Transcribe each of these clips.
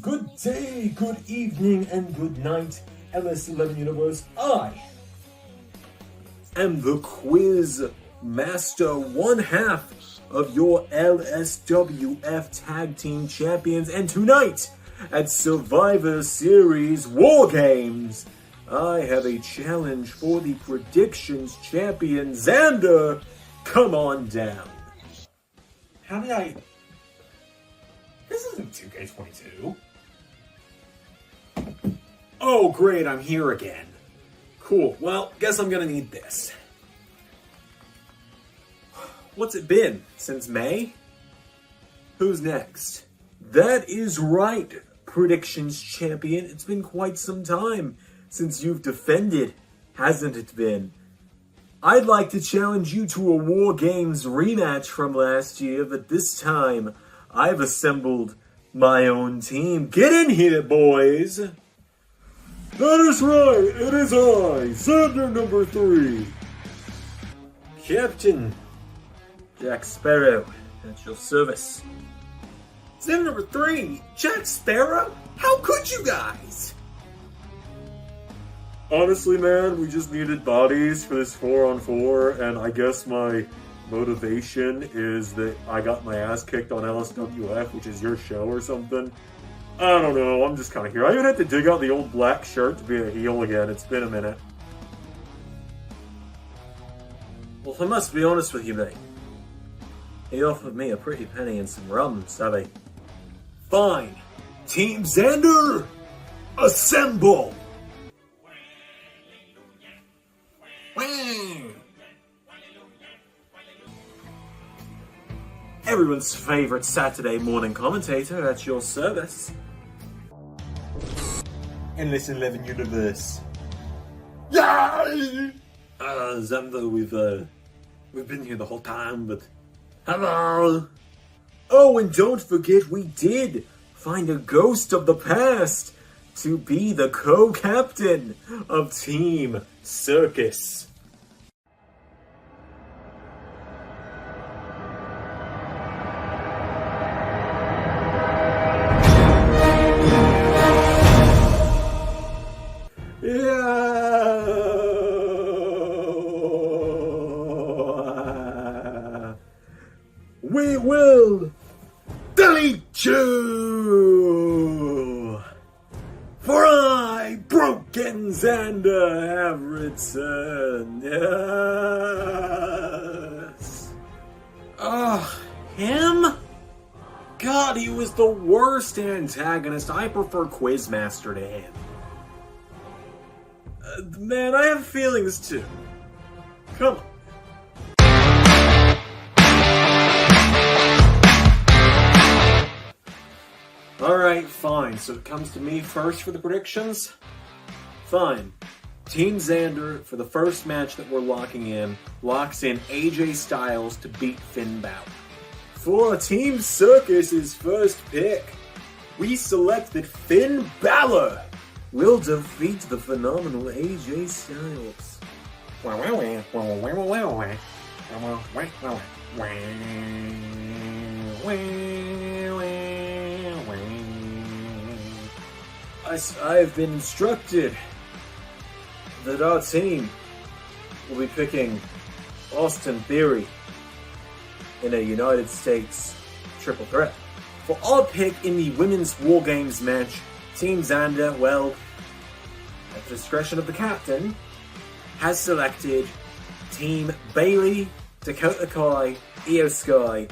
Good day, good evening, and good night, LS11 Universe. I am the quiz master, one half of your LSWF Tag Team Champions, and tonight at Survivor Series War Games, I have a challenge for the predictions champion, Zander. Come on down. How did I... This isn't 2K22. Oh, great, I'm here again. Cool, well, guess I'm gonna need this. What's it been? Since May? Who's next? That is right, predictions champion. It's been quite some time since you've defended, hasn't it been? I'd like to challenge you to a War Games rematch from last year, but this time I've assembled my own team. Get in here, boys! That is right, it is I, Zander number 3. Captain Jack Sparrow, at your service. Zander number 3, Jack Sparrow? How could you guys? Honestly, man, we just needed bodies for this 4-on-4, and I guess my motivation is that I got my ass kicked on LSWF, which is your show or something. I don't know, I'm just kind of here. I even had to dig out the old black shirt to be a heel again. It's been a minute. Well, I must be honest with you, mate. He offered me a pretty penny and some rum, savvy. Fine. Team Zander, assemble! Everyone's favorite Saturday morning commentator at your service. LS11 Universe. Yay! Zander, we've been here the whole time, but... Hello! Oh, and don't forget we did find a ghost of the past to be the co-captain of Team Circus. We will delete you! For I, Broken Zander, have returned. Yes! Him? God, he was the worst antagonist. I prefer Quizmaster to him. Man, I have feelings too. Come on. Alright, fine. So it comes to me first for the predictions? Fine. Team Zander, for the first match that we're locking in, locks in AJ Styles to beat Finn Balor. For Team Circus's first pick, we select that Finn Balor will defeat the phenomenal AJ Styles. I've been instructed that our team will be picking Austin Theory in a United States triple threat. For our pick in the Women's War Games match, Team Zander, well, at the discretion of the captain, has selected Team Bailey, Dakota Kai, Io Sky.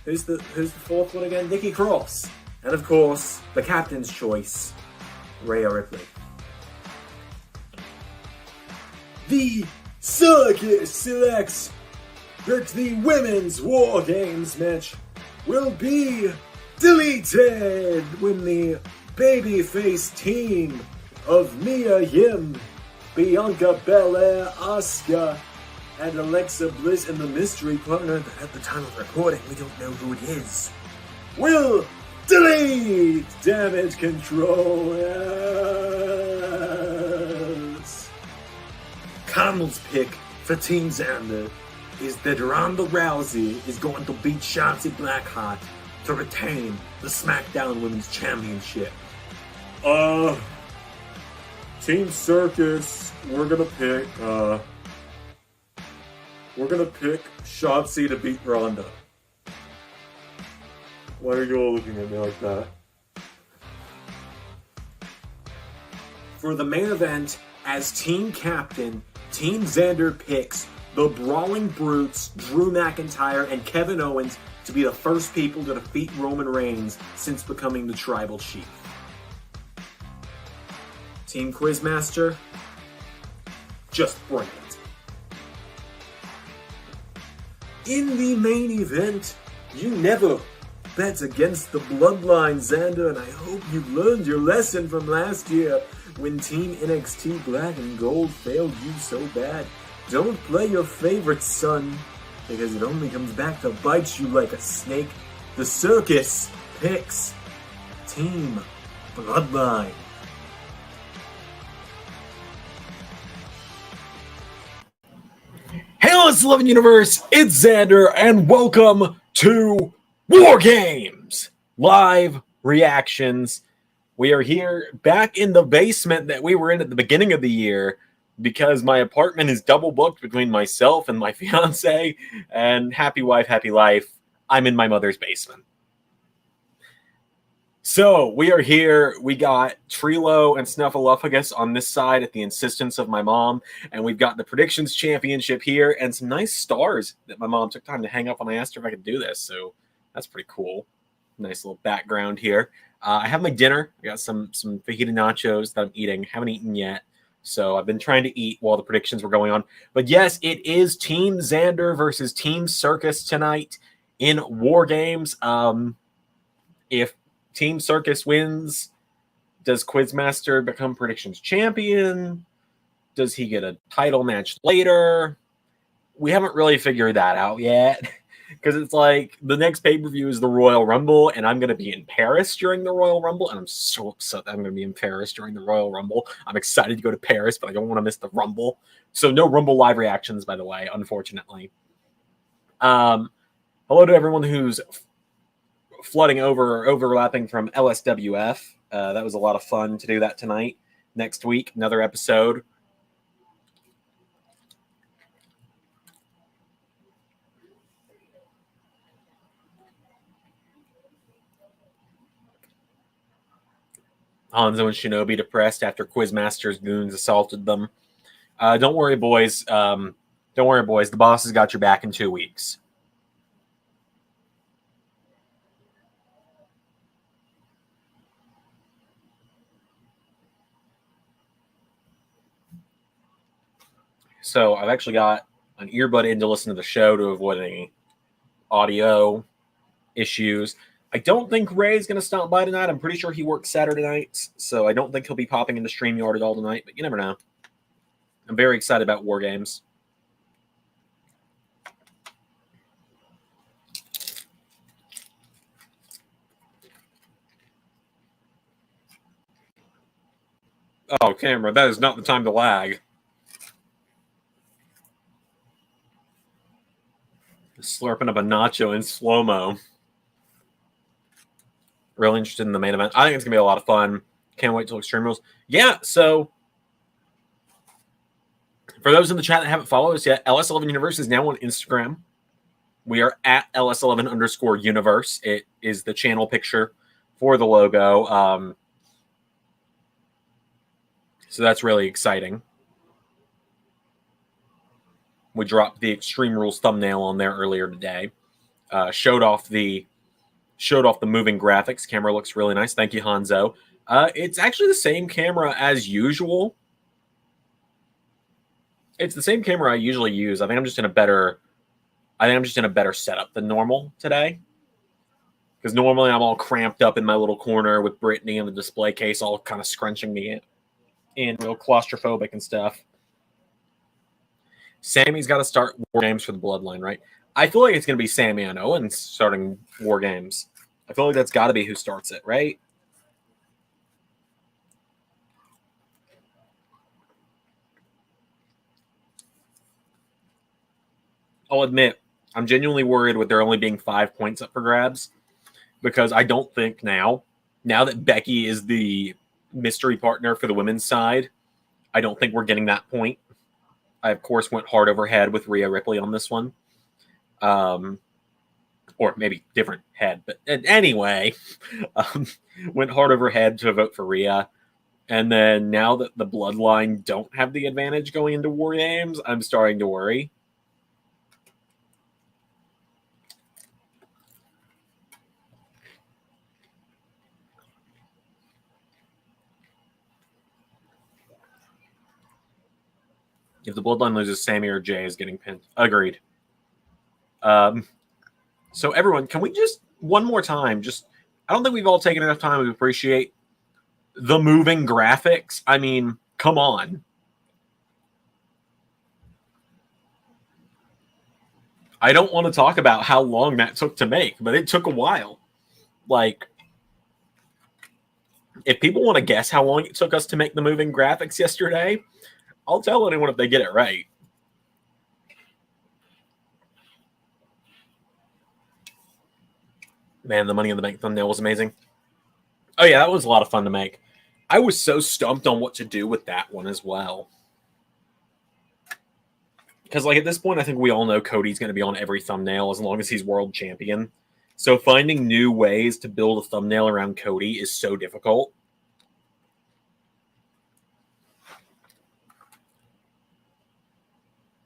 Who's the fourth one again? Nikki Cross. And of course, the captain's choice, Rhea Ripley. The circus selects that the Women's War Games match will be deleted when the babyface team of Mia Yim, Bianca Belair, Asuka, and Alexa Bliss, and the mystery partner that at the time of recording we don't know who it is, will delete Damage Control. Yes. Connell's pick for Team Zander is that Ronda Rousey is going to beat Shotzi Blackheart to retain the SmackDown Women's Championship. Team Circus, we're gonna pick Shotzi to beat Ronda. Why are you all looking at me like that? For the main event, as team captain, Team Zander picks the Brawling Brutes, Drew McIntyre, and Kevin Owens to be the first people to defeat Roman Reigns since becoming the Tribal Chief. Team Quizmaster, just bring it. In the main event, you never bet against the Bloodline, Zander, and I hope you learned your lesson from last year when Team NXT Black and Gold failed you so bad. Don't play your favorite son, because it only comes back to bite you like a snake. The Circus picks Team Bloodline. Hey, LS11 Universe, it's Zander, and welcome to War Games Live Reactions. We are here back in the basement that we were in at the beginning of the year because my apartment is double booked between myself and my fiance, and happy wife, happy life, I'm in my mother's basement. So we are here. We got Trilo and Snuffleupagus on this side at the insistence of my mom, and we've got the Predictions Championship here and some nice stars that my mom took time to hang up when I asked her if I could do this. So that's pretty cool. Nice little background here. I have my dinner. I got some fajita nachos that I'm eating. Haven't eaten yet, so I've been trying to eat while the predictions were going on. But yes, it is Team Zander versus Team Circus tonight in War Games. If Team Circus wins, does Quizmaster become Predictions Champion? Does he get a title match later? We haven't really figured that out yet, because it's like the next pay-per-view is the Royal Rumble, and I'm going to be in Paris during the Royal Rumble, and I'm so upset that I'm going to be in Paris during the Royal Rumble. I'm excited to go to Paris, but I don't want to miss the Rumble. So no Rumble live reactions, by the way, unfortunately. Hello to everyone who's flooding over or overlapping from LSWF. That was a lot of fun to do that tonight. Next week, another episode. Hanzo and Shinobi depressed after Quizmaster's goons assaulted them. Don't worry, boys. Don't worry, boys. The boss has got your back in 2 weeks. So I've actually got an earbud in to listen to the show to avoid any audio issues. I don't think Ray's going to stop by tonight. I'm pretty sure he works Saturday nights, so I don't think he'll be popping into StreamYard at all tonight, but you never know. I'm very excited about War Games. Oh, camera, that is not the time to lag. Slurping up a nacho in slow-mo. Really interested in the main event. I think it's going to be a lot of fun. Can't wait till Extreme Rules. Yeah, so for those in the chat that haven't followed us yet, LS11 Universe is now on Instagram. We are at LS11_Universe. It is the channel picture for the logo. So that's really exciting. We dropped the Extreme Rules thumbnail on there earlier today. Showed off the moving graphics. Camera looks really nice. Thank you, Hanzo. It's actually the same camera as usual. It's the same camera I usually use. I think I'm just in a better setup than normal today. Because normally I'm all cramped up in my little corner with Brittany and the display case all kind of scrunching me in real claustrophobic and stuff. Sammy's got to start War Games for the Bloodline, right? I feel like it's going to be Sammy and Owen starting War Games. I feel like that's got to be who starts it, right? I'll admit, I'm genuinely worried with there only being 5 points up for grabs, because I don't think now that Becky is the mystery partner for the women's side, I don't think we're getting that point. I, of course, went hard over head with Rhea Ripley on this one. Or maybe different head. But anyway, went hard over head to vote for Rhea. And then now that the Bloodline don't have the advantage going into War Games, I'm starting to worry. If the Bloodline loses, Sammy or Jay is getting pinned. Agreed. So everyone, can we just, one more time, I don't think we've all taken enough time to appreciate the moving graphics. I mean, come on. I don't want to talk about how long that took to make, but it took a while. Like, if people want to guess how long it took us to make the moving graphics yesterday, I'll tell anyone if they get it right. Man, the Money in the Bank thumbnail was amazing. Oh, yeah, that was a lot of fun to make. I was so stumped on what to do with that one as well. Because, like, at this point, I think we all know Cody's going to be on every thumbnail as long as he's world champion. So finding new ways to build a thumbnail around Cody is so difficult.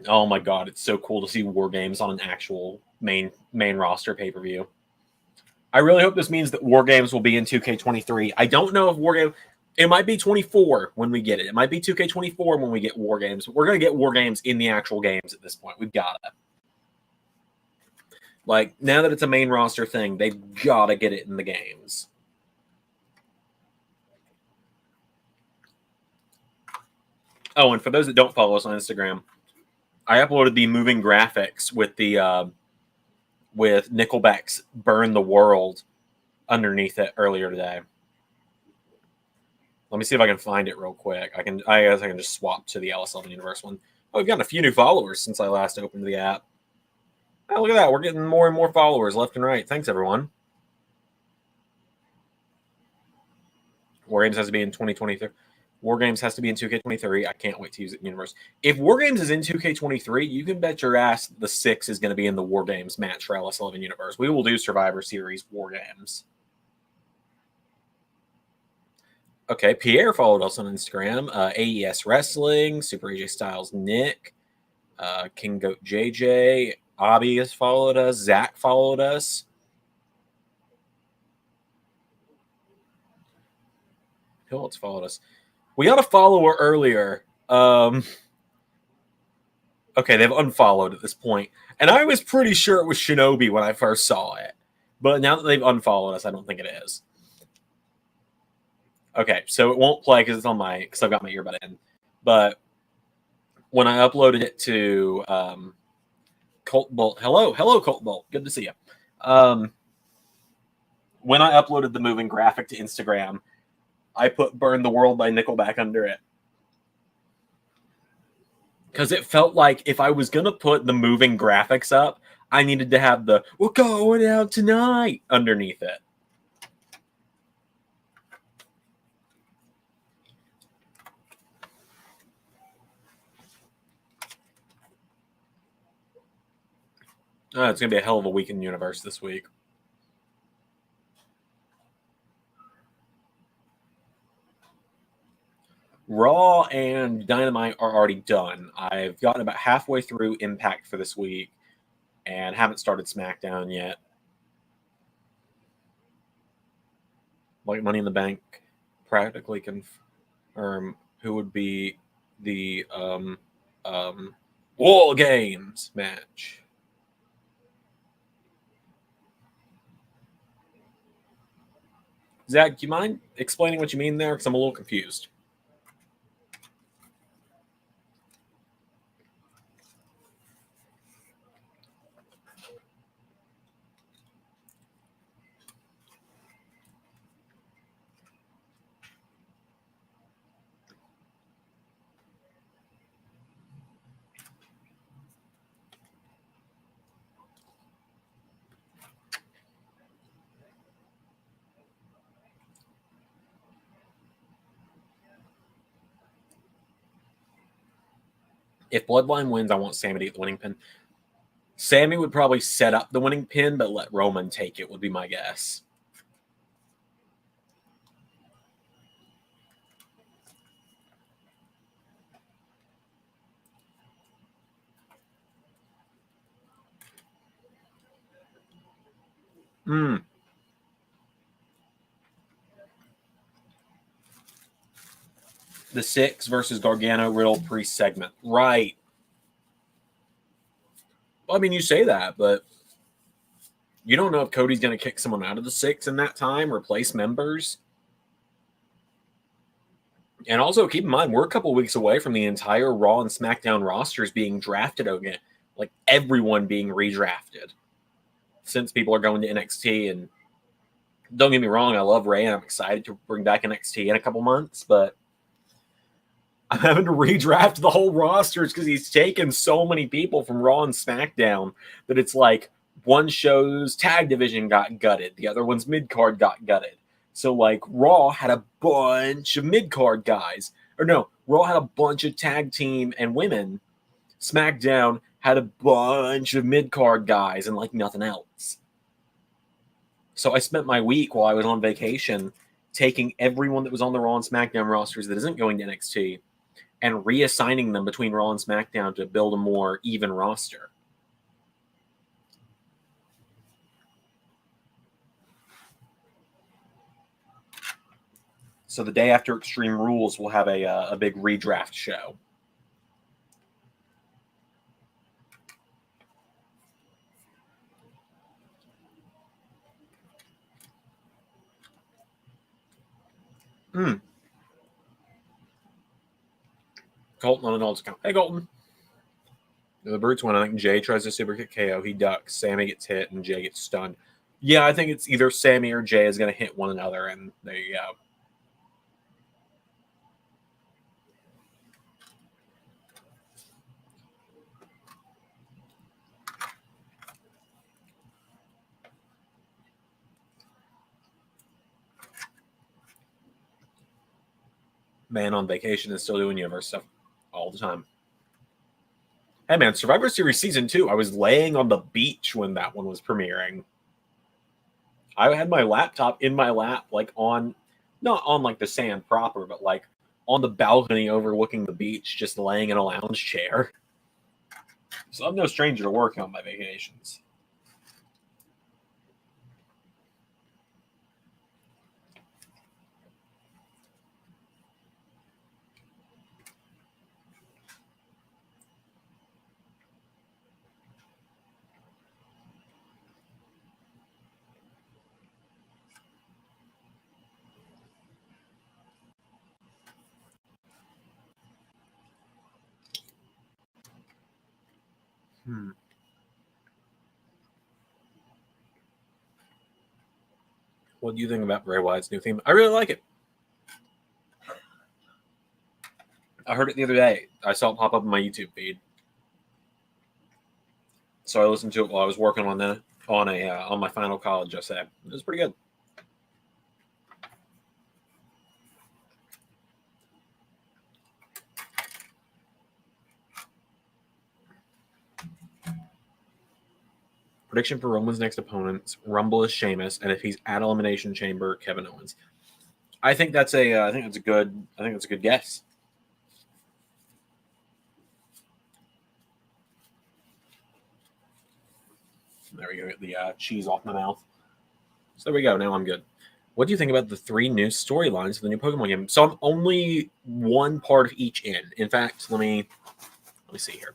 Oh my god, it's so cool to see War Games on an actual main roster pay-per-view. I really hope this means that War Games will be in 2K23. I don't know if War Games... It might be 24 when we get it. It might be 2K24 when we get War Games. But we're going to get War Games in the actual games at this point. We've got to. Like, now that it's a main roster thing, they've got to get it in the games. Oh, and for those that don't follow us on Instagram, I uploaded the moving graphics with the with Nickelback's "Burn the World" underneath it earlier today. Let me see if I can find it real quick. I guess I can just swap to the LS11 Universe one. Oh, we've gotten a few new followers since I last opened the app. Oh, look at that. We're getting more and more followers left and right. Thanks, everyone. War Games has to be in 2023. War Games has to be in 2K23. I can't wait to use it in Universe. If War Games is in 2K23, you can bet your ass the 6 is going to be in the War Games match for LS11 Universe. We will do Survivor Series War Games. Okay, Pierre followed us on Instagram. AES Wrestling, Super AJ Styles Nick, King Goat JJ, Abby has followed us, Zach followed us. Who else followed us? We got a follower earlier. Okay, they've unfollowed at this point. And I was pretty sure it was Shinobi when I first saw it. But now that they've unfollowed us, I don't think it is. Okay, so it won't play because I've got my earbud in. But when I uploaded it to Colt Bolt, hello Colt Bolt, good to see you. When I uploaded the moving graphic to Instagram, I put "Burn the World" by Nickelback under it. Because it felt like if I was going to put the moving graphics up, I needed to have the "We're going out tonight" underneath it. It's going to be a hell of a week in Universe this week. Raw and Dynamite are already done. I've gotten about halfway through Impact for this week and haven't started SmackDown yet. Like Money in the Bank practically confirm who would be the War Games match. Zach, do you mind explaining what you mean there? Because I'm a little confused. If Bloodline wins, I want Sammy to get the winning pin. Sammy would probably set up the winning pin, but let Roman take it, would be my guess. Hmm. The 6 versus Gargano Riddle pre-segment. Right. Well, I mean, you say that, but you don't know if Cody's going to kick someone out of the 6 in that time, replace members. And also, keep in mind, we're a couple weeks away from the entire Raw and SmackDown rosters being drafted again. Like, everyone being redrafted. Since people are going to NXT. And don't get me wrong, I love Ray, and I'm excited to bring back NXT in a couple months, but I'm having to redraft the whole rosters because he's taken so many people from Raw and SmackDown that it's like one show's tag division got gutted, the other one's mid-card got gutted. So, like, Raw had a bunch of mid-card guys. Or no, Raw had a bunch of tag team and women. SmackDown had a bunch of mid-card guys and, like, nothing else. So I spent my week while I was on vacation taking everyone that was on the Raw and SmackDown rosters that isn't going to NXT and reassigning them between Raw and SmackDown to build a more even roster. So the day after Extreme Rules, we'll have a big redraft show. Colton on an old account. Hey, Colton. The Brutes win. I think Jay tries to super kick KO. He ducks. Sammy gets hit, and Jay gets stunned. Yeah, I think it's either Sammy or Jay is going to hit one another, and there you go. Man on vacation is still doing Universe stuff all the time. Hey, man, Survivor Series Season 2, I was laying on the beach when that one was premiering. I had my laptop in my lap, like on, not on like the sand proper, but like on the balcony overlooking the beach, just laying in a lounge chair. So I'm no stranger to working on my vacations. What do you think about Bray Wyatt's new theme? I really like it. I heard it the other day. I saw it pop up in my YouTube feed. So I listened to it while I was working on my final college essay. It was pretty good. Prediction for Roman's next opponents: Rumble is Sheamus, and if he's at Elimination Chamber, Kevin Owens. I think that's a good guess. There we go. Get the cheese off my mouth. So there we go. Now I'm good. What do you think about the 3 new storylines for the new Pokemon game? So I'm only one part of each in. In fact, let me see here.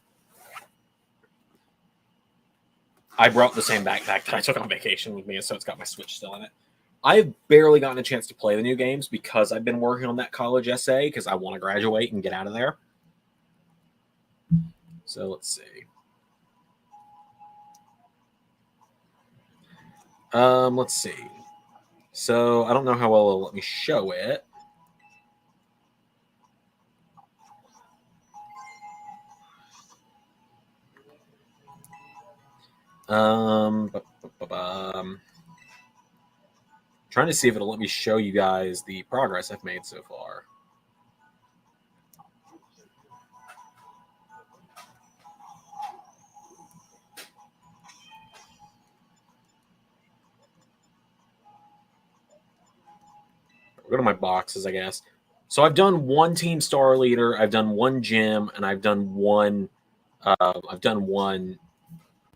I brought the same backpack that I took on vacation with me, so it's got my Switch still in it. I've barely gotten a chance to play the new games because I've been working on that college essay because I want to graduate and get out of there. So let's see. Let's see. So I don't know how well it'll let me show it. Trying to see if it'll let me show you guys the progress I've made so far. Go to my boxes, I guess. So I've done one team star leader, I've done one gym, and I've done one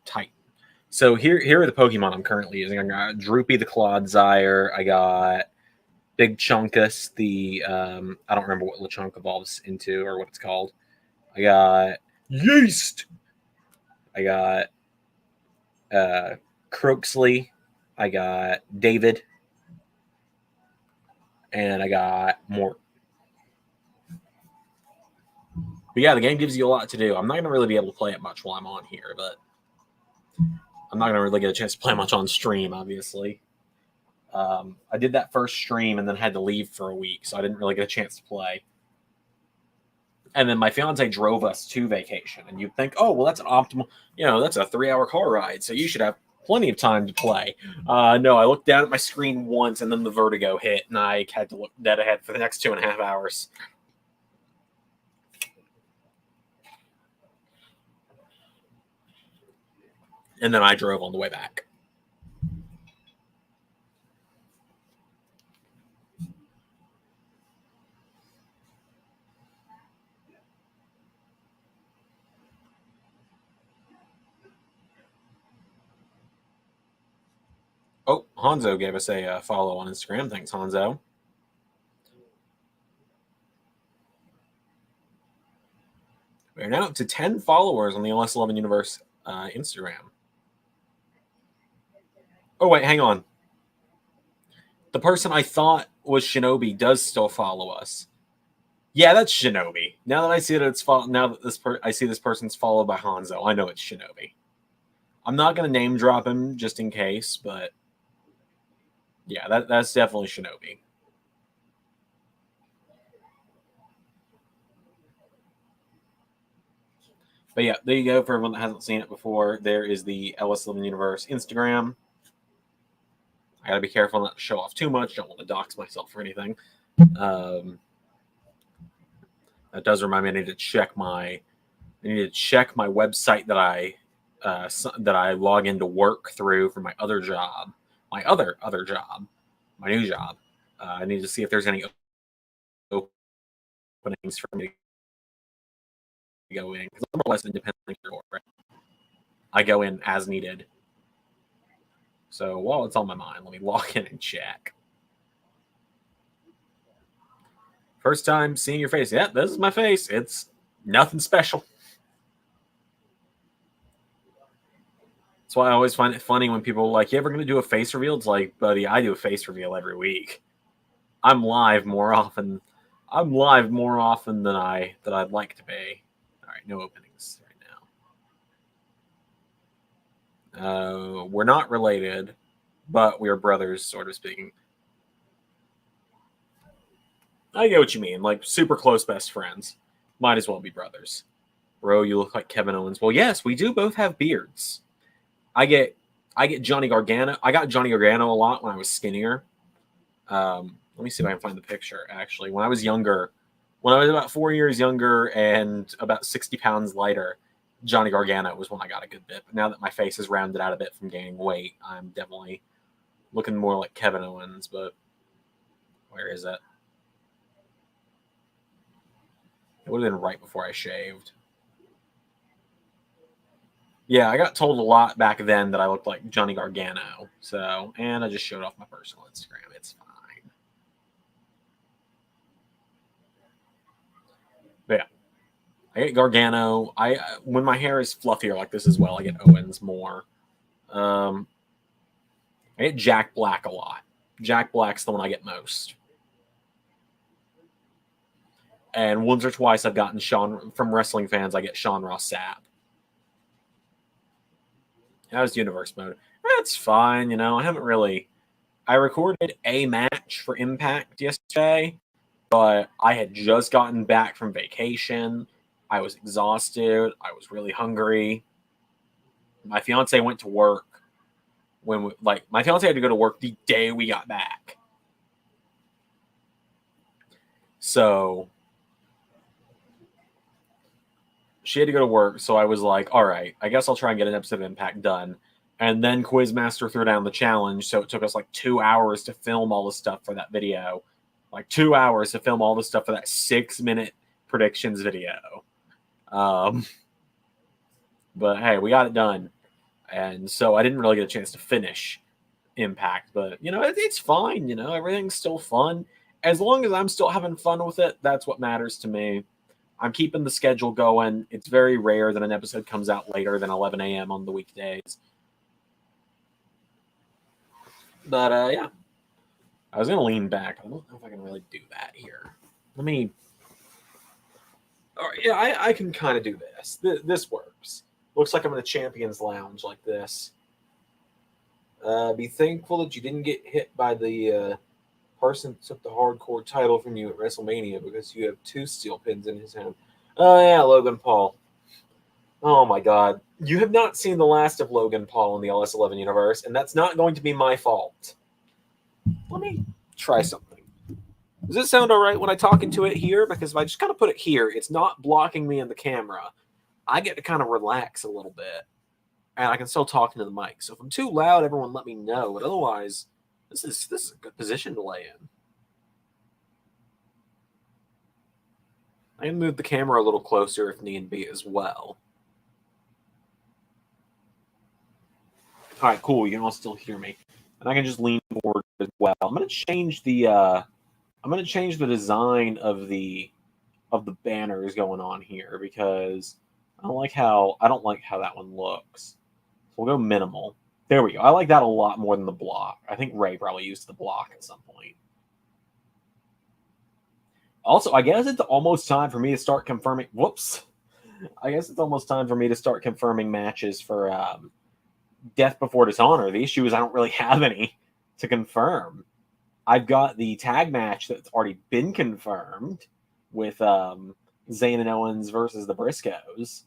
Titan. So here are the Pokemon I'm currently using. I got Droopy the Clodsire. I got Big Chunkus, the I don't remember what Lechonk evolves into or what it's called. I got Yeast. I got Croaksley. I got David. And I got Mort. But yeah, the game gives you a lot to do. I'm not going to really be able to play it much while I'm on here, but I'm not going to really get a chance to play much on stream, obviously. I did that first stream and then had to leave for a week, so I didn't really get a chance to play. And then my fiance drove us to vacation, and you'd think, oh, well, that's an optimal, that's a 3-hour car ride, so you should have plenty of time to play. No, I looked down at my screen once, and then the vertigo hit, and I had to look dead ahead for the next 2.5 hours. And then I drove on the way back. Oh, Hanzo gave us a follow on Instagram. Thanks, Hanzo. We're now up to 10 followers on the LS11 Universe Instagram. Oh, wait, hang on. The person I thought was Shinobi does still follow us. Yeah, that's Shinobi. Now that I see that I see this person's followed by Hanzo, I know it's Shinobi. I'm not going to name drop him just in case, but yeah, that's definitely Shinobi. But yeah, there you go. For everyone that hasn't seen it before, there is the LS11 Universe Instagram. I gotta be careful not to show off too much. Don't want to dox myself or anything. That does remind me I need to check my website that I log into work through for my other job, my other job, my new job. I need to see if there's any openings for me to go in, because I'm more or less independent. I go in as needed. So while it's on my mind, let me log in and check. First time seeing your face. Yeah, this is my face. It's nothing special. That's why I always find it funny when people are like, you ever going to do a face reveal? It's like, buddy, I do a face reveal every week. I'm live more often than I'd like to be. All right, no openings right now. We're not related, but we are brothers, sort of speaking. I get what you mean, like super close best friends. Might as well be brothers. Bro, you look like Kevin Owens. Well, yes, we do both have beards. I get Johnny Gargano. I got Johnny Gargano a lot when I was skinnier. Let me see if I can find the picture, actually. When I was younger, when I was about 4 years younger and about 60 pounds lighter, Johnny Gargano was when I got a good bit. But now that my face is rounded out a bit from gaining weight, I'm definitely looking more like Kevin Owens. But where is it? It would have been right before I shaved. Yeah, I got told a lot back then that I looked like Johnny Gargano. So, and I just showed off my personal Instagram. It's fine. But yeah, I get Gargano. When my hair is fluffier like this as well, I get Owens more. I get Jack Black a lot. Jack Black's the one I get most. And once or twice I've gotten Sean, from wrestling fans, I get Sean Ross Sapp. That was Universe mode. That's fine, you know. I recorded a match for Impact yesterday, but I had just gotten back from vacation. I was exhausted. I was really hungry. My fiance went to work my fiance had to go to work the day we got back. So she had to go to work, so I was like, all right, I guess I'll try and get an episode of Impact done. And then Quizmaster threw down the challenge, so it took us like 2 hours to film all the stuff for that video. Like 2 hours to film all the stuff for that 6-minute predictions video. But hey, we got it done. And so I didn't really get a chance to finish Impact. But, you know, it's fine. You know, everything's still fun. As long as I'm still having fun with it, that's what matters to me. I'm keeping the schedule going. It's very rare that an episode comes out later than 11 a.m. on the weekdays. But, yeah. I was going to lean back. I don't know if I can really do that here. Let me... All right, yeah, I can kind of do this. This works. Looks like I'm in a Champions Lounge like this. Be thankful that you didn't get hit by the person who took the hardcore title from you at WrestleMania because you have 2 steel pins in his hand. Oh, yeah, Logan Paul. Oh, my God. You have not seen the last of Logan Paul in the LS11 universe, and that's not going to be my fault. Let me try something. Does it sound all right when I talk into it here? Because if I just kind of put it here, it's not blocking me in the camera. I get to kind of relax a little bit, and I can still talk into the mic. So if I'm too loud, everyone let me know. But otherwise, this is a good position to lay in. I can move the camera a little closer if need be as well. All right, cool. You can all still hear me, and I can just lean forward as well. I'm going to change the design of the banners going on here because I don't like how that one looks. So we'll go minimal. There we go. I like that a lot more than the block. I think Ray probably used the block at some point. Also, I guess it's almost time for me to start confirming. Whoops. I guess it's almost time for me to start confirming matches for Death Before Dishonor. The issue is I don't really have any to confirm. I've got the tag match that's already been confirmed with Zayn and Owens versus the Briscoes.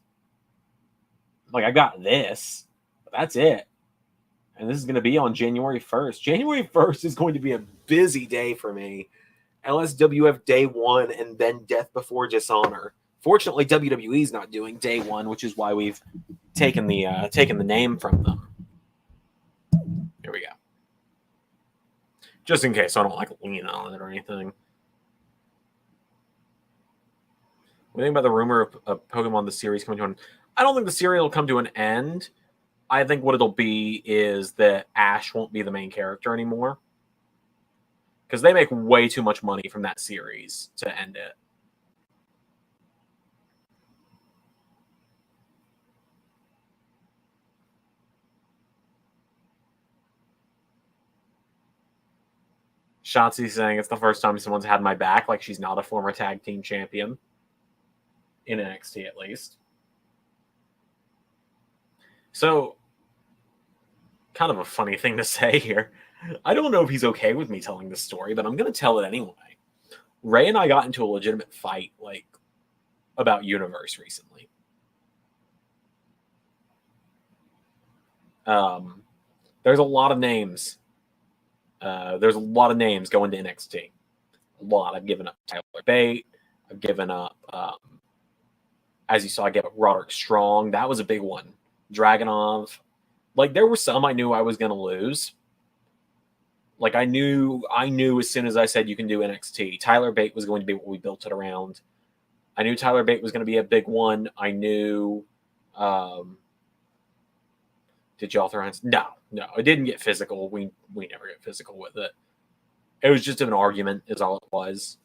Like, I got this, but that's it. And this is going to be on January 1st. January 1st is going to be a busy day for me. LSWF Day 1 and then Death Before Dishonor. Fortunately, WWE's not doing Day 1, which is why we've taken the name from them. Here we go. Just in case I don't like lean on it or anything. What do you think about the rumor of Pokemon the series coming to an end? I don't think the series will come to an end. I think what it'll be is that Ash won't be the main character anymore. Because they make way too much money from that series to end it. Shotzi saying it's the first time someone's had my back, like she's not a former tag team champion. In NXT, at least. So, kind of a funny thing to say here. I don't know if he's okay with me telling this story, but I'm going to tell it anyway. Ray and I got into a legitimate fight, like, about Universe recently. There's a lot of names. There's a lot of names going to NXT. A lot. I've given up Tyler Bate. I've given up, as you saw, I gave up Roderick Strong. That was a big one. Dragunov. Like, there were some I knew I was going to lose. Like, I knew as soon as I said you can do NXT, Tyler Bate was going to be what we built it around. I knew Tyler Bate was going to be a big one. I knew... did y'all throw hands? No, it didn't get physical. We never get physical with it. It was just an argument is all it was.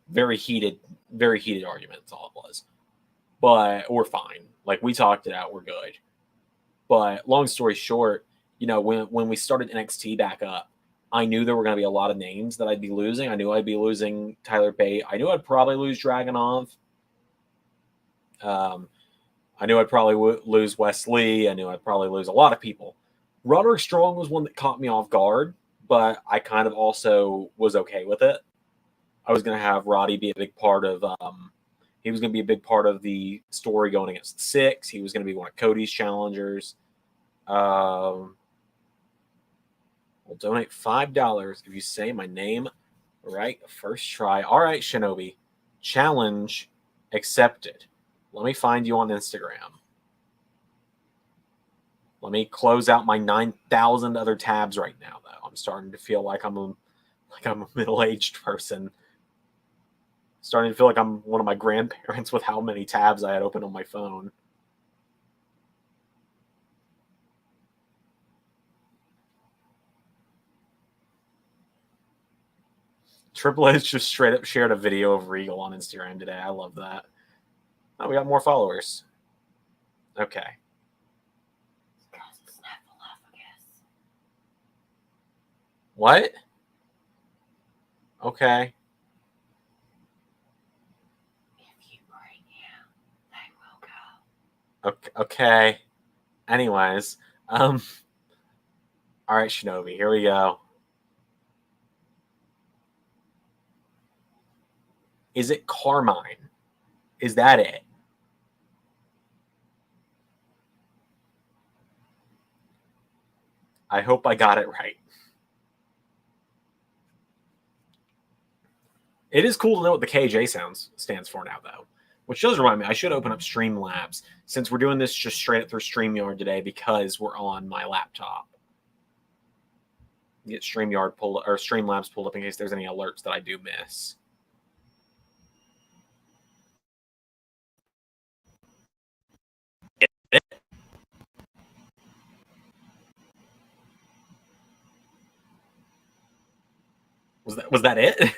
Very heated argument is all it was. But we're fine. Like, we talked it out. We're good. But long story short, when we started NXT back up, I knew there were going to be a lot of names that I'd be losing. I knew I'd be losing Tyler Bate. I knew I'd probably lose Dragunov. I knew I'd probably lose Wes Lee. I knew I'd probably lose a lot of people. Roderick Strong was one that caught me off guard, but I kind of also was okay with it. I was going to have Roddy be a big part of he was going to be a big part of the story going against the Six. He was going to be one of Cody's challengers. We'll donate $5 if you say my name right first try. All right, Shinobi. Challenge accepted. Let me find you on Instagram. Let me close out my 9,000 other tabs right now, though. I'm starting to feel like I'm a middle-aged person. Starting to feel like I'm one of my grandparents with how many tabs I had open on my phone. Triple H just straight up shared a video of Regal on Instagram today. I love that. Oh, we got more followers. Okay. What? Okay. If you bring him, they will go. Okay. Anyways, all right, Shinobi, here we go. Is it Carmine? Is that it? I hope I got it right. It is cool to know what the KJ stands for now, though. Which does remind me, I should open up Streamlabs since we're doing this just straight up through StreamYard today because we're on my laptop. Get StreamYard pulled or Streamlabs pulled up in case there's any alerts that I do miss. Was that it?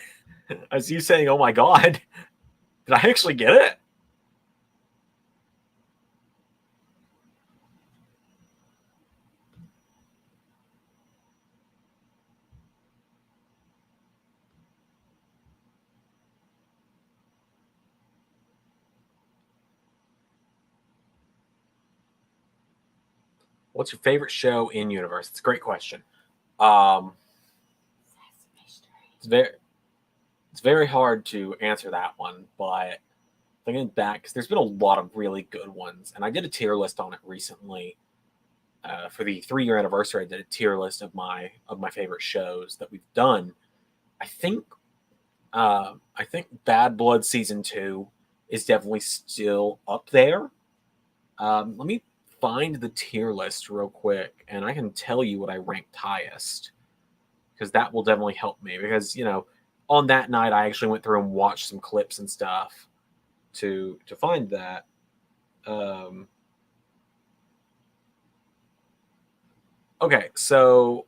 I see you saying, "Oh my god." Did I actually get it? What's your favorite show in universe? It's a great question. It's very hard to answer that one, but thinking back, because there's been a lot of really good ones, and I did a tier list on it recently. For the 3-year anniversary, I did a tier list of my favorite shows that we've done. I think Bad Blood season 2 is definitely still up there. Let me find the tier list real quick, and I can tell you what I ranked highest, because that will definitely help me. Because on that night, I actually went through and watched some clips and stuff to find that. Okay, so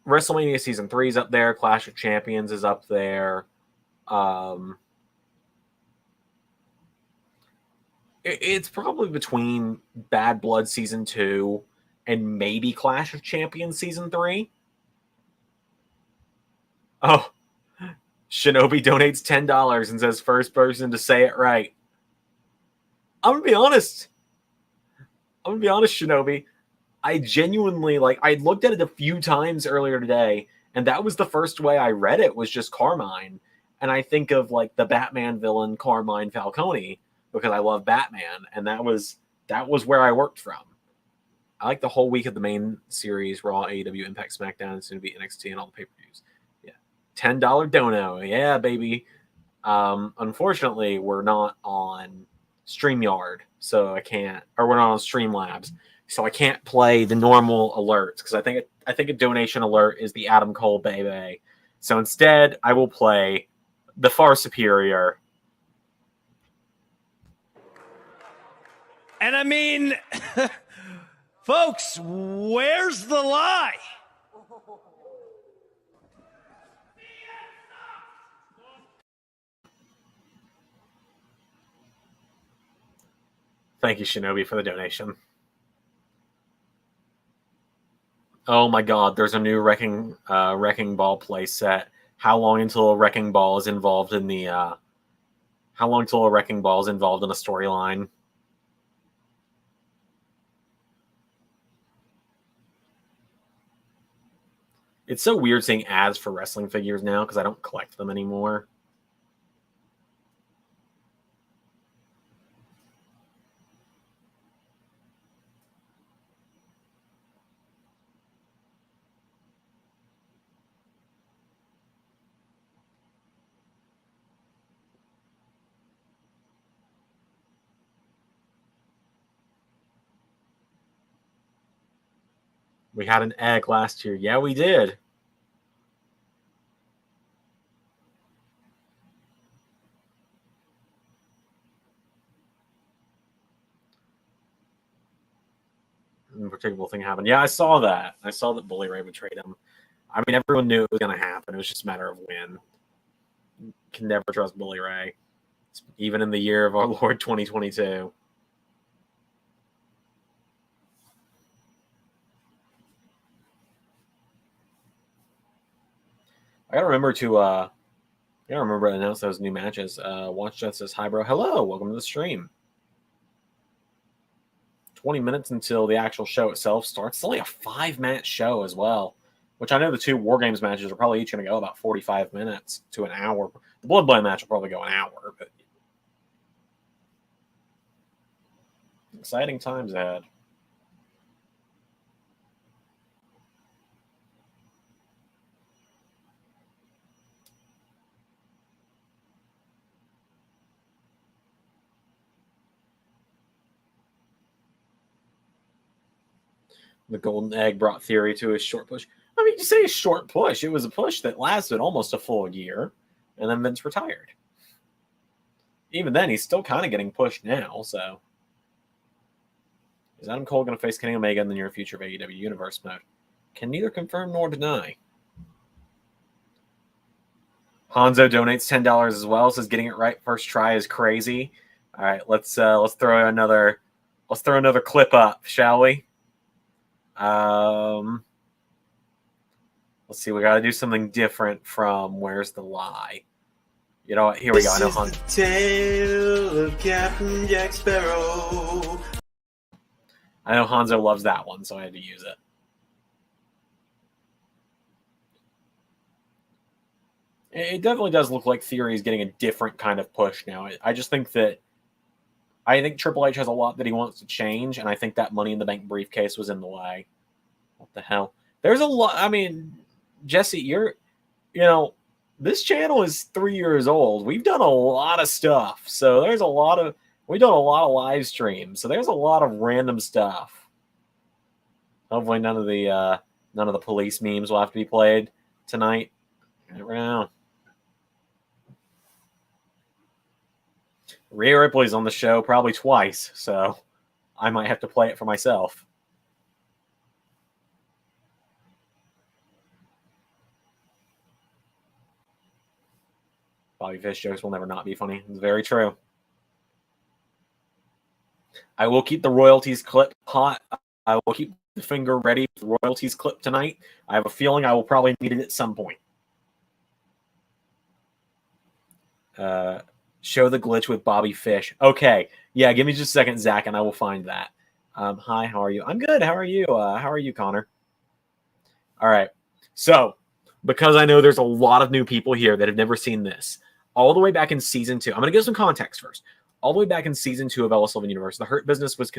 WrestleMania Season 3 is up there. Clash of Champions is up there. It's probably between Bad Blood Season 2 and maybe Clash of Champions Season 3. Oh, Shinobi donates $10 and says first person to say it right. I'm going to be honest, Shinobi. I genuinely, I looked at it a few times earlier today, and that was the first way I read it, was just Carmine. And I think of, the Batman villain Carmine Falcone, because I love Batman, and that was where I worked from. I like the whole week of the main series, Raw, AEW, Impact, SmackDown, and soon to be NXT, and all the pay-per-views. Yeah. $10 dono. Yeah, baby. Unfortunately, we're not on StreamYard, so I can't, or we're not on Streamlabs, so I can't play the normal alerts, because I think a donation alert is the Adam Cole baby. So instead, I will play the far superior. And I mean, folks, where's the lie? Thank you, Shinobi, for the donation. Oh my God! There's a new wrecking ball play set. How long until a wrecking ball is involved in the? How long until a wrecking ball is involved in a storyline? It's so weird seeing ads for wrestling figures now because I don't collect them anymore. We had an egg last year. Yeah, we did. A particular thing happened. Yeah, I saw that. I saw that Bully Ray would trade him. I mean, everyone knew it was going to happen. It was just a matter of when. You can never trust Bully Ray, even in the year of our Lord 2022. I gotta remember to announce those new matches. Watch Justice, hi bro. Hello, welcome to the stream. 20 minutes until the actual show itself starts. It's only a 5-match show as well, which I know the 2 War Games matches are probably each going to go about 45 minutes to an hour. The Bloodline match will probably go an hour, but exciting times ahead. The Golden Egg brought Theory to his short push. I mean, you say a short push. It was a push that lasted almost a full year, and then Vince retired. Even then, he's still kind of getting pushed now, so. Is Adam Cole going to face Kenny Omega in the near future of AEW Universe mode? Can neither confirm nor deny. Hanzo donates $10 as well. Says getting it right first try is crazy. All right, let's throw another clip up, shall we? Let's see. We got to do something different from Where's the Lie? You know what? Here we go. I know Hanzo. The tale of Captain Jack Sparrow. I know Hanzo loves that one, so I had to use it. It definitely does look like Theory is getting a different kind of push now. I just think that Triple H has a lot that he wants to change, and I think that Money in the Bank briefcase was in the way. What the hell? There's a lot. I mean, Jesse, this channel is 3 years old. We've done a lot of stuff, so we've done a lot of live streams, so there's a lot of random stuff. Hopefully, none of the police memes will have to be played tonight. I don't know. Rhea Ripley's on the show probably twice, so I might have to play it for myself. Bobby Fish jokes will never not be funny. It's very true. I will keep the royalties clip hot. I will keep the finger ready for the royalties clip tonight. I have a feeling I will probably need it at some point. Show the glitch with Bobby Fish. Okay. Yeah, give me just a second, Zach, and I will find that. Hi, how are you? I'm good. How are you? How are you, Connor? All right. So, because I know there's a lot of new people here that have never seen this, all the way back in season 2, I'm going to give some context first. All the way back in season 2 of LS11 Universe, the Hurt Business was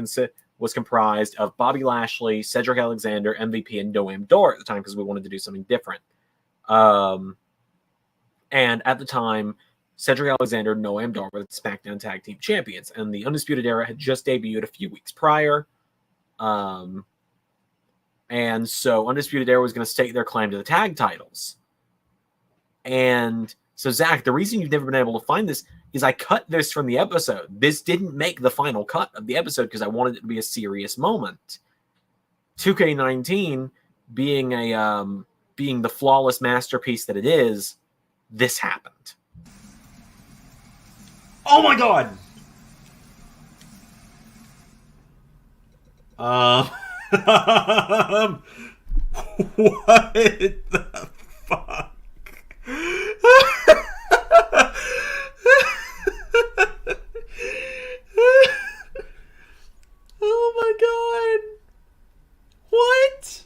comprised of Bobby Lashley, Cedric Alexander, MVP, and Noam Dar at the time because we wanted to do something different. And at the time, Cedric Alexander and Noam Dar were the SmackDown Tag Team Champions, and the Undisputed Era had just debuted a few weeks prior. And so Undisputed Era was going to stake their claim to the tag titles. And so, Zach, the reason you've never been able to find this is I cut this from the episode. This didn't make the final cut of the episode because I wanted it to be a serious moment. 2K19 being the flawless masterpiece that it is, this happened. Oh my god! What the fuck? Oh my god. What?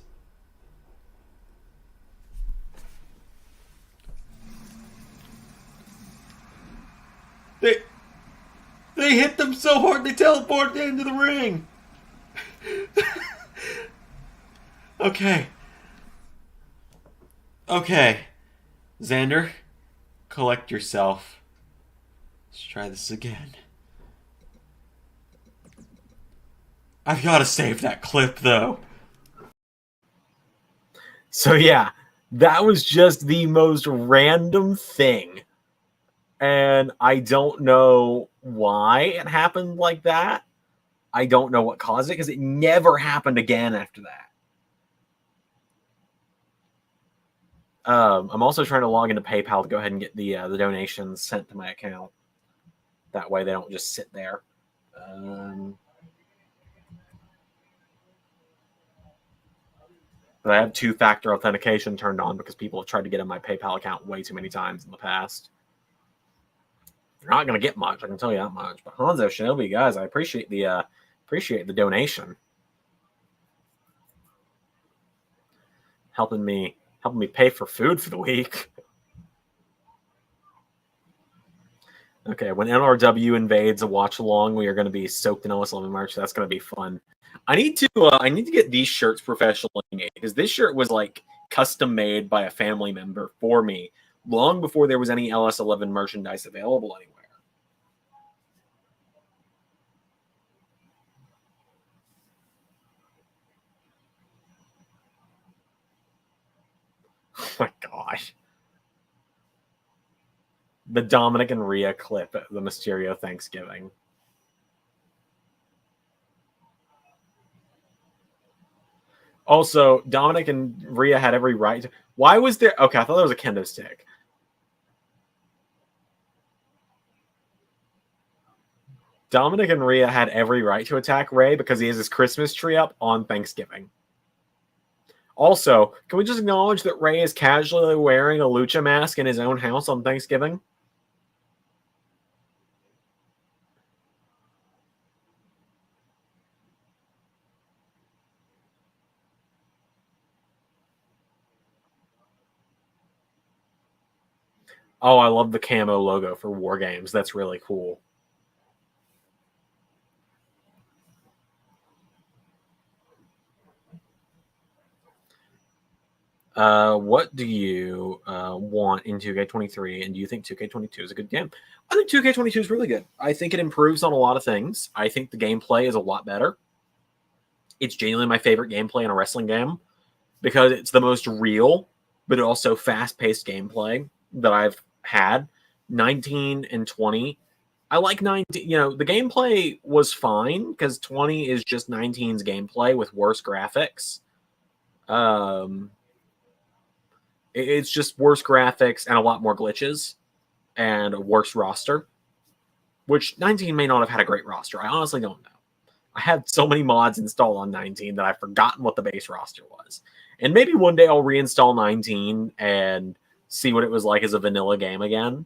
They hit them so hard they teleported into the ring. Okay. Okay. Zander, collect yourself. Let's try this again. I've got to save that clip, though. So yeah, that was just the most random thing. And I don't know why it happened like that. I don't know what caused it, because it never happened again after that. I'm also trying to log into PayPal to go ahead and get the donations sent to my account. That way they don't just sit there. But I have two-factor authentication turned on because people have tried to get in my PayPal account way too many times in the past. You're not going to get much, I can tell you that much. But Hanzo, Shinobi, guys, I appreciate the donation. Helping me pay for food for the week. Okay, when NRW invades a watch along, we are going to be soaked in LS11 merch. That's going to be fun. I need to get these shirts professionally made, because this shirt was like custom made by a family member for me long before there was any LS11 merchandise available anywhere. Oh my gosh. The Dominic and Rhea clip at the Mysterio Thanksgiving. Also, Dominic and Rhea had every right to... Why was there... Okay, I thought that was a kendo stick. Dominic and Rhea had every right to attack Rey because he has his Christmas tree up on Thanksgiving. Also, can we just acknowledge that Rey is casually wearing a lucha mask in his own house on Thanksgiving? Oh, I love the camo logo for War Games. That's really cool. What do you want in 2K23, and do you think 2K22 is a good game? I think 2K22 is really good. I think it improves on a lot of things. I think the gameplay is a lot better. It's genuinely my favorite gameplay in a wrestling game because it's the most real, but also fast-paced gameplay that I've had. 19 and 20. I like 19. You know, the gameplay was fine because 20 is just 19's gameplay with worse graphics. It's just worse graphics and a lot more glitches and a worse roster, which 19 may not have had a great roster. I honestly don't know. I have so many mods installed on 19 that I've forgotten what the base roster was. And maybe one day I'll reinstall 19 and see what it was like as a vanilla game again.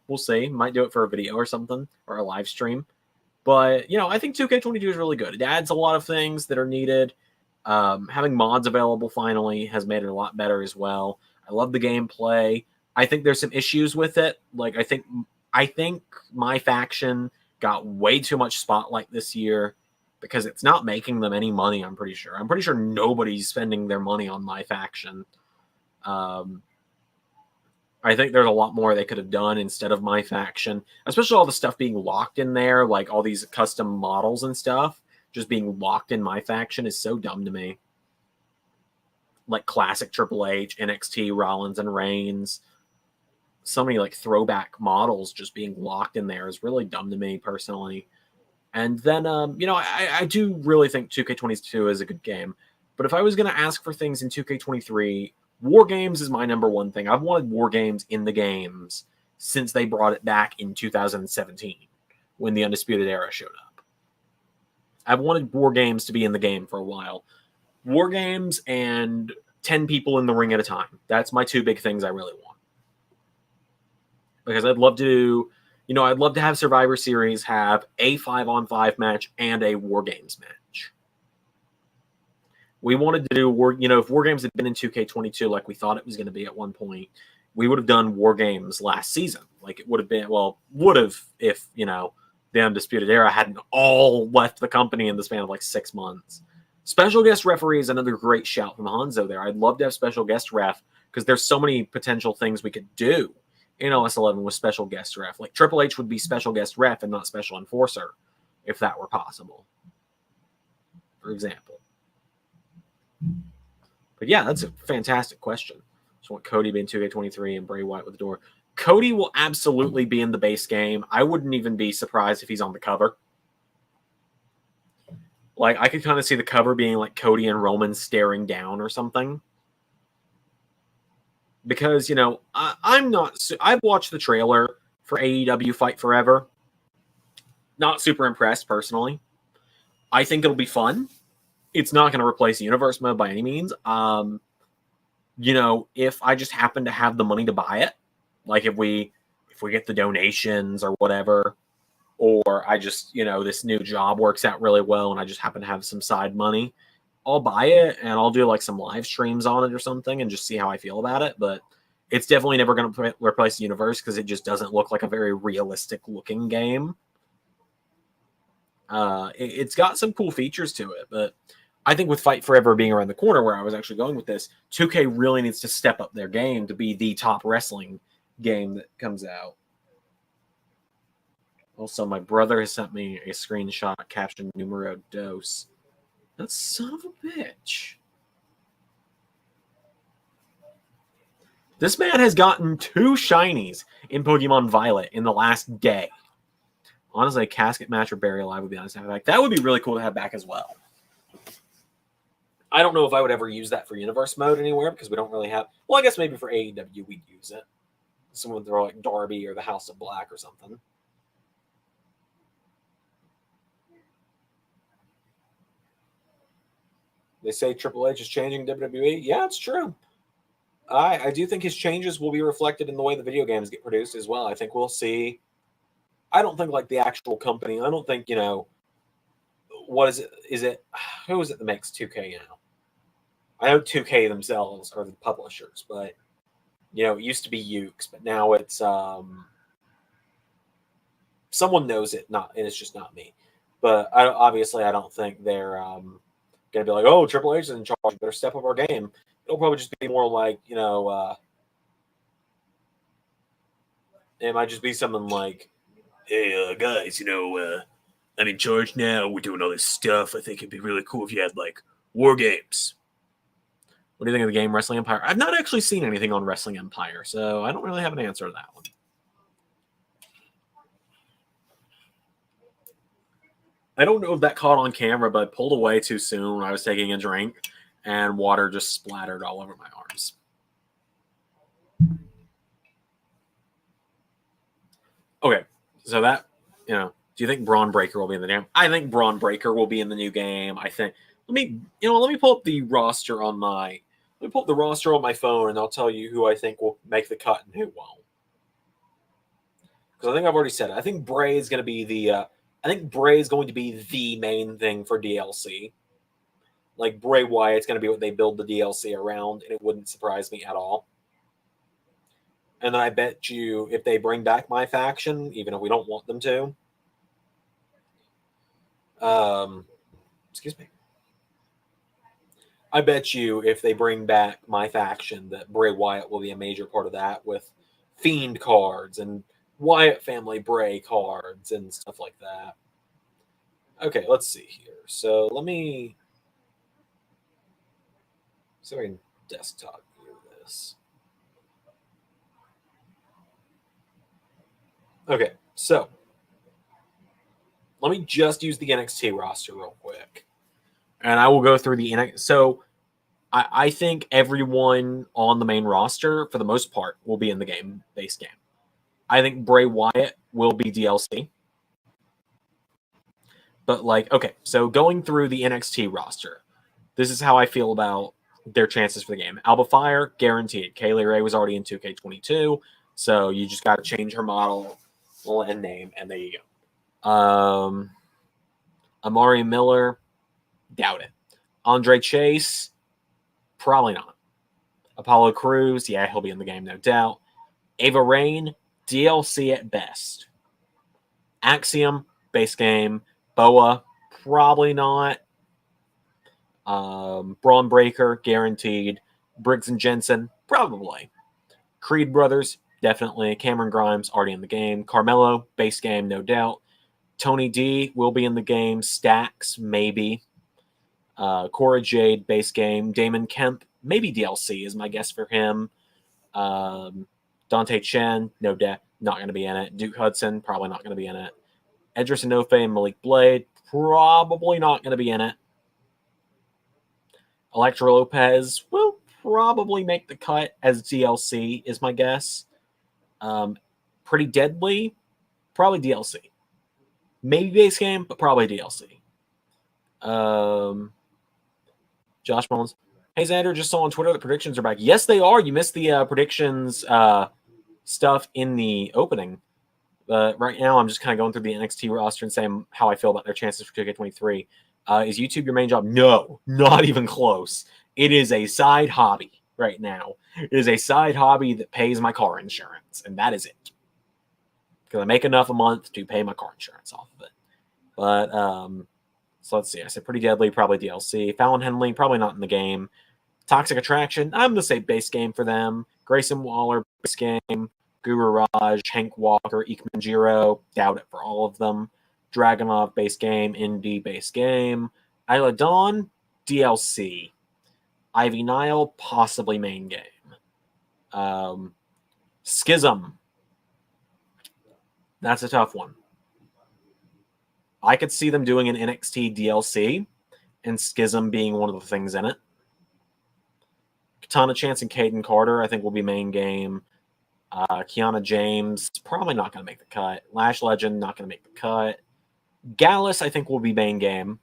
We'll see. Might do it for a video or something, or a live stream. But, you know, I think 2K22 is really good. It adds a lot of things that are needed. Having mods available finally has made it a lot better as well. I love the gameplay. I think there's some issues with it. Like, I think my faction got way too much spotlight this year because it's not making them any money, I'm pretty sure. I'm pretty sure nobody's spending their money on my faction. I think there's a lot more they could have done instead of my faction, especially all the stuff being locked in there, like all these custom models and stuff just being locked in my faction is so dumb to me. Like classic Triple H, NXT, Rollins, and Reigns. So many like throwback models just being locked in there is really dumb to me personally. And then, you know, I do really think 2K22 is a good game. But if I was going to ask for things in 2K23, War Games is my number one thing. I've wanted War Games in the games since they brought it back in 2017 when the Undisputed Era showed up. I've wanted War Games to be in the game for a while. War Games and 10 people in the ring at a time. That's my two big things I really want. Because I'd love to, I'd love to have Survivor Series have a 5-on-5 match and a War Games match. We wanted to do if War Games had been in 2K22 like we thought it was going to be at one point, we would have done War Games last season. Like it would have been, if, the Undisputed Era hadn't all left the company in the span of like 6 months. Special guest referee is another great shout from Hanzo there. I'd love to have special guest ref because there's so many potential things we could do in LS11 with special guest ref. Like Triple H would be special guest ref and not special enforcer if that were possible, for example. But yeah, that's a fantastic question. Just want Cody being 2K23 and Bray Wyatt with the door. Cody will absolutely be in the base game. I wouldn't even be surprised if he's on the cover. Like, I could kind of see the cover being like Cody and Roman staring down or something. Because, I've watched the trailer for AEW Fight Forever. Not super impressed, personally. I think it'll be fun. It's not going to replace Universe Mode by any means. If I just happen to have the money to buy it, like if we get the donations or whatever, or I just, this new job works out really well and I just happen to have some side money, I'll buy it and I'll do like some live streams on it or something and just see how I feel about it. But it's definitely never going to replace the Universe because it just doesn't look like a very realistic looking game. It's got some cool features to it, but I think with Fight Forever being around the corner where I was actually going with this, 2K really needs to step up their game to be the top wrestling game that comes out. Also, my brother has sent me a screenshot captioned numero dos. That son of a bitch. This man has gotten 2 shinies in Pokemon Violet in the last day. Honestly, a casket match or Barry Alive would be nice to have back. That would be really cool to have back as well. I don't know if I would ever use that for Universe Mode anywhere because we don't really have... Well, I guess maybe for AEW we'd use it. Someone would throw like Darby or the House of Black or something. They say Triple H is changing WWE. Yeah, it's true. I do think his changes will be reflected in the way the video games get produced as well. I think we'll see... I don't think like the actual company... I don't think, what is it? Is it... Who is it that makes 2K now? I know 2K themselves are the publishers, but... it used to be Ukes, but now it's... someone knows it, and it's just not me. But obviously I don't think they're going to be like, oh, Triple H is in charge, better step up our game. It'll probably just be more like, it might just be something like, hey, guys, I'm in charge now. We're doing all this stuff. I think it'd be really cool if you had, like, War Games. What do you think of the game Wrestling Empire? I've not actually seen anything on Wrestling Empire, so I don't really have an answer to that one. I don't know if that caught on camera, but I pulled away too soon when I was taking a drink, and water just splattered all over my arms. Okay, so that, do you think Braun Breaker will be in the game? I think Braun Breaker will be in the new game. I think, let me pull up the roster on my, phone, and I'll tell you who I think will make the cut and who won't. Because I think I've already said it. I think Bray is going to be the main thing for DLC. Like, Bray Wyatt's going to be what they build the DLC around, and it wouldn't surprise me at all. And then I bet you if they bring back my faction, even if we don't want them to, excuse me. I bet you if they bring back my faction that Bray Wyatt will be a major part of that with Fiend cards and Wyatt family Bray cards and stuff like that. Okay, let's see here. So let me see if I can desktop view this. Okay, so let me just use the NXT roster real quick. And I will go through the NXT. So I think everyone on the main roster, for the most part, will be in the base game. I think Bray Wyatt will be DLC. But, okay, so going through the NXT roster, this is how I feel about their chances for the game. Alba Fire, guaranteed. Kaylee Ray was already in 2K22, so you just got to change her model and name, and there you go. Amari Miller, doubt it. Andre Chase, probably not. Apollo Crews, yeah, he'll be in the game, no doubt. Ava Rain, DLC at best. Axiom, base game. Boa, probably not. Braun Breaker, guaranteed. Briggs and Jensen, probably. Creed Brothers, definitely. Cameron Grimes, already in the game. Carmelo, base game, no doubt. Tony D will be in the game. Stacks, maybe. Cora Jade, base game. Damon Kemp, maybe DLC is my guess for him. Dante Chen, no doubt, not going to be in it. Duke Hudson, probably not going to be in it. Edris Enofe and Malik Blade, probably not going to be in it. Electra Lopez will probably make the cut as DLC, is my guess. Pretty Deadly, probably DLC. Maybe base game, but probably DLC. Josh Mullins. Hey, Zander, just saw on Twitter the predictions are back. Yes, they are. You missed the predictions stuff in the opening. Right now, I'm just kind of going through the NXT roster and saying how I feel about their chances for 2K23. Is YouTube your main job? No, not even close. It is a side hobby right now. It is a side hobby that pays my car insurance, and that is it. Because I make enough a month to pay my car insurance off of it. But, so let's see. I said Pretty Deadly, probably DLC. Fallon Henley, probably not in the game. Toxic Attraction, I'm going to say base game for them. Grayson Waller, base game. Guru Raj, Hank Walker, Ikman Jiro, doubt it for all of them. Dragonov, base game. Indy, base game. Isla Dawn, DLC. Ivy Nile, possibly main game. Schism. That's a tough one. I could see them doing an NXT DLC and Schism being one of the things in it. Katana Chance and Caden Carter, I think, will be main game. Kiana James, probably not going to make the cut. Lash Legend, not going to make the cut. Gallus, I think, will be main game,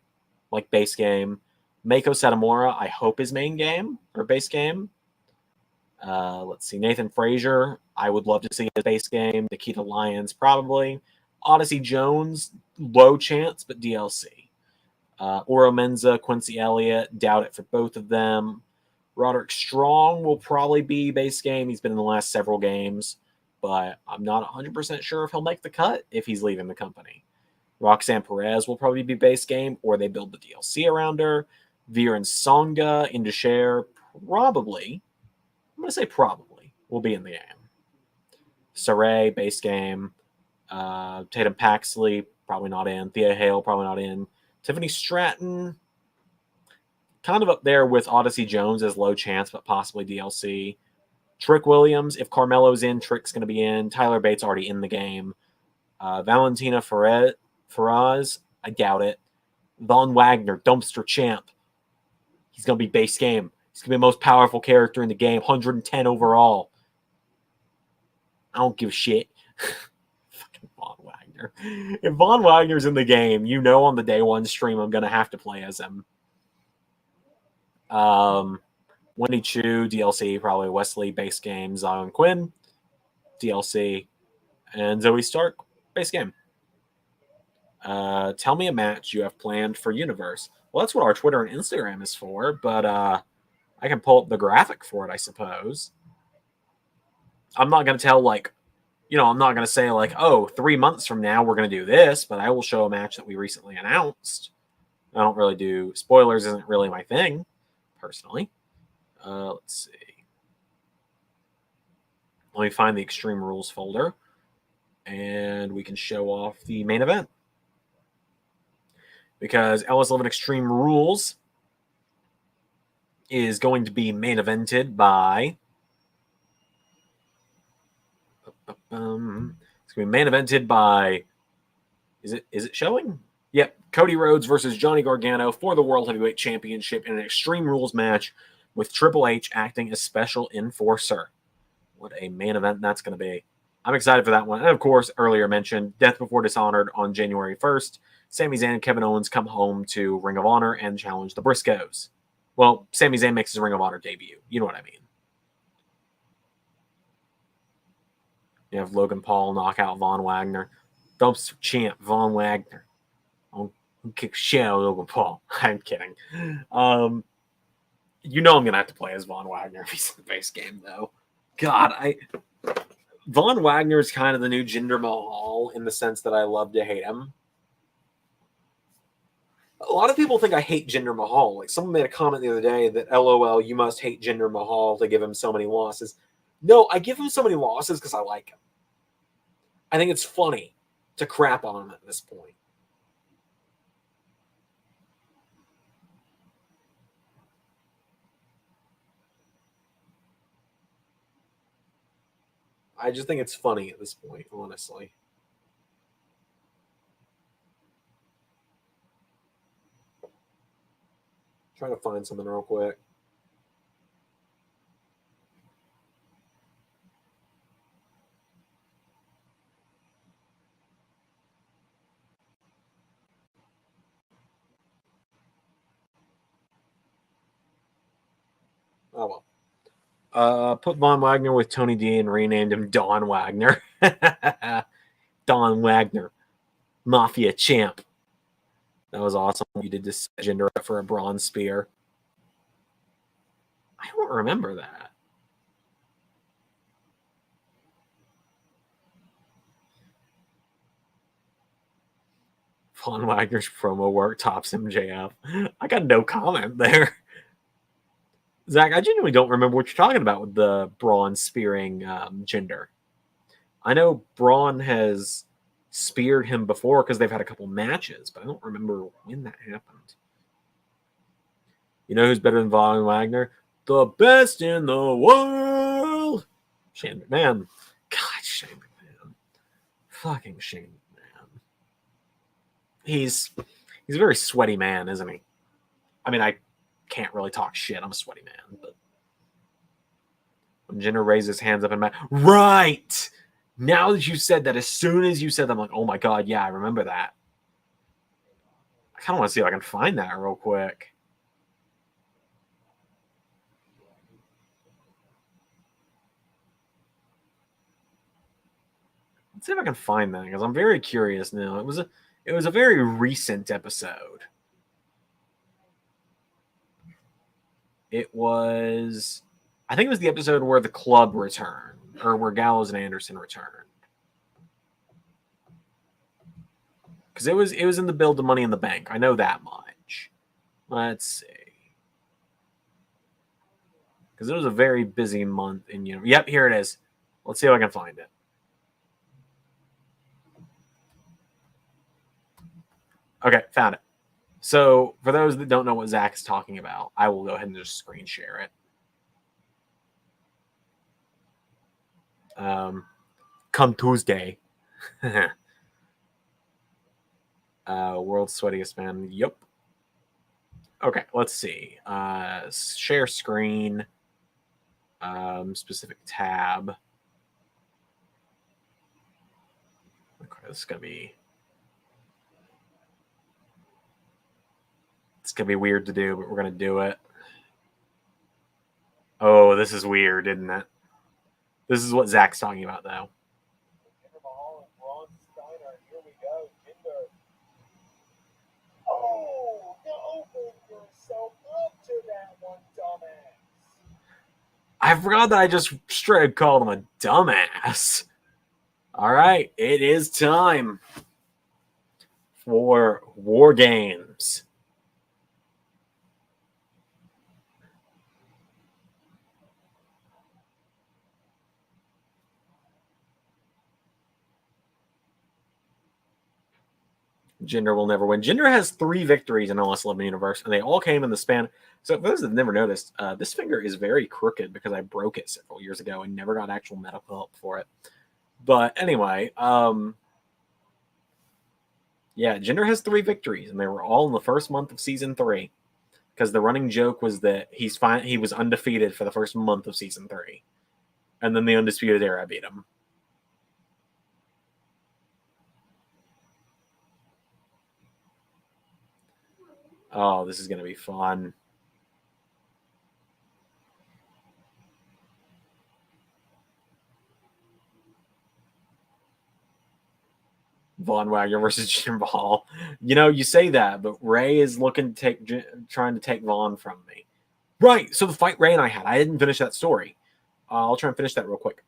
like base game. Mako Satomura, I hope, is main game or base game. Let's see. Nathan Frazier, I would love to see his base game. Nikita Lyons, probably. Odyssey Jones, low chance, but DLC. Oro Menza, Quincy Elliott, doubt it for both of them. Roderick Strong will probably be base game. He's been in the last several games, but I'm not 100% sure if he'll make the cut if he's leaving the company. Roxanne Perez will probably be base game, or they build the DLC around her. Viren Songa, Indashare, probably. I'm going to say probably will be in the game. Saray, base game. Tatum Paxley, probably not in. Thea Hale, probably not in. Tiffany Stratton, kind of up there with Odyssey Jones as low chance, but possibly DLC. Trick Williams, if Carmelo's in, Trick's going to be in. Tyler Bates already in the game. Valentina Faraz, I doubt it. Von Wagner, dumpster champ. He's going to be base game. He's going to be the most powerful character in the game. 110 overall. I don't give a shit. Fucking Von Wagner. If Von Wagner's in the game, you know on the day one stream I'm going to have to play as him. Wendy Chu, DLC, probably Wesley, base game. Zion Quinn, DLC. And Zoe Stark, base game. Tell me a match you have planned for Universe. Well, that's what our Twitter and Instagram is for, but I can pull up the graphic for it, I suppose. I'm not going to tell, I'm not going to say, 3 months from now we're going to do this, but I will show a match that we recently announced. I don't really do spoilers, isn't really my thing, personally. Let's see. Let me find the Extreme Rules folder, and we can show off the main event. Because LS11 Extreme Rules is going to be main evented by... It's going to be main evented by... Is it showing? Yep. Cody Rhodes versus Johnny Gargano for the World Heavyweight Championship in an Extreme Rules match with Triple H acting as special enforcer. What a main event that's going to be. I'm excited for that one. And, of course, earlier mentioned, Death Before Dishonored on January 1st. Sami Zayn and Kevin Owens come home to Ring of Honor and challenge the Briscoes. Well, Sami Zayn makes his Ring of Honor debut. You know what I mean. You have Logan Paul knock out Von Wagner. Dumpster champ Von Wagner. I'll kick shit out of Logan Paul. I'm kidding. You know I'm going to have to play as Von Wagner if he's in the base game, though. God, Von Wagner is kind of the new Jinder Mahal in the sense that I love to hate him. A lot of people think I hate Jinder Mahal. Like, someone made a comment the other day that, LOL, you must hate Jinder Mahal to give him so many losses. No, I give him so many losses because I like him. I think it's funny to crap on him at this point. I just think it's funny at this point, honestly. Trying to find something real quick. Oh well. Put Von Wagner with Tony D and renamed him Don Wagner. Don Wagner, Mafia champ. That was awesome. You did this Jinder up for a bronze spear. I don't remember that. Von Wagner's promo work tops MJF. I got no comment there. Zach, I genuinely don't remember what you're talking about with the Braun spearing Jinder. I know Braun has speared him before because they've had a couple matches, but I don't remember when that happened. You know who's better than Von Wagner? The best in the world! Shane McMahon. God, Shane McMahon. Fucking Shane McMahon. He's a very sweaty man, isn't he? I mean, I can't really talk shit. I'm a sweaty man, but when Jinder raises his hands up and right! Now that you said that, as soon as you said that, I'm like, oh my god, yeah, I remember that. I kind of want to see if I can find that real quick. Let's see if I can find that, because I'm very curious now. It was a very recent episode. It was, I think it was the episode where the club returned, or where Gallows and Anderson returned. Because it was in the build to Money in the Bank. I know that much. Let's see. Because it was a very busy month. And yep, here it is. Let's see if I can find it. Okay, found it. So for those that don't know what Zach is talking about, I will go ahead and just screen share it. Come Tuesday. World's sweatiest man. Yep. Okay, let's see. Share screen. Specific tab. Okay, this is gonna be. It's gonna be weird to do, but we're gonna do it. Oh, this is weird, isn't it? This is what Zach's talking about, though. Jinder Mahal and Braun Steiner. Here we go. Jinder. Oh, you opened yourself up to that one, dumbass. I forgot that I just straight called him a dumbass. All right, it is time for War Games. Jinder will never win. Jinder has 3 victories in LS11 Universe, and they all came in the span. So for those that have never noticed, this finger is very crooked because I broke it several years ago and never got actual medical help for it. But anyway, yeah, Jinder has 3 victories, and they were all in the first month of Season 3. Because the running joke was that he was undefeated for the first month of Season 3. And then the Undisputed Era beat him. Oh, this is going to be fun. Von Wagner versus Jim Hall. You know, you say that, but Ray is trying to take Von from me. Right. So the fight Ray and I had, I didn't finish that story. I'll try and finish that real quick.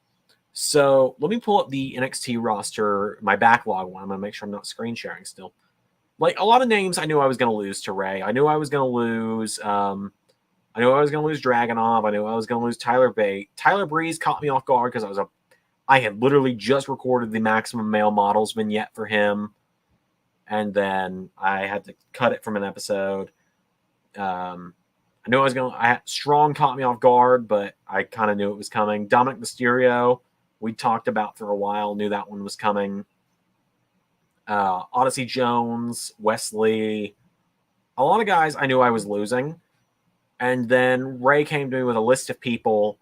So let me pull up the NXT roster, my backlog one. I'm going to make sure I'm not screen sharing still. Like, a lot of names I knew I was going to lose to Ray. I knew I was going to lose. I knew I was going to lose Dragunov. I knew I was going to lose Tyler Bate. Tyler Breeze caught me off guard because I had literally just recorded the Maximum Male Models vignette for him, and then I had to cut it from an episode. I knew I was going to. Strong caught me off guard, but I kind of knew it was coming. Dominic Mysterio, we talked about for a while, knew that one was coming. Odyssey Jones, Wesley, a lot of guys I knew I was losing. And then Ray came to me with a list of people,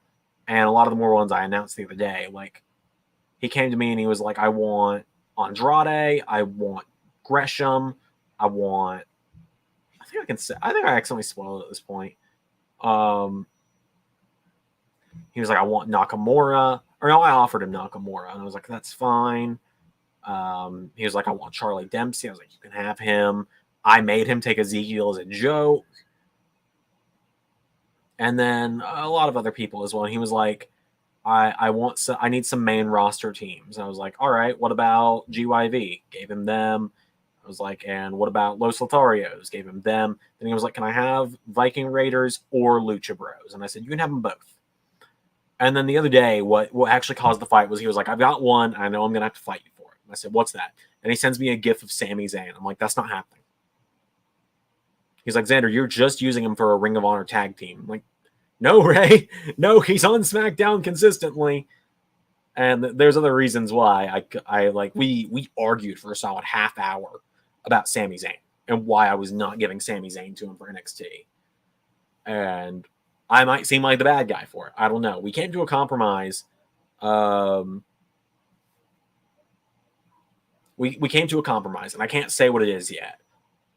and a lot of the more ones I announced the other day. Like, he came to me and he was like, I want Andrade, I want Gresham, I think I accidentally spoiled it at this point. He was like, I want Nakamura. Or no, I offered him Nakamura, and I was like, that's fine. He was like, I want Charlie Dempsey. I was like, you can have him. I made him take Ezekiel as a joke. And then a lot of other people as well. And he was like, I need some main roster teams. And I was like, all right, what about GYV? Gave him them. I was like, and what about Los Lotharios? Gave him them. Then he was like, can I have Viking Raiders or Lucha Bros? And I said, you can have them both. And then the other day, what actually caused the fight was he was like, I've got one. I know I'm going to have to fight you for it. And I said, what's that? And he sends me a gif of Sami Zayn. I'm like, that's not happening. He's like, Zander, you're just using him for a Ring of Honor tag team. I'm like, no, Ray. No, he's on SmackDown consistently. And there's other reasons why we argued for a solid half hour about Sami Zayn and why I was not giving Sami Zayn to him for NXT. And I might seem like the bad guy for it. I don't know. We came to a compromise. We came to a compromise, and I can't say what it is yet.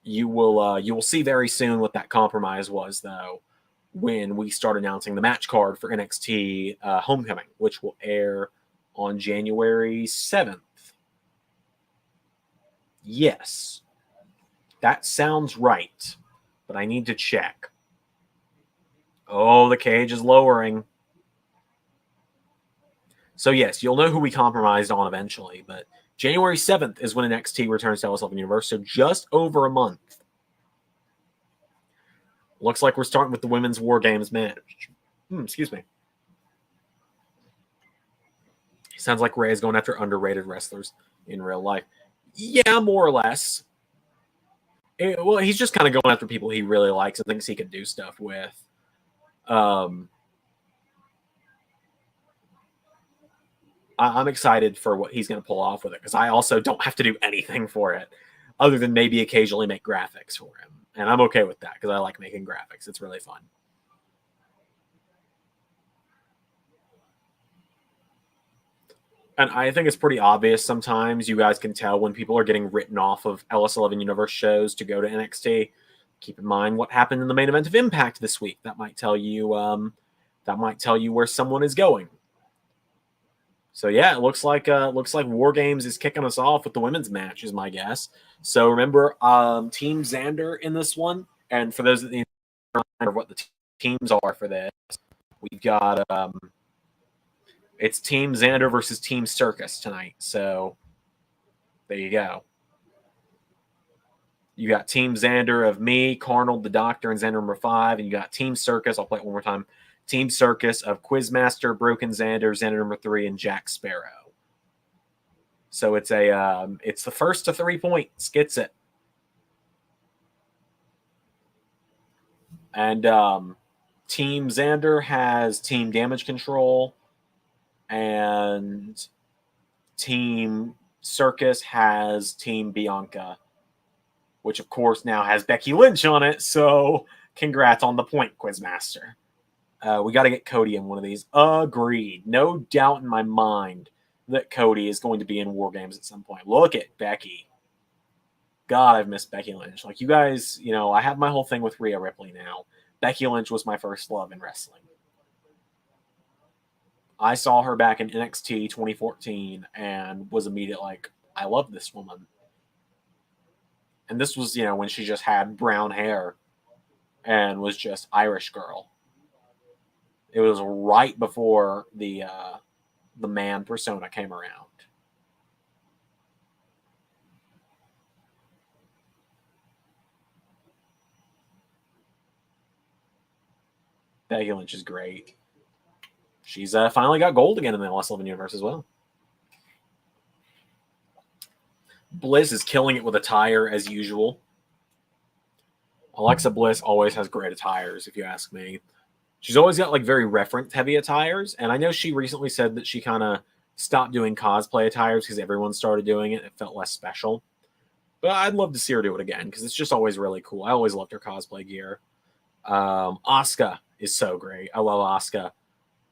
You will see very soon what that compromise was, though, when we start announcing the match card for NXT Homecoming, which will air on January 7th. Yes, that sounds right, but I need to check. Oh, the cage is lowering. So yes, you'll know who we compromised on eventually, but January 7th is when NXT returns to LS11 Universe, so just over a month. Looks like we're starting with the Women's War Games match. Excuse me. Sounds like Ray is going after underrated wrestlers in real life. Yeah, more or less. Well, he's just kind of going after people he really likes and thinks he can do stuff with. I'm excited for what he's going to pull off with it because I also don't have to do anything for it other than maybe occasionally make graphics for him. And I'm okay with that because I like making graphics. It's really fun. And I think it's pretty obvious sometimes. You guys can tell when people are getting written off of LS11 Universe shows to go to NXT. Keep in mind what happened in the main event of Impact this week. That might tell you where someone is going. So yeah, it looks like War Games is kicking us off with the women's match, is my guess. So remember, Team Zander in this one, and for those that need to know what the teams are for this, we've got it's Team Zander versus Team Circus tonight. So there you go. You got Team Zander of me, Carnold, the Doctor, and Zander number 5, and you got Team Circus. I'll play it one more time. Team Circus of Quizmaster, Broken Zander, Zander number 3, and Jack Sparrow. So it's the first to 3 points gets it. And Team Zander has Team Damage Control, and Team Circus has Team Bianca, which of course now has Becky Lynch on it. So congrats on the point, Quizmaster. We got to get Cody in one of these. Agreed. No doubt in my mind that Cody is going to be in War Games at some point. Look at Becky. God, I've missed Becky Lynch. Like, you guys, I have my whole thing with Rhea Ripley now. Becky Lynch was my first love in wrestling. I saw her back in NXT 2014 and was immediate like, I love this woman. And this was, when she just had brown hair and was just Irish girl. It was right before the man persona came around. Becky Lynch is great. She's finally got gold again in the LS11 Universe as well. Bliss is killing it with attire as usual. Alexa Bliss always has great attires, if you ask me. She's always got like very reference-heavy attires, and I know she recently said that she kind of stopped doing cosplay attires because everyone started doing it. It felt less special. But I'd love to see her do it again because it's just always really cool. I always loved her cosplay gear. Asuka is so great. I love Asuka.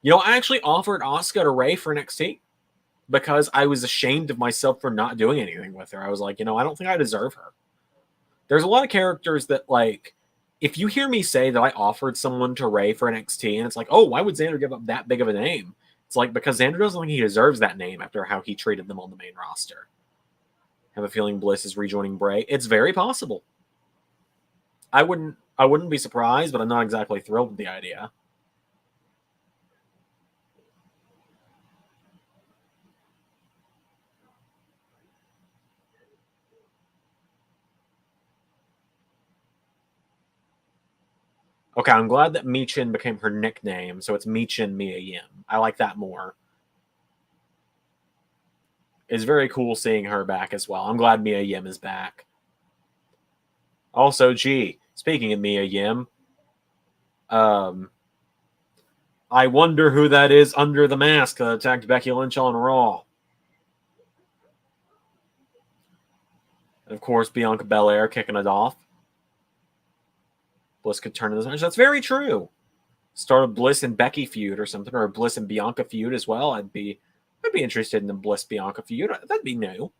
I actually offered Asuka to Ray for NXT because I was ashamed of myself for not doing anything with her. I was like, I don't think I deserve her. There's a lot of characters that, like, if you hear me say that I offered someone to Ray for NXT and it's like, oh, why would Zander give up that big of a name? It's like, because Zander doesn't think he deserves that name after how he treated them on the main roster. I have a feeling Bliss is rejoining Bray. It's very possible. I wouldn't be surprised, but I'm not exactly thrilled with the idea. Okay, I'm glad that Michin became her nickname, so it's Michin Mia Yim. I like that more. It's very cool seeing her back as well. I'm glad Mia Yim is back. Also, speaking of Mia Yim, I wonder who that is under the mask that attacked Becky Lynch on Raw. And of course, Bianca Belair kicking it off. Bliss could turn in this match. That's very true. Start a Bliss and Becky feud or something, or a Bliss and Bianca feud as well. I'd be interested in the Bliss Bianca feud. That'd be new.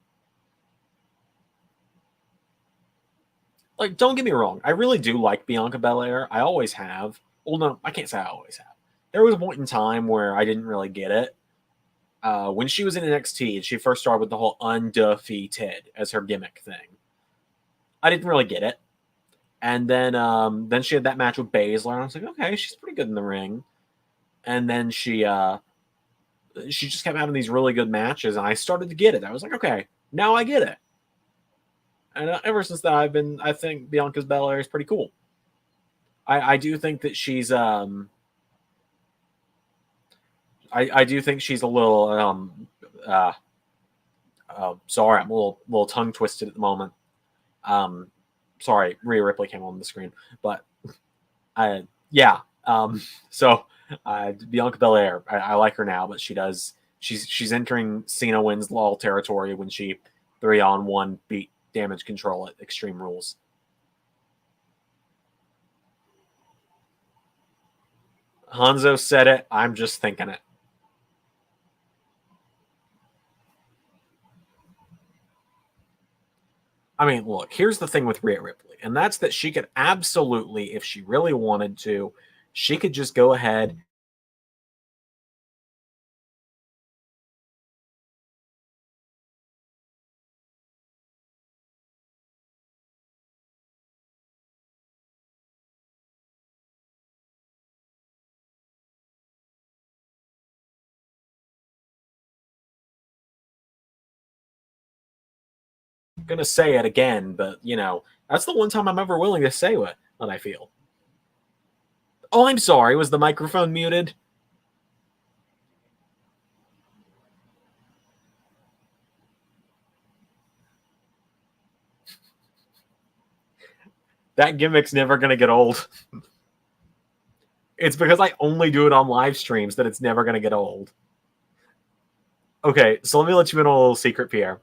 Like, don't get me wrong. I really do like Bianca Belair. I always have. Well, no, I can't say I always have. There was a point in time where I didn't really get it. When she was in NXT, she first started with the whole undefeated as her gimmick thing. I didn't really get it. And then she had that match with Baszler, and I was like, okay, she's pretty good in the ring. And then she just kept having these really good matches, and I started to get it. I was like, okay, now I get it. And ever since that, I think Bianca's Belair is pretty cool. I do think that she's I do think she's a little sorry, I'm a little tongue twisted at the moment. Sorry, Rhea Ripley came on the screen, but yeah. So Bianca Belair, I like her now, but she's entering Cena wins law territory when she 3-on-1 beat Damage Control at Extreme Rules. Hanzo said it. I'm just thinking it. I mean, look, here's the thing with Rhea Ripley, and that's that she could absolutely, if she really wanted to, she could just go ahead gonna say it again, but that's the one time I'm ever willing to say what I feel. Oh, I'm sorry. Was the microphone muted? That gimmick's never gonna get old. It's because I only do it on live streams that it's never gonna get old. Okay, so let me let you in on a little secret, Pierre.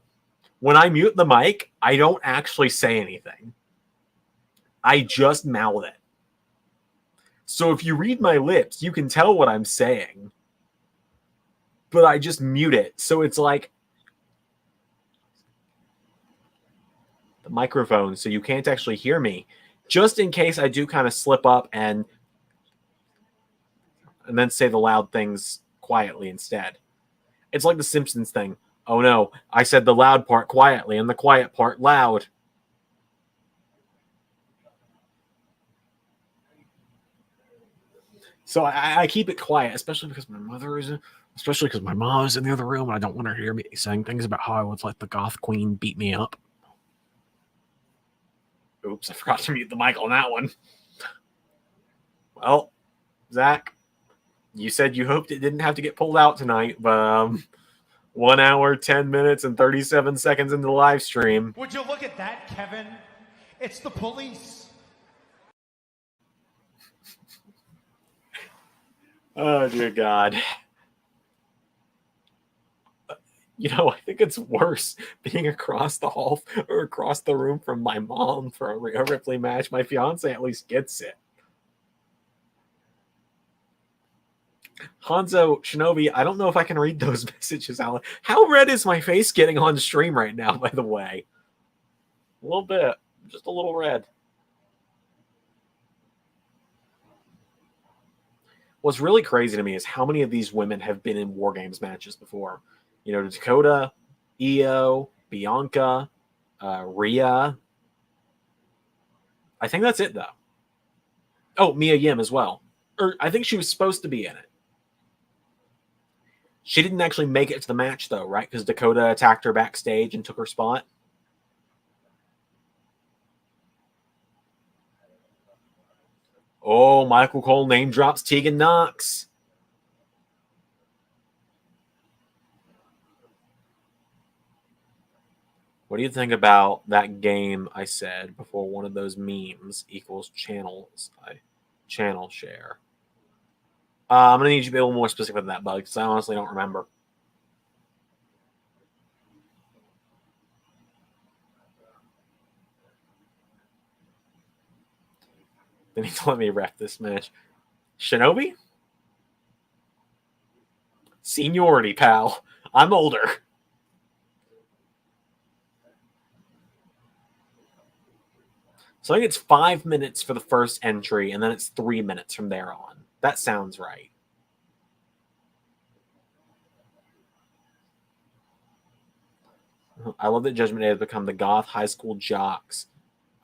When I mute the mic, I don't actually say anything. I just mouth it. So if you read my lips, you can tell what I'm saying. But I just mute it. So it's like the microphone, so you can't actually hear me. Just in case I do kind of slip up and then say the loud things quietly instead. It's like the Simpsons thing. Oh no, I said the loud part quietly and the quiet part loud. So I keep it quiet, especially because my mom is in the other room and I don't want her to hear me saying things about how I would let the goth queen beat me up. Oops, I forgot to mute the mic on that one. Well, Zach, you said you hoped it didn't have to get pulled out tonight, but 1 hour, 10 minutes, and 37 seconds into the live stream. Would you look at that, Kevin? It's the police. Oh, dear God. You know, I think it's worse being across the hall or across the room from my mom for a Rhea Ripley match. My fiance at least gets it. Hanzo Shinobi, I don't know if I can read those messages out. How red is my face getting on stream right now, by the way? A little bit. Just a little red. What's really crazy to me is how many of these women have been in War Games matches before. You know, Dakota, Io, Bianca, Rhea. I think that's it, though. Oh, Mia Yim as well. Or I think she was supposed to be in it. She didn't actually make it to the match, though, right? Because Dakota attacked her backstage and took her spot. Oh, Michael Cole name drops Tegan Knox. What do you think about that game I said before one of those memes equals channels? Channel share. I'm going to need you to be a little more specific than that, Bug, because I honestly don't remember. They need to let me ref this match. Shinobi? Seniority, pal. I'm older. So I think it's 5 minutes for the first entry, and then it's 3 minutes from there on. That sounds right. I love that Judgment Day has become the goth high school jocks.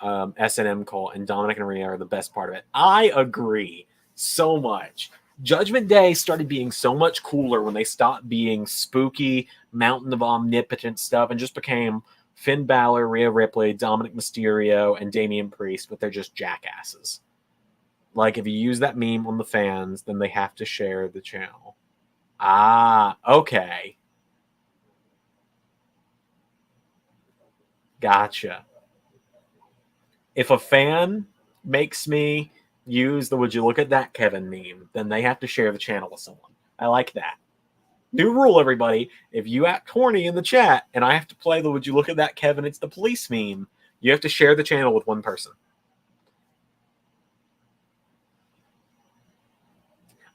S&M call, and Dominic and Rhea are the best part of it. I agree so much. Judgment Day started being so much cooler when they stopped being spooky, mountain of omnipotent stuff and just became Finn Balor, Rhea Ripley, Dominic Mysterio, and Damian Priest, but they're just jackasses. Like, if you use that meme on the fans, then they have to share the channel. Ah, okay. Gotcha. If a fan makes me use the "Would you look at that, Kevin" meme, then they have to share the channel with someone. I like that. New rule, everybody. If you act horny in the chat and I have to play the "Would you look at that, Kevin" it's the police meme, you have to share the channel with one person.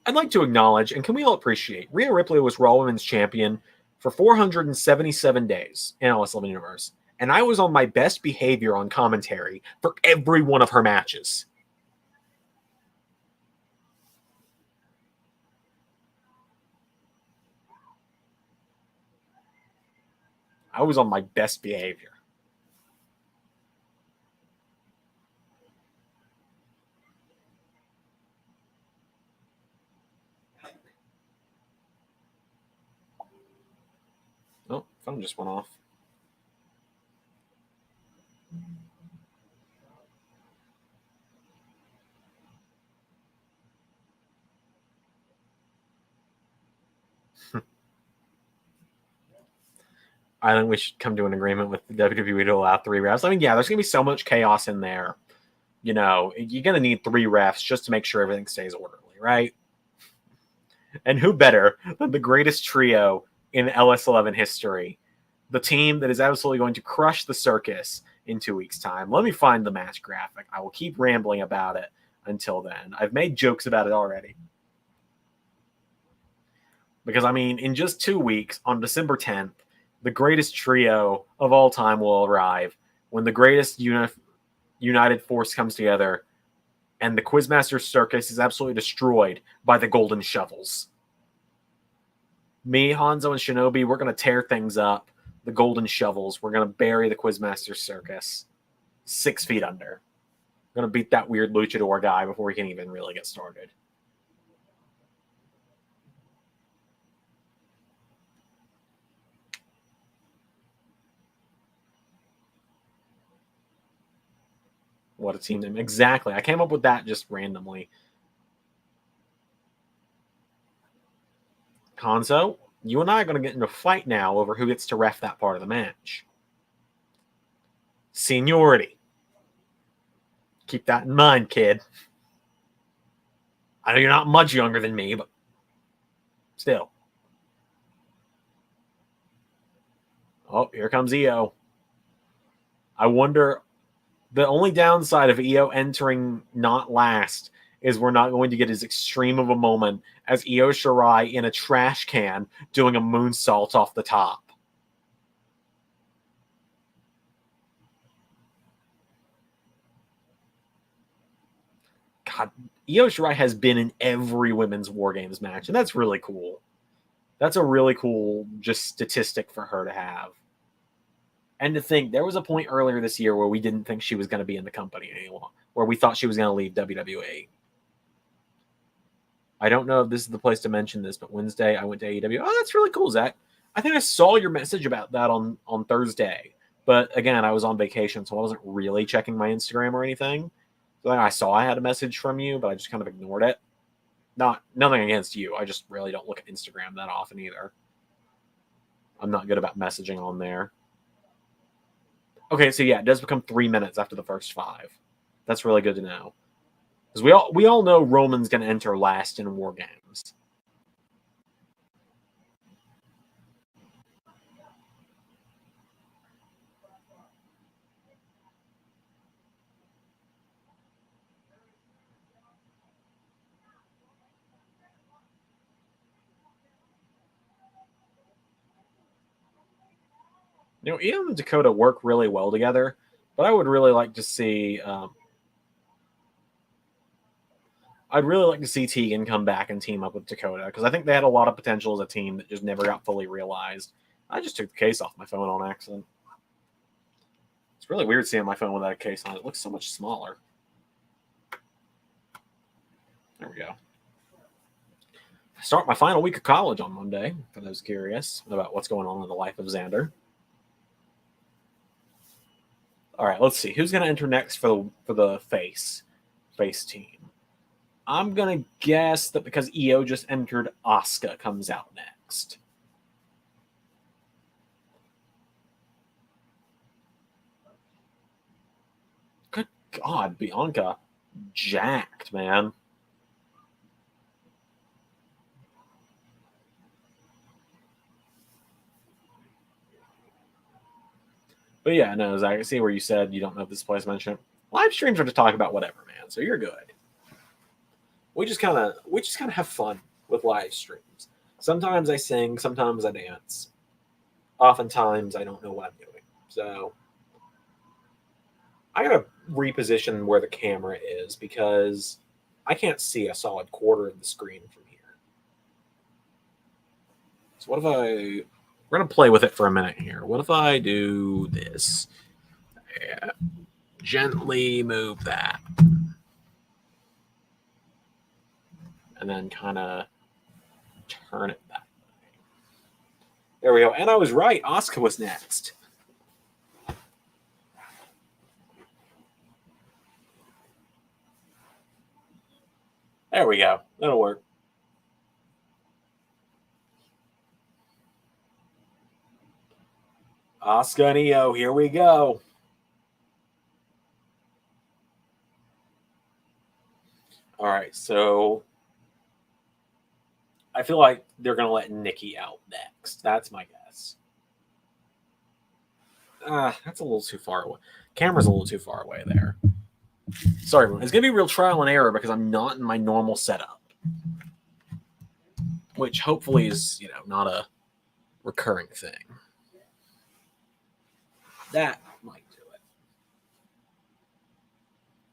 I'd like to acknowledge, and can we all appreciate, Rhea Ripley was Raw Women's Champion for 477 days in LS11 Universe. And I was on my best behavior on commentary for every one of her matches. I was on my best behavior. Oh, phone just went off. I think we should come to an agreement with the WWE to allow 3 refs. I mean, yeah, there's going to be so much chaos in there. You know, you're going to need 3 refs just to make sure everything stays orderly, right? And who better than the greatest trio in LS11 history? The team that is absolutely going to crush the circus in 2 weeks' time. Let me find the match graphic. I will keep rambling about it until then. I've made jokes about it already. Because, I mean, in just 2 weeks, on December 10th, the greatest trio of all time will arrive when the greatest united force comes together and the Quizmaster Circus is absolutely destroyed by the Golden Shovels. Me, Hanzo, and Shinobi, we're going to tear things up. The golden shovels. We're going to bury the Quizmaster Circus 6 feet under. We're going to beat that weird luchador guy before we can even really get started. What a team name. Exactly. I came up with that just randomly. Hanzo, you and I are going to get into a fight now over who gets to ref that part of the match. Seniority. Keep that in mind, kid. I know you're not much younger than me, but still. Oh, here comes EO. I wonder, the only downside of EO entering not last is we're not going to get as extreme of a moment as Io Shirai in a trash can doing a moonsault off the top. God, Io Shirai has been in every women's War Games match, and that's really cool. That's a really cool just statistic for her to have. And to think, there was a point earlier this year where we didn't think she was going to be in the company anymore, where we thought she was going to leave WWE. I don't know if this is the place to mention this, but Wednesday I went to AEW. Oh, that's really cool, Zach. I think I saw your message about that on Thursday. But again, I was on vacation, so I wasn't really checking my Instagram or anything. So I saw I had a message from you, but I just kind of ignored it. Nothing against you. I just really don't look at Instagram that often either. I'm not good about messaging on there. Okay, so yeah, it does become 3 minutes after the first 5. That's really good to know. Because we all know Roman's going to enter last in War Games. You know, Ian and Dakota work really well together, but I would really like to see Tegan come back and team up with Dakota, because I think they had a lot of potential as a team that just never got fully realized. I just took the case off my phone on accident. It's really weird seeing my phone without a case on it. It looks so much smaller. There we go. I start my final week of college on Monday, for those curious about what's going on in the life of Zander. All right, let's see. Who's going to enter next for the face team? I'm going to guess that because EO just entered, Asuka comes out next. Good God, Bianca. Jacked, man. But yeah, no, Zach, I see where you said you don't know if this place mentioned it. Live streams are to talk about whatever, man. So you're good. We just kind of have fun with live streams. Sometimes I sing, sometimes I dance. Oftentimes I don't know what I'm doing. So I gotta reposition where the camera is because I can't see a solid quarter of the screen from here. So what if we're gonna play with it for a minute here. What if I do this? Yeah. Gently move that. And then kind of turn it back. There we go. And I was right. Asuka was next. There we go. That'll work. Asuka and Io, here we go. All right, so I feel like they're going to let Nikki out next. That's my guess. That's a little too far away. Camera's a little too far away there. Sorry, it's going to be real trial and error because I'm not in my normal setup. Which hopefully is, not a recurring thing. That might do it.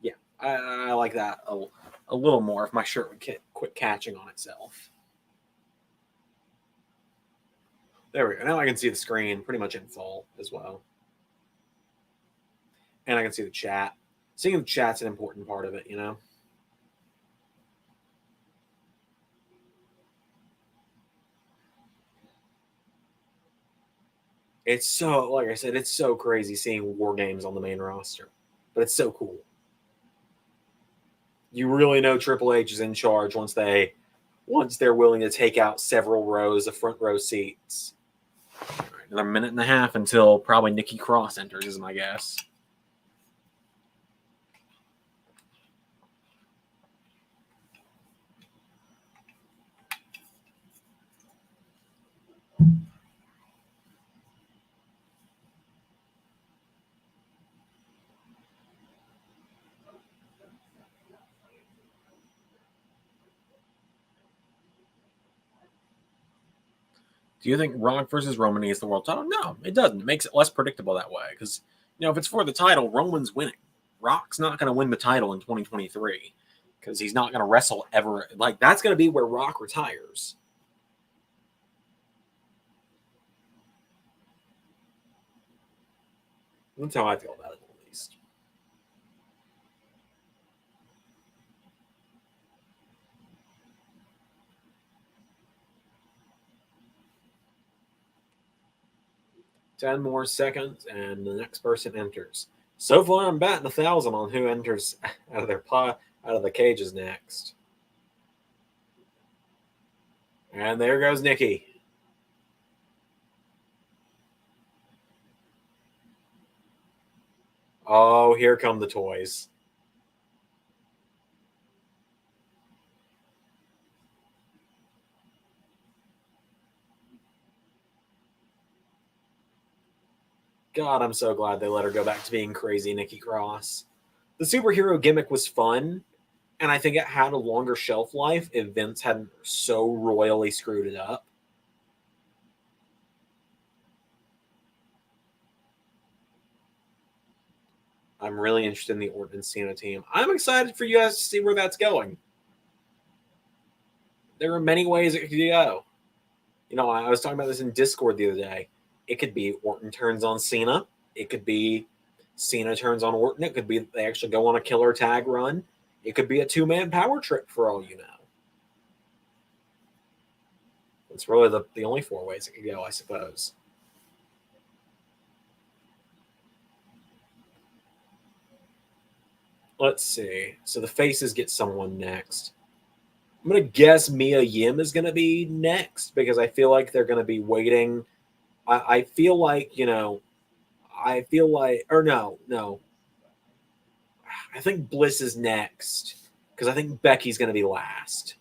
Yeah, I like that a little more if my shirt would quit catching on itself. There we go. Now I can see the screen pretty much in full as well. And I can see the chat. Seeing the chat's an important part of it, you know? It's so, like I said, it's so crazy seeing War Games on the main roster. But it's so cool. You really know Triple H is in charge once they're willing to take out several rows of front row seats. All right, another minute and a half until probably Nikki Cross enters, is my guess. Do you think Rock versus Roman needs the world title? No, it doesn't. It makes it less predictable that way because, you know, if it's for the title, Roman's winning. Rock's not going to win the title in 2023 because he's not going to wrestle ever. Like, that's going to be where Rock retires. That's how I feel about it, at least. Ten more seconds, and the next person enters. So far, I'm batting 1,000 on who enters out of the cages next. And there goes Nikki. Oh, here come the toys. God, I'm so glad they let her go back to being crazy Nikki Cross. The superhero gimmick was fun, and I think it had a longer shelf life if Vince hadn't so royally screwed it up. I'm really interested in the Orton Cena team. I'm excited for you guys to see where that's going. There are many ways it could go. You know, I was talking about this in Discord the other day. It could be Orton turns on Cena. It could be Cena turns on Orton. It could be they actually go on a killer tag run. It could be a two-man power trip for all you know. It's really the only four ways it could go, I suppose. Let's see. So the faces get someone next. I'm going to guess Mia Yim is going to be next because I feel like they're going to be waiting. I feel like, you know, no. I think Bliss is next because I think Becky's going to be last.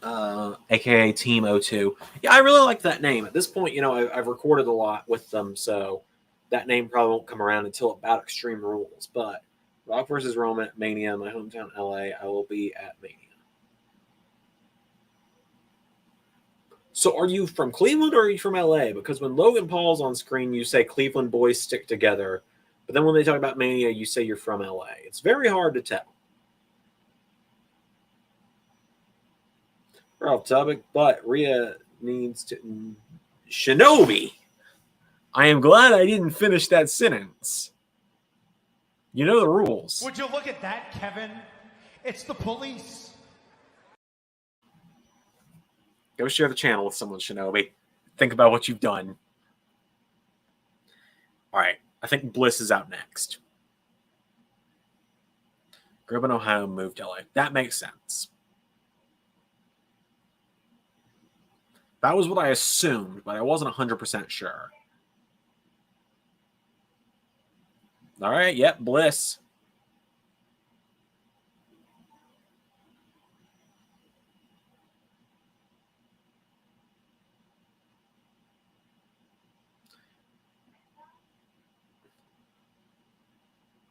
AKA Team O2. Yeah, I really like that name. At this point, you know, I've recorded a lot with them, so that name probably won't come around until about Extreme Rules. But Rock versus Roman at Mania, my hometown LA, I will be at Mania. So are you from Cleveland or are you from LA? Because when Logan Paul's on screen, you say Cleveland boys stick together. But then when they talk about Mania, you say you're from LA. It's very hard to tell. We're off topic, but Rhea needs to... Shinobi! I am glad I didn't finish that sentence. You know the rules. Would you look at that, Kevin? It's the police. Go share the channel with someone, Shinobi. Think about what you've done. All right. I think Bliss is out next. Grub Ohio moved to LA. That makes sense. That was what I assumed, but I wasn't 100% sure. All right. Yep. Bliss.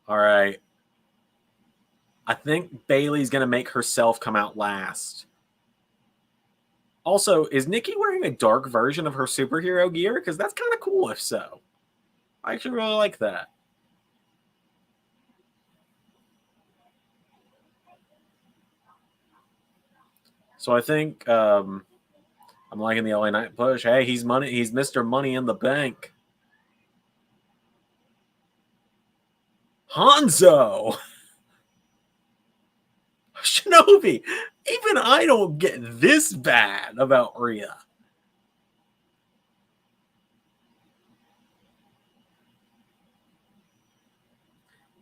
All right. I think Bailey's going to make herself come out last. Also, is Nikki wearing a dark version of her superhero gear? Because that's kind of cool if so. I actually really like that. So I think I'm liking the LA Knight push. Hey, he's money. He's Mr. Money in the Bank. Hanzo. Shinobi. Even I don't get this bad about Rhea.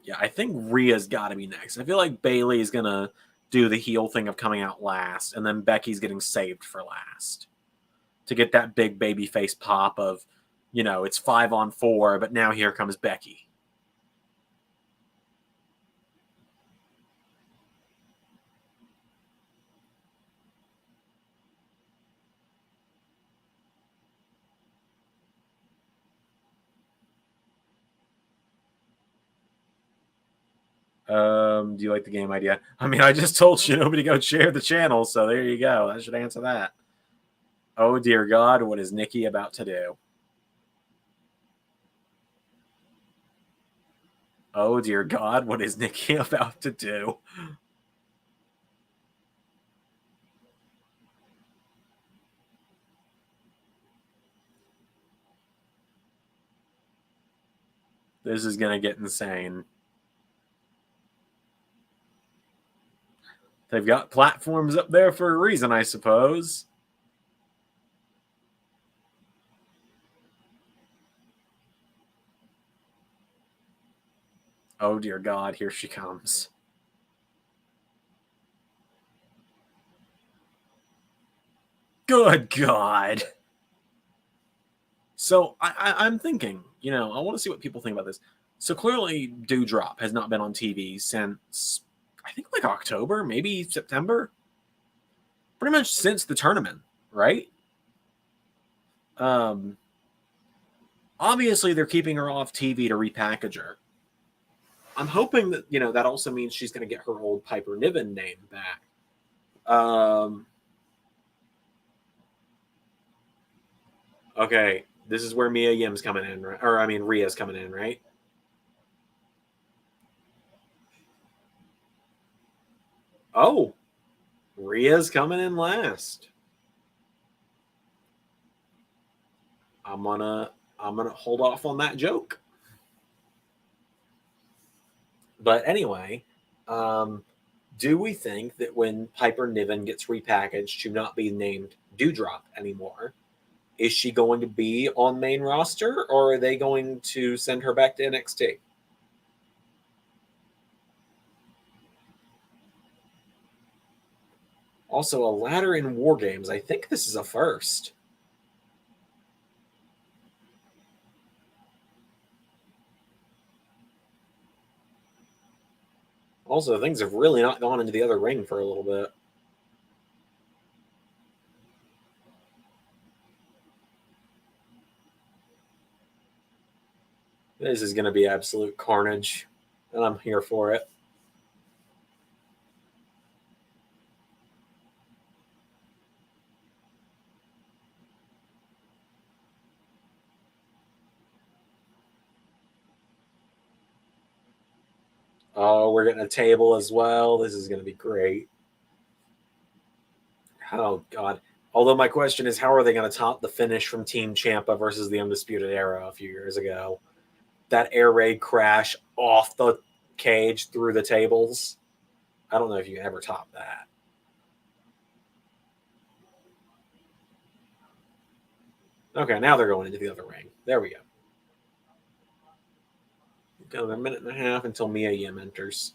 Yeah, I think Rhea's got to be next. I feel like Bailey is going to do the heel thing of coming out last, and then Becky's getting saved for last to get that big baby face pop of, you know, it's 5-on-4, but now here comes Becky. Do you like the game idea? I mean, I just told Shinobi to go share the channel, so there you go. That should answer that. Oh, dear God, what is Nikki about to do? Oh, dear God, what is Nikki about to do? This is going to get insane. They've got platforms up there for a reason, I suppose. Oh, dear God, here she comes. Good God. So I'm thinking, you know, I want to see what people think about this. So clearly Dewdrop has not been on TV since, I think, like October, maybe September. Pretty much since the tournament, right? Obviously, they're keeping her off TV to repackage her. I'm hoping that, you know, that also means she's going to get her old Piper Niven name back. Okay, this is where Mia Yim's coming in, right? Or, I mean, Rhea's coming in, right? Oh, Rhea's coming in last. I'm gonna hold off on that joke. But anyway, do we think that when Piper Niven gets repackaged to not be named Dewdrop anymore, is she going to be on main roster, or are they going to send her back to NXT? Also, a ladder in War Games. I think this is a first. Also, things have really not gone into the other ring for a little bit. This is going to be absolute carnage, and I'm here for it. Oh, we're getting a table as well. This is going to be great. Oh, God. Although my question is, how are they going to top the finish from Team Ciampa versus the Undisputed Era a few years ago? That air raid crash off the cage through the tables. I don't know if you can ever top that. Okay, now they're going into the other ring. There we go. Got a minute and a half until Mia Yim enters.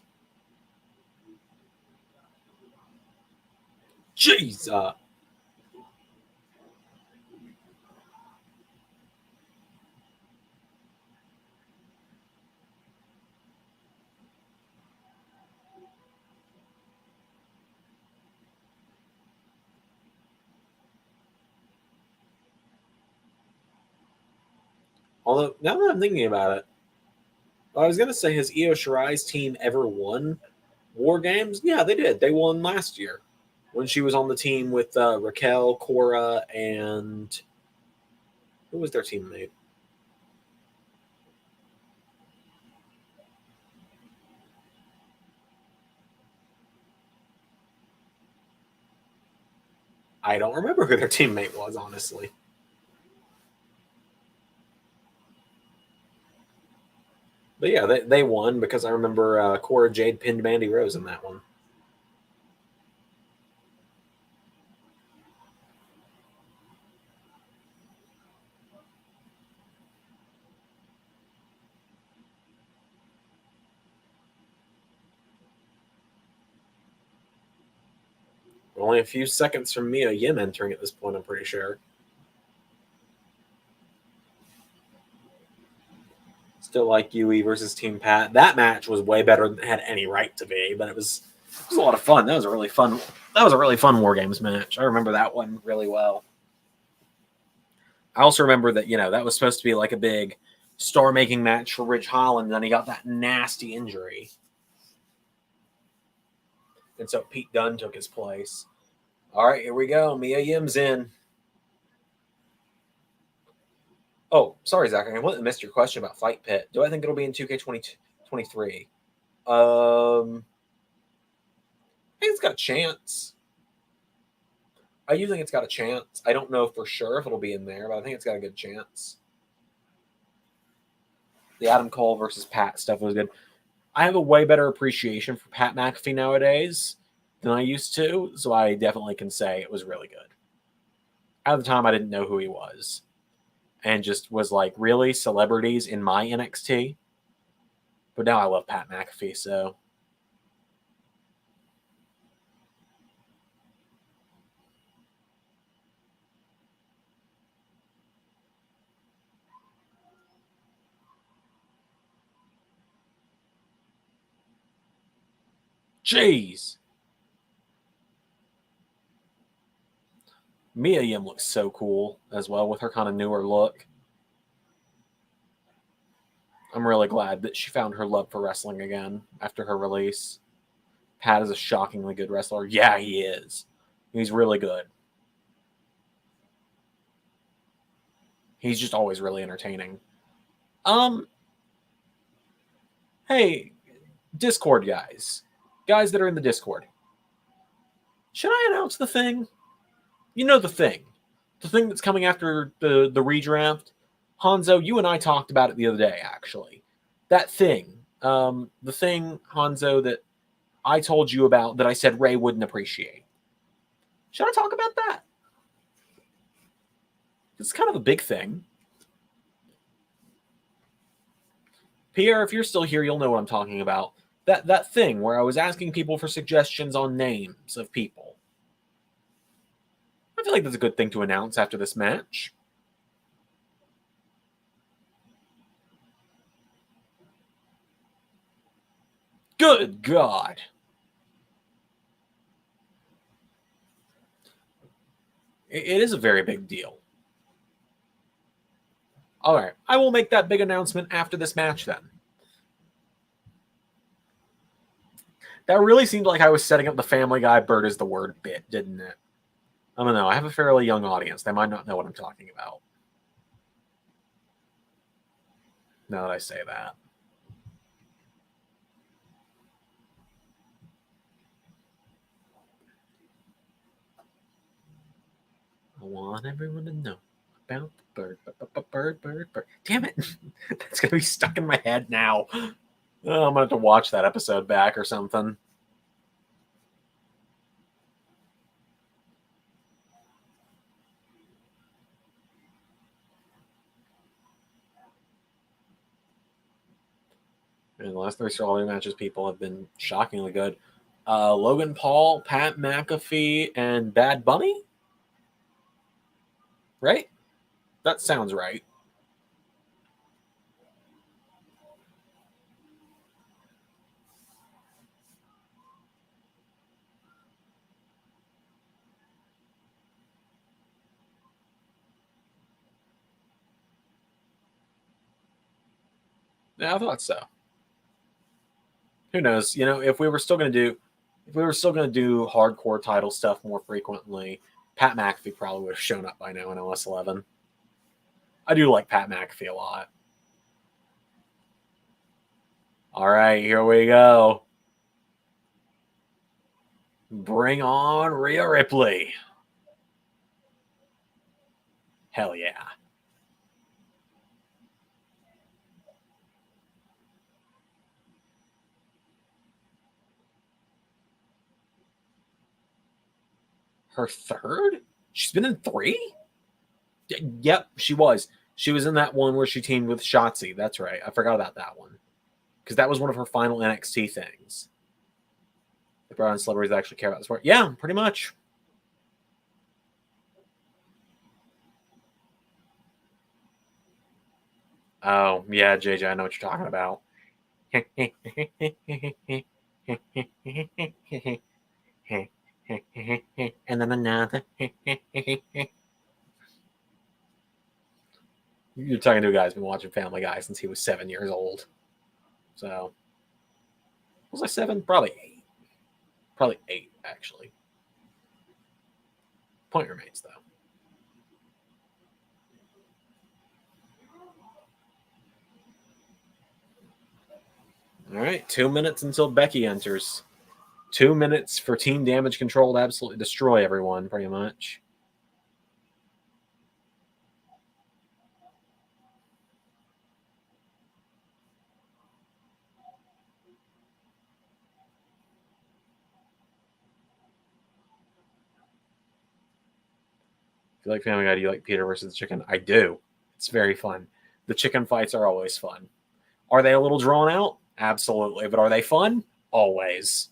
Jeez. Although, now that I'm thinking about it, I was going to say, has Io Shirai's team ever won War Games? Yeah, they did. They won last year when she was on the team with Raquel, Cora, and who was their teammate? I don't remember who their teammate was, honestly. But yeah, they won because I remember Cora Jade pinned Mandy Rose in that one. Only a few seconds from Mia Yim entering at this point, I'm pretty sure. Still like Yui versus Team Pat. That match was way better than it had any right to be, but it was a lot of fun. That was a really fun War Games match. I remember that one really well. I also remember that, that was supposed to be like a big star-making match for Ridge Holland, and then he got that nasty injury. And so Pete Dunne took his place. All right, here we go. Mia Yim's in. Oh, sorry, Zach. I completely missed your question about Fight Pit. Do I think it'll be in 2K23? I think it's got a chance. I do think it's got a chance. I don't know for sure if it'll be in there, but I think it's got a good chance. The Adam Cole versus Pat stuff was good. I have a way better appreciation for Pat McAfee nowadays than I used to, so I definitely can say it was really good. At the time, I didn't know who he was, and just was like, really? Celebrities in my NXT? But now I love Pat McAfee, so... Jeez! Mia Yim looks so cool as well with her kind of newer look. I'm really glad that she found her love for wrestling again after her release. Pat is a shockingly good wrestler. Yeah, he is. He's really good. He's just always really entertaining. Hey, Discord guys. Guys that are in the Discord. Should I announce the thing? You know the thing. The thing that's coming after the redraft. Hanzo, you and I talked about it the other day, actually. That thing. The thing, Hanzo, that I told you about that I said Ray wouldn't appreciate. Should I talk about that? It's kind of a big thing. Pierre, if you're still here, you'll know what I'm talking about. That thing where I was asking people for suggestions on names of people. I feel like that's a good thing to announce after this match. Good God. It is a very big deal. All right, I will make that big announcement after this match then. That really seemed like I was setting up the Family Guy bird is the word bit, didn't it? I don't know. I have a fairly young audience. They might not know what I'm talking about. Now that I say that. I want everyone to know about the bird. Bird. Damn it. That's going to be stuck in my head now. Oh, I'm going to have to watch that episode back or something. In the last 3 Strawberry matches, people have been shockingly good. Logan Paul, Pat McAfee, and Bad Bunny? Right? That sounds right. Yeah, I thought so. Who knows? If we were still going to do hardcore title stuff more frequently, Pat McAfee probably would have shown up by now in LS11. I do like Pat McAfee a lot. All right, here we go. Bring on Rhea Ripley. Hell yeah. Her third? She's been in 3? Yep, she was. She was in that one where she teamed with Shotzi. That's right. I forgot about that one. Because that was one of her final NXT things. The brown celebrities that actually care about the sport. Yeah, pretty much. Oh, yeah, JJ, I know what you're talking about. And then another. You're talking to a guy who's been watching Family Guy since he was 7 years old. So, was I 7? Probably 8. Probably 8, actually. Point remains, though. All right, 2 minutes until Becky enters. 2 minutes for Team Damage Control to absolutely destroy everyone, pretty much. If you like Family Guy, do you like Peter versus the Chicken? I do. It's very fun. The chicken fights are always fun. Are they a little drawn out? Absolutely. But are they fun? Always.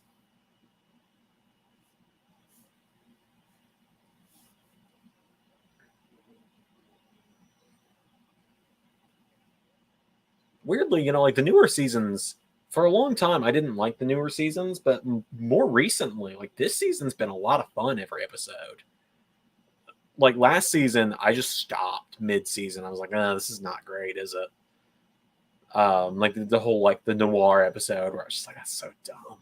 Weirdly, like the newer seasons, for a long time, I didn't like the newer seasons, but more recently, like this season's been a lot of fun every episode. Like last season, I just stopped mid-season. I was like, this is not great, is it? Like the whole like the noir episode where I was just like, that's so dumb.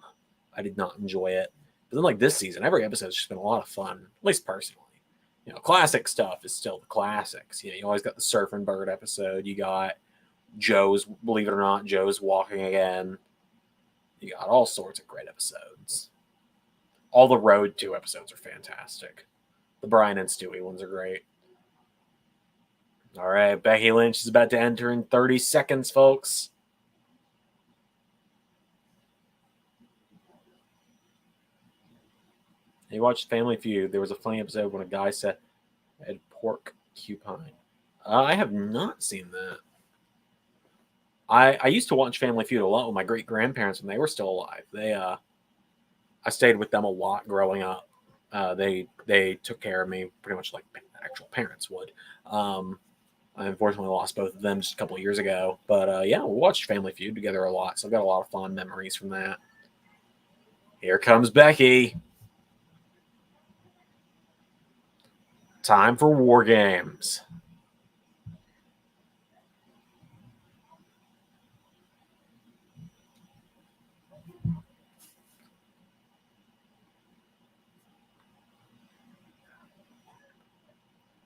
I did not enjoy it. But then like this season, every episode's just been a lot of fun, at least personally. Classic stuff is still the classics. You always got the Surfing Bird episode. You got Joe's, believe it or not, Joe's walking again. You got all sorts of great episodes. All the Road 2 episodes are fantastic. The Brian and Stewie ones are great. All right, Becky Lynch is about to enter in 30 seconds, folks. You watched Family Feud. There was a funny episode when a guy said I had pork cupine. I have not seen that. I used to watch Family Feud a lot with my great grandparents when they were still alive. I stayed with them a lot growing up. They took care of me pretty much like actual parents would. I unfortunately lost both of them just a couple of years ago. But yeah, we watched Family Feud together a lot, so I've got a lot of fond memories from that. Here comes Becky. Time for War Games.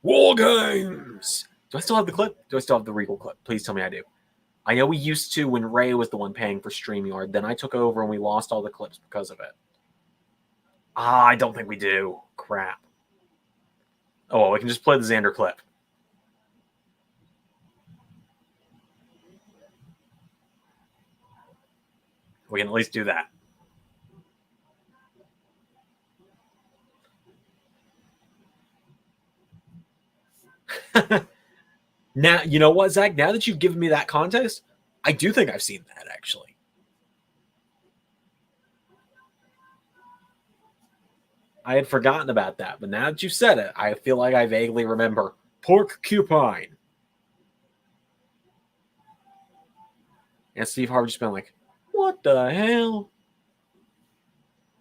War Games! Do I still have the clip? Do I still have the Regal clip? Please tell me I do. I know we used to when Ray was the one paying for StreamYard. Then I took over and we lost all the clips because of it. I don't think we do. Crap. Oh, well, we can just play the Zander clip. We can at least do that. Now, you know what, Zach? Now that you've given me that context, I do think I've seen that, actually. I had forgotten about that, but now that you said it, I feel like I vaguely remember. Pork cupine. And Steve Harvey just been like, what the hell?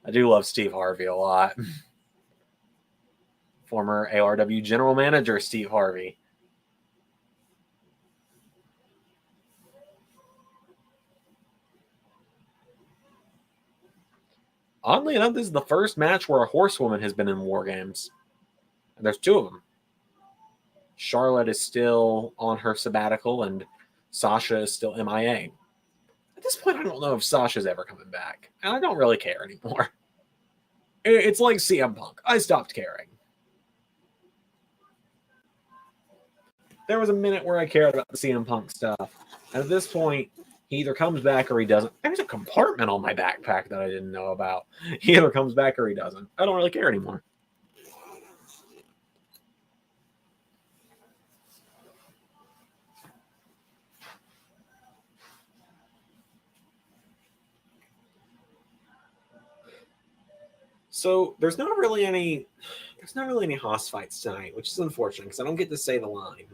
I do love Steve Harvey a lot. Former ARW general manager Steve Harvey. Oddly enough, this is the first match where a horsewoman has been in War Games. And there's 2 of them. Charlotte is still on her sabbatical, and Sasha is still MIA. At this point, I don't know if Sasha's ever coming back. And I don't really care anymore. It's like CM Punk. I stopped caring. there was a minute where I cared about the CM Punk stuff. And at this point, he either comes back or he doesn't. There's a compartment on my backpack that I didn't know about. He either comes back or he doesn't. I don't really care anymore. So there's not really any Haas fights tonight, which is unfortunate because I don't get to say the line.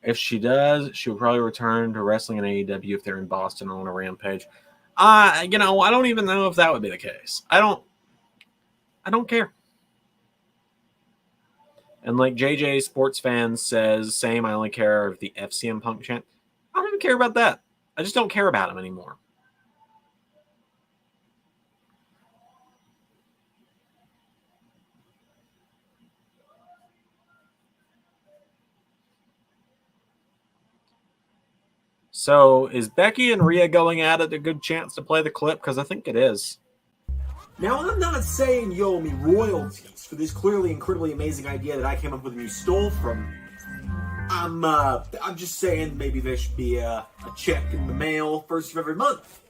If she does, she will probably return to wrestling in AEW if they're in Boston on a Rampage. I don't even know if that would be the case. I don't care. And like JJ Sports Fans says, same, I only care if the FCM Punk chant. I don't even care about that. I just don't care about him anymore. So is Becky and Rhea going at it a good chance to play the clip? Because I think it is. Now, I'm not saying you owe me royalties for this clearly incredibly amazing idea that I came up with and you stole from me. I'm just saying maybe there should be a check in the mail first of every month.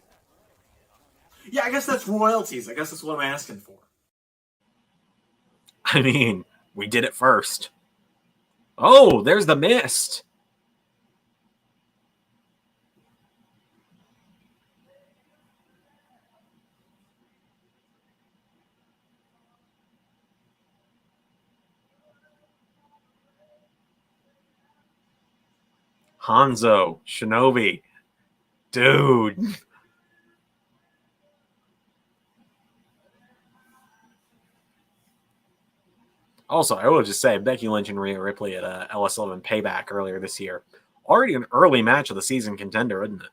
Yeah, I guess that's royalties. I guess that's what I'm asking for. I mean, we did it first. Oh, there's the mist. Hanzo, Shinobi. Dude. Also, I will just say, Becky Lynch and Rhea Ripley at LS11 Payback earlier this year. Already an early match of the season contender, isn't it?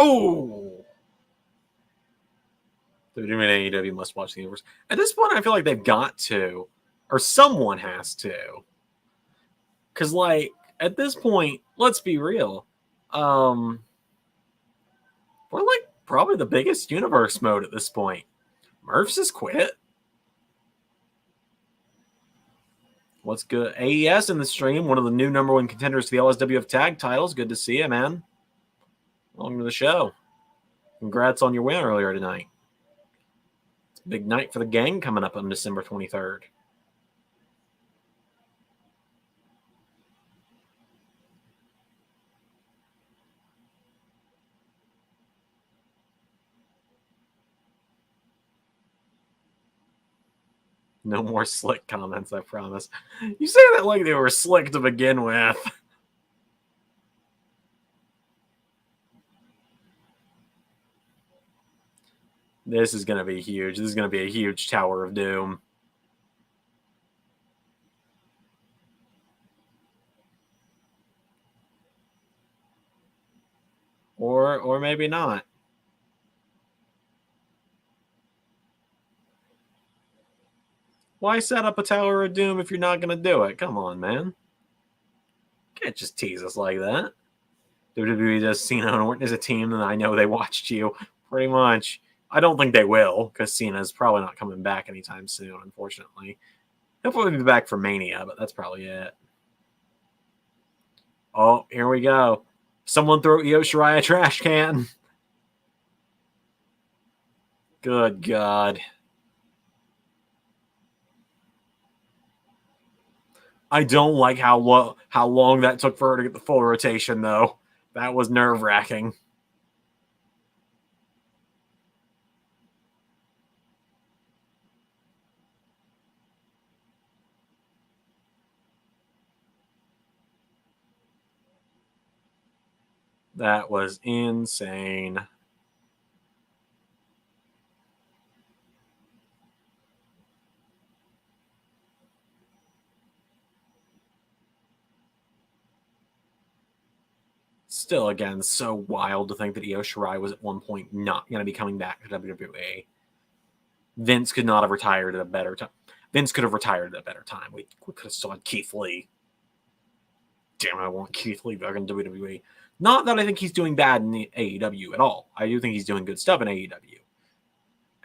Oh! They're doing AEW must watch the universe. At this point, I feel like they've got to, or someone has to. Because, like, at this point, let's be real. We're like probably the biggest universe mode at this point. Murphs has quit. What's good? AES in the stream, one of the new #1 contenders to the LSWF tag titles. Good to see you, man. Welcome to the show. Congrats on your win earlier tonight. It's a big night for the gang coming up on December 23rd. No more slick comments, I promise. You say that like they were slick to begin with. This is going to be huge. This is going to be a huge Tower of Doom. Or maybe not. Why set up a Tower of Doom if you're not going to do it? Come on, man. Can't just tease us like that. WWE does Cena and Orton as a team, and I know they watched you. Pretty much. I don't think they will, because Cena's probably not coming back anytime soon, unfortunately. He'll probably be back for Mania, but that's probably it. Oh, here we go. Someone throw Io Shirai a trash can. Good God. I don't like how long that took for her to get the full rotation, though. That was nerve-wracking. That was insane. Still, again, so wild to think that Io Shirai was at one point not going to be coming back to WWE. Vince could not have retired at a better time. Vince could have retired at a better time. We could have still had Keith Lee. Damn it, I want Keith Lee back in WWE. Not that I think he's doing bad in AEW at all. I do think he's doing good stuff in AEW.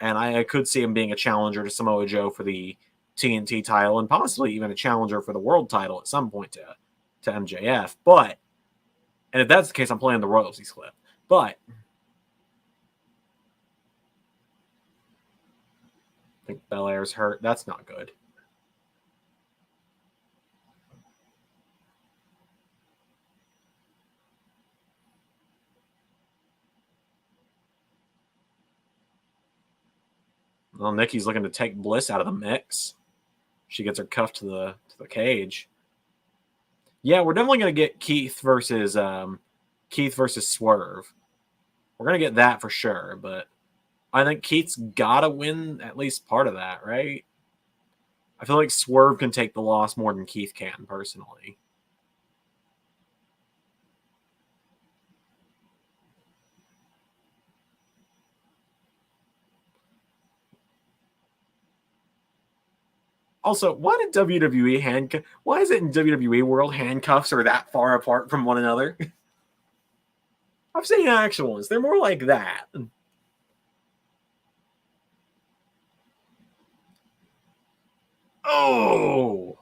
And I could see him being a challenger to Samoa Joe for the TNT title and possibly even a challenger for the world title at some point to MJF. But, and if that's the case, I'm playing the royalties clip. But I think Belair's hurt. That's not good. Well, Nikki's looking to take Bliss out of the mix. She gets her cuffed to the cage. Yeah, we're definitely going to get Keith versus Swerve. We're going to get that for sure, but I think Keith's got to win at least part of that, right? I feel like Swerve can take the loss more than Keith can, personally. Also, why did WWE handcuff? Why is it in WWE world handcuffs are that far apart from one another? I've seen actual ones. They're more like that. Oh!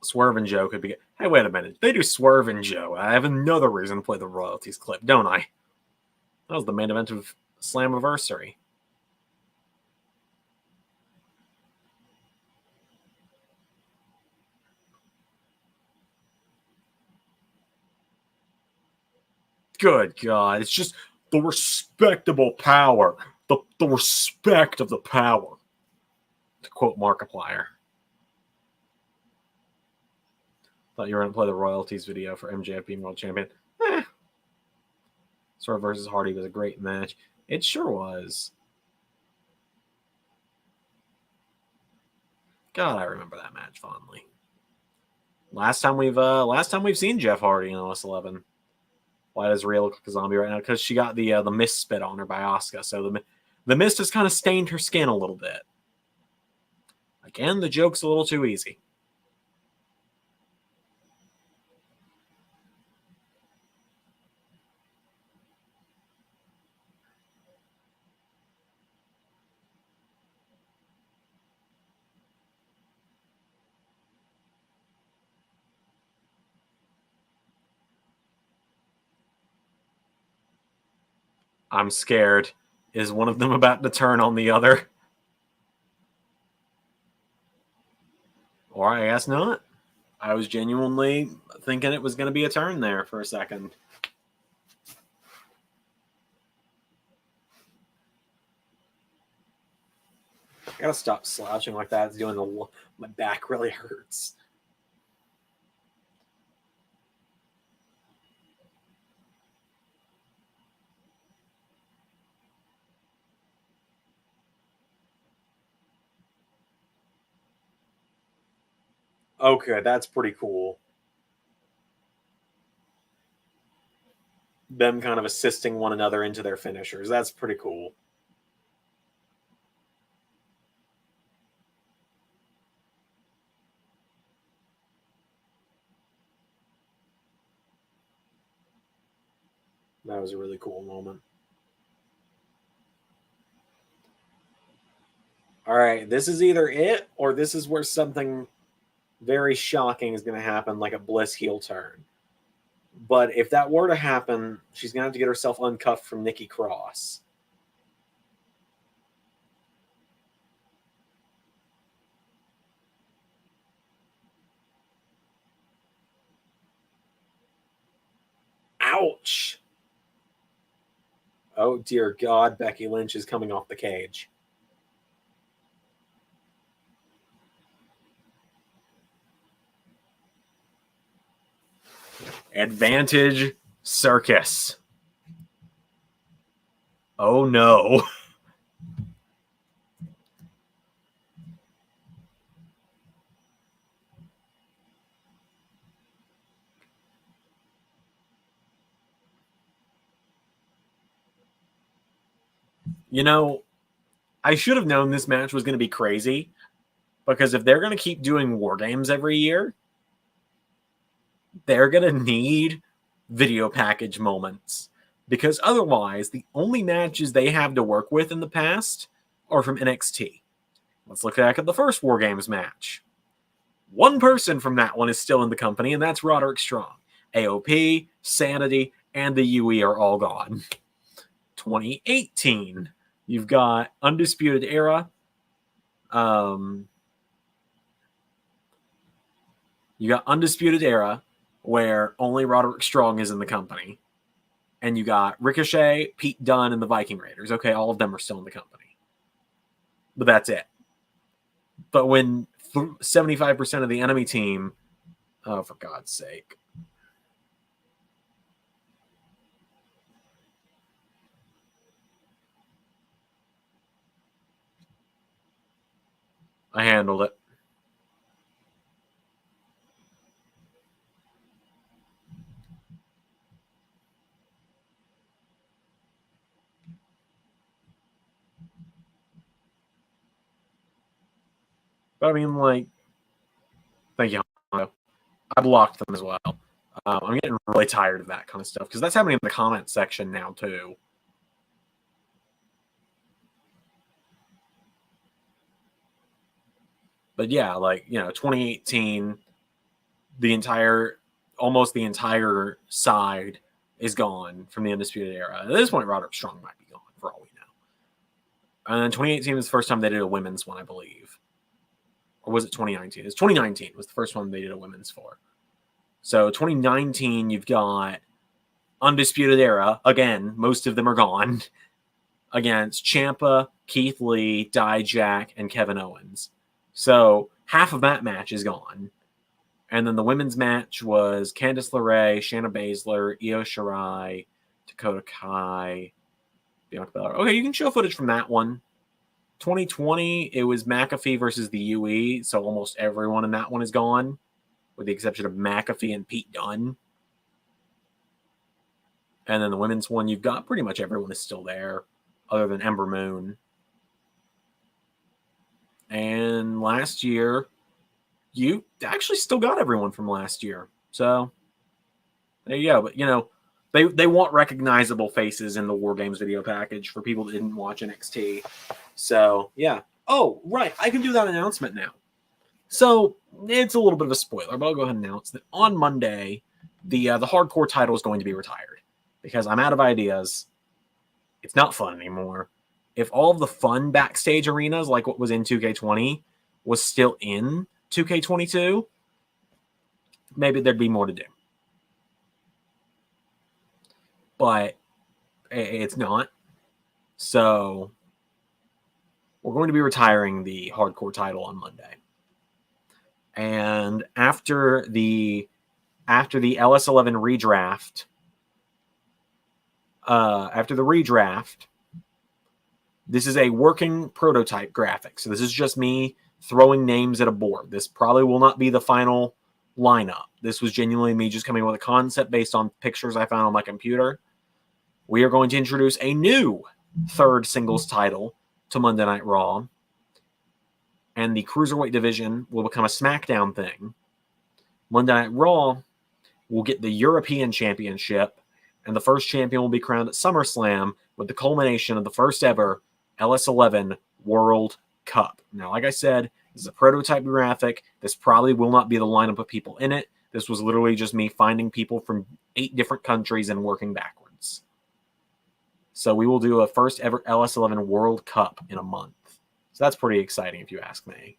Swerve and Joe could be. Hey, wait a minute. They do Swerve and Joe. I have another reason to play the royalties clip, don't I? That was the main event of Slammiversary. Good God. It's just the respectable power. The respect of the power. To quote Markiplier. Thought you were going to play the royalties video for MJF being world champion. Swerve versus Hardy was a great match. It sure was. God, I remember that match fondly. Last time we've seen Jeff Hardy in LS11. Why does Rhea look like a zombie right now? Because she got the mist spit on her by Asuka. So the mist has kind of stained her skin a little bit. Again, the joke's a little too easy. I'm scared. Is one of them about to turn on the other? Or I guess not. I was genuinely thinking it was going to be a turn there for a second. I gotta stop slouching like that. It's doing my back really hurts. Okay, that's pretty cool. Them kind of assisting one another into their finishers. That's pretty cool. That was a really cool moment. All right, this is either it or this is where something very shocking is going to happen, like a Bliss heel turn. But if that were to happen, she's going to have to get herself uncuffed from Nikki Cross. Ouch! Oh, dear God, Becky Lynch is coming off the cage. Advantage Circus. Oh no. You know, I should have known this match was going to be crazy, because if they're going to keep doing War Games every year, they're going to need video package moments. Because otherwise, the only matches they have to work with in the past are from NXT. Let's look back at the first War Games match. One person from that one is still in the company, and that's Roderick Strong. AOP, Sanity, and the UE are all gone. 2018, you've got Undisputed Era. You got Undisputed Era, where only Roderick Strong is in the company. And you got Ricochet, Pete Dunne, and the Viking Raiders. Okay, all of them are still in the company. But that's it. But when 75% of the enemy team... Oh, for God's sake. I handled it. But I mean, like, thank you, Hondo. I blocked them as well. I'm getting really tired of that kind of stuff, because that's happening in the comment section now, too. But yeah, like, 2018, almost the entire side is gone from the Undisputed Era. At this point, Roderick Strong might be gone, for all we know. And then 2018 was the first time they did a women's one, I believe. Or was it 2019? It's 2019 was the first one they did a women's for. So 2019, you've got Undisputed Era. Again, most of them are gone. Against Ciampa, Keith Lee, Dijak, and Kevin Owens. So half of that match is gone. And then the women's match was Candice LeRae, Shayna Baszler, Io Shirai, Dakota Kai, Bianca Belair. Okay, you can show footage from that one. 2020, it was McAfee versus the UE, so almost everyone in that one is gone, with the exception of McAfee and Pete Dunne. And then the women's one, you've got pretty much everyone is still there, other than Ember Moon. And last year, you actually still got everyone from last year. So there you go. But, they want recognizable faces in the War Games video package for people that didn't watch NXT. So, yeah. Oh, right. I can do that announcement now. So it's a little bit of a spoiler, but I'll go ahead and announce that on Monday, the hardcore title is going to be retired because I'm out of ideas. It's not fun anymore. If all of the fun backstage arenas, like what was in 2K20, was still in 2K22, maybe there'd be more to do. But it's not. So we're going to be retiring the hardcore title on Monday. And after the LS11 redraft, this is a working prototype graphic. So this is just me throwing names at a board. This probably will not be the final lineup. This was genuinely me just coming up with a concept based on pictures I found on my computer. We are going to introduce a new third singles title to Monday Night Raw. And the Cruiserweight division will become a SmackDown thing. Monday Night Raw will get the European Championship, and the first champion will be crowned at SummerSlam with the culmination of the first ever LS11 World Cup. Now, like I said, this is a prototype graphic. This probably will not be the lineup of people in it. This was literally just me finding people from 8 different countries and working backwards. So we will do a first ever LS11 World Cup in a month. So that's pretty exciting if you ask me.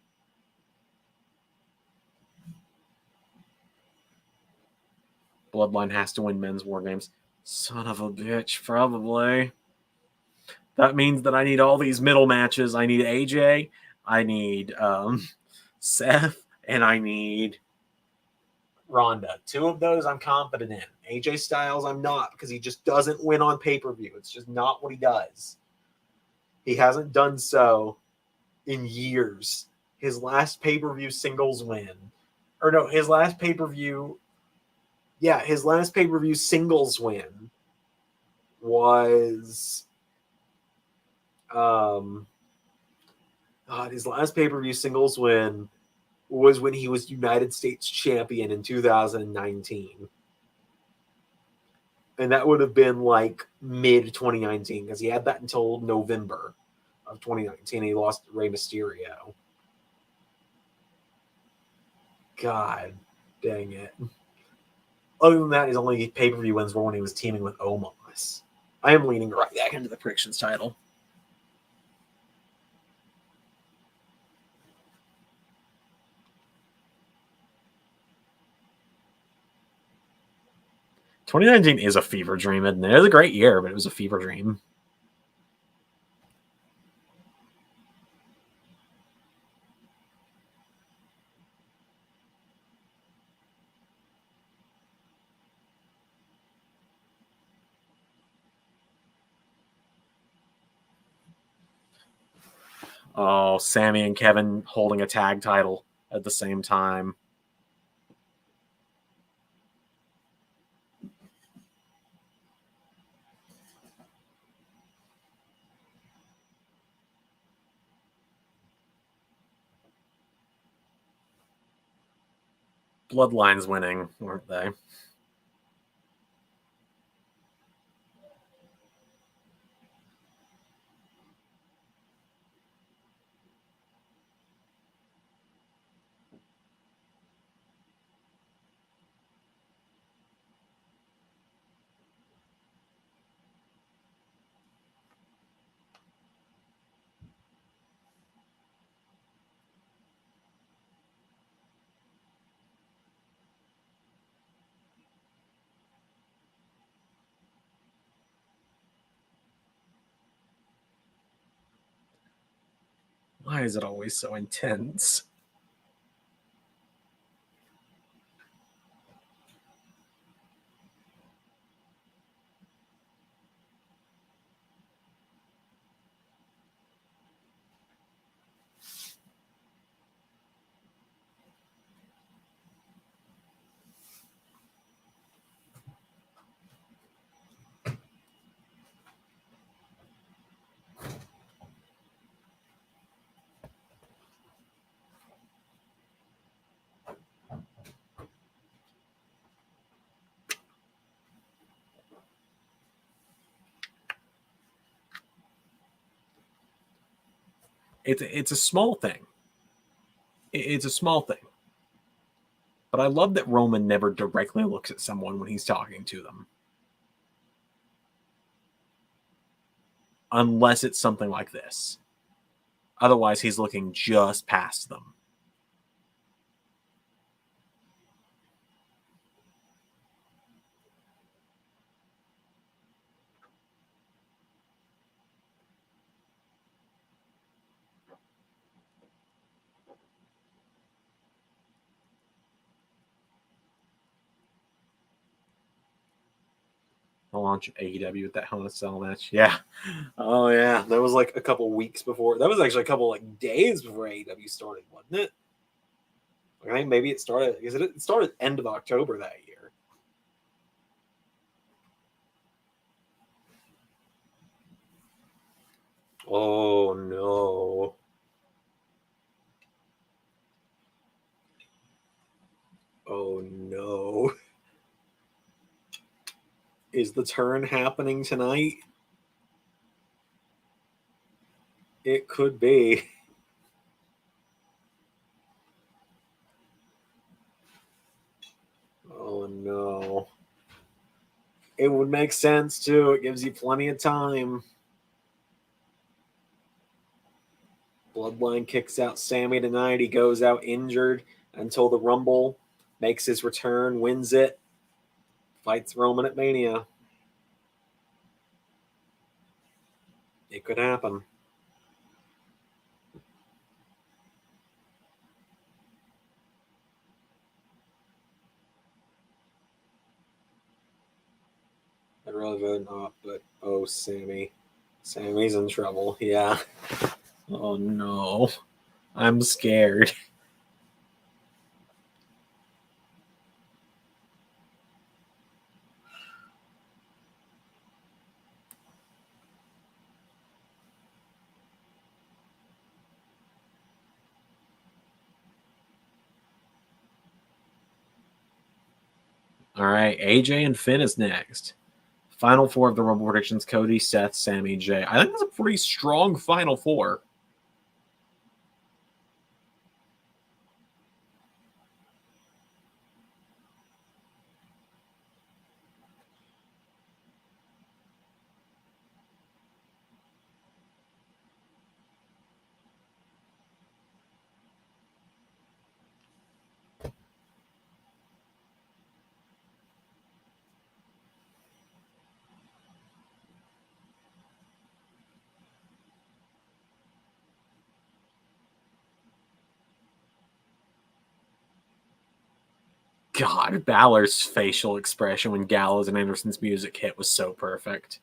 Bloodline has to win men's War Games. Son of a bitch, probably. That means that I need all these middle matches. I need AJ, I need Seth, and I need Ronda. Two of those I'm confident in. AJ Styles, I'm not, because he just doesn't win on pay-per-view. It's just not what he does. He hasn't done so in years. His last pay-per-view singles win, or no, his last pay-per-view singles win was his last pay-per-view singles win was when he was United States champion in 2019. And that would have been like mid 2019, because he had that until November of 2019. He lost to Rey Mysterio. God dang it. Other than that, his only pay-per-view wins were when he was teaming with Omos. I am leaning right back into the predictions title. "2019 is a fever dream, and it was a great year, but it was a fever dream." Oh, Sammy and Kevin holding a tag title at the same time. Bloodlines winning, weren't they? Why is it always so intense? It's a small thing. It's a small thing. But I love that Roman never directly looks at someone when he's talking to them. Unless it's something like this. Otherwise, he's looking just past them. The launch of AEW with that Hell in a Cell match. Yeah. Oh, yeah. That was like a couple weeks before. That was actually a couple like days before AEW started, wasn't it? I think maybe it started. Because it started end of October that year. Oh, no. Oh, no. Is the turn happening tonight? It could be. Oh, no. It would make sense, too. It gives you plenty of time. Bloodline kicks out Sammy tonight. He goes out injured until the Rumble, makes his return, wins it, fights Roman at Mania. It could happen. I'd rather vote not, but oh, Sammy. Sammy's in trouble. Yeah. Oh no. I'm scared. All right, AJ and Finn is next. Final four of the Rumble predictions: Cody, Seth, Sammy, Jay. I think that's a pretty strong final four. God, Balor's facial expression when Gallows and Anderson's music hit was so perfect.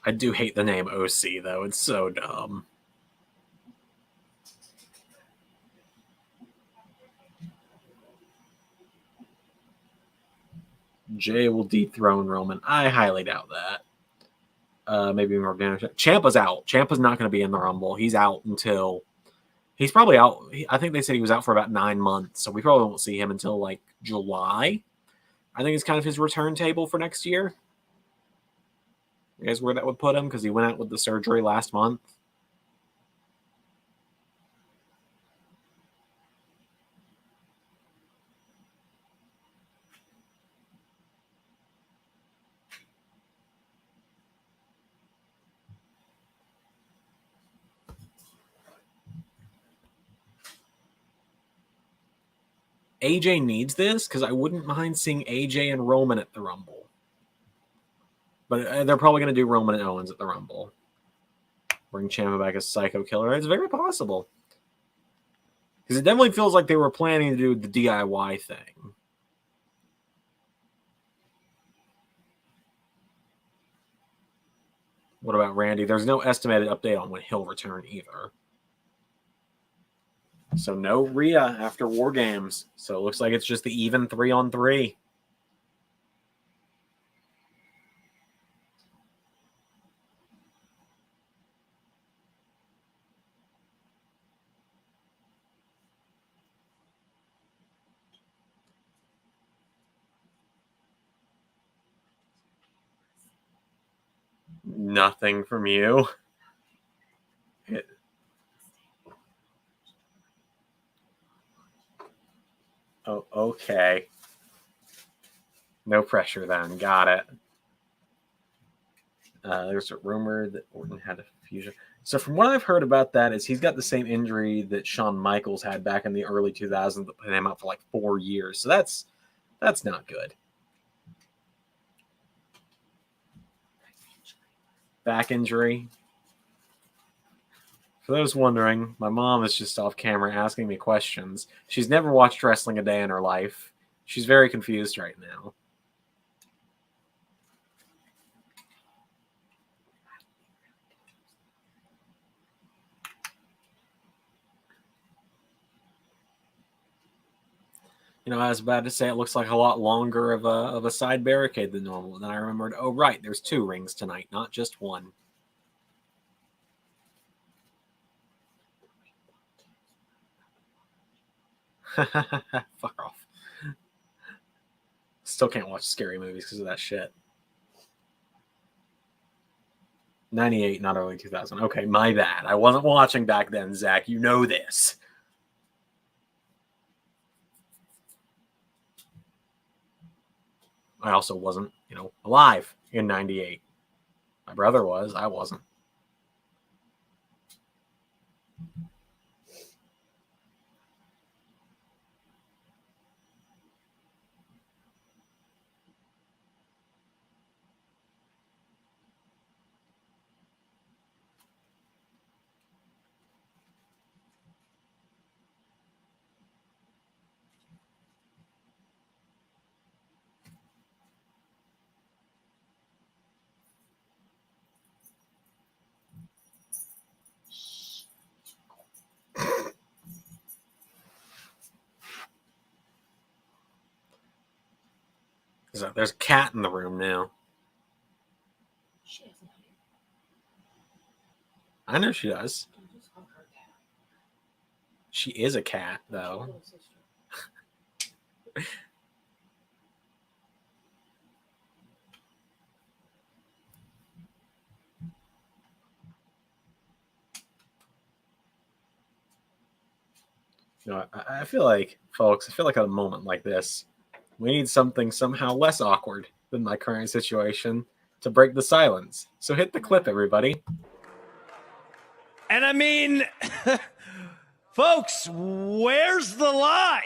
I do hate the name OC, though. It's so dumb. Jay will dethrone Roman. I highly doubt that. Maybe Morgana. Ciampa's out. Ciampa's not going to be in the Rumble. He's out until... He's probably out. I think they said he was out for about 9 months, so we probably won't see him until, like, July. I think it's kind of his return table for next year. You guys where that would put him? Because he went out with the surgery last month. AJ needs this because I wouldn't mind seeing AJ and Roman at the Rumble. But they're probably going to do Roman and Owens at the Rumble. Bring Ciampa back as Psycho Killer. It's very possible. Because it definitely feels like they were planning to do the DIY thing. What about Randy? There's no estimated update on when he'll return either. So no Rhea after War Games. So it looks like it's just the even 3-on-3. Nothing from you. Oh, okay. No pressure then. Got it. There's a rumor that Orton had a fusion. So from what I've heard about that is he's got the same injury that Shawn Michaels had back in the early 2000s that put him out for like 4 years. So that's not good. Back injury. For those wondering, my mom is just off camera asking me questions. She's never watched wrestling a day in her life. She's very confused right now. You know, I was about to say it looks like a lot longer of a side barricade than normal. And then I remembered, oh, right, there's 2 rings tonight, not just 1. Fuck off. Still can't watch scary movies because of that shit. 98, not early 2000. Okay, my bad. I wasn't watching back then, Zach. You know this. I also wasn't, alive in 98. My brother was. I wasn't. There's a cat in the room now. She doesn't know you. I know she does. Don't just call her a cat. She is a cat, She's your though. little sister. I feel like, folks, at a moment like this, we need something somehow less awkward than my current situation to break the silence. So hit the clip, everybody. And I mean, folks, where's the lie?